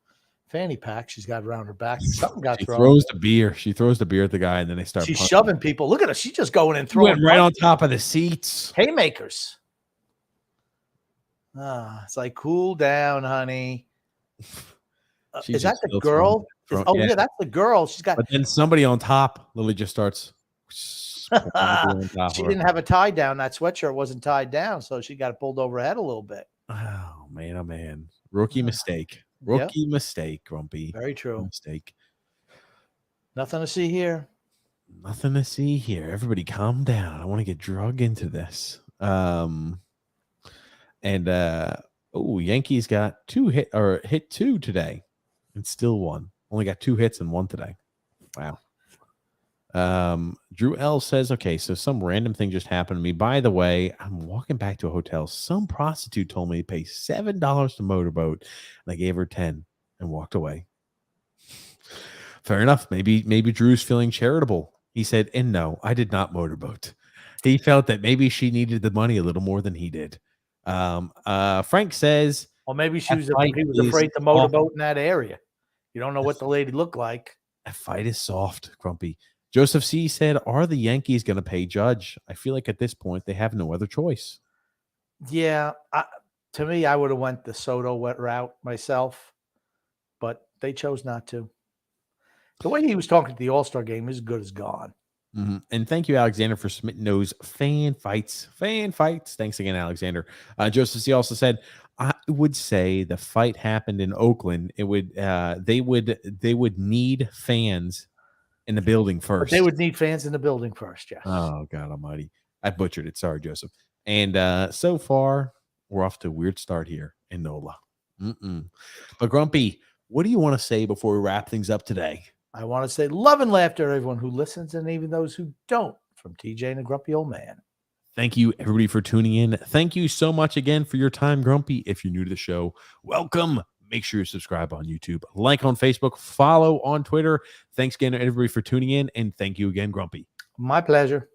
fanny pack. She's got around her back. Something got thrown. She throws the beer at the guy, and then they start. She's shoving people. Look at her. She's just going and throwing right on top of the seats. Haymakers. It's like cool down, honey. Is that the girl? Yeah, that's the girl. She's got. But then somebody on top literally just starts. She didn't have a tie down. That sweatshirt wasn't tied down, so she got pulled over her head a little bit. Oh man! Rookie mistake. Mistake, Grumpy. Very true. Mistake. Nothing to see here. Nothing to see here. Everybody, calm down. I want to get drug into this. Yankees got hit 2 today, and still won. Only got 2 hits and 1 today. Wow. Drew L says, okay, so some random thing just happened to me. By the way, I'm walking back to a hotel. Some prostitute told me to pay $7 to motorboat, and I gave her 10 and walked away. Fair enough. Maybe Drew's feeling charitable. He said, and no, I did not motorboat. He felt that maybe she needed the money a little more than he did. Frank says, well, maybe he was afraid to motorboat in that area. You don't know what the lady looked like. That fight is soft, Grumpy. Joseph C. said, are the Yankees going to pay Judge? I feel like at this point they have no other choice. Yeah. To me, I would have went the Soto route myself, but they chose not to. The way he was talking at the All-Star game is good as gone. Mm-hmm. And thank you, Alexander, for submitting those fan fights. Thanks again, Alexander. Joseph C. also said, I would say the fight happened in Oakland. It would they would need fans in the building first. They would need fans in the building first, yes. Oh, God almighty. I butchered it. Sorry, Joseph. And so far, we're off to a weird start here in NOLA. But Grumpy, what do you want to say before we wrap things up today? I want to say love and laughter to everyone who listens and even those who don't, from TJ and the Grumpy Old Man. Thank you, everybody, for tuning in. Thank you so much again for your time, Grumpy. If you're new to the show, welcome. Make sure you subscribe on YouTube, like on Facebook, follow on Twitter. Thanks again to everybody for tuning in, and thank you again, Grumpy. My pleasure.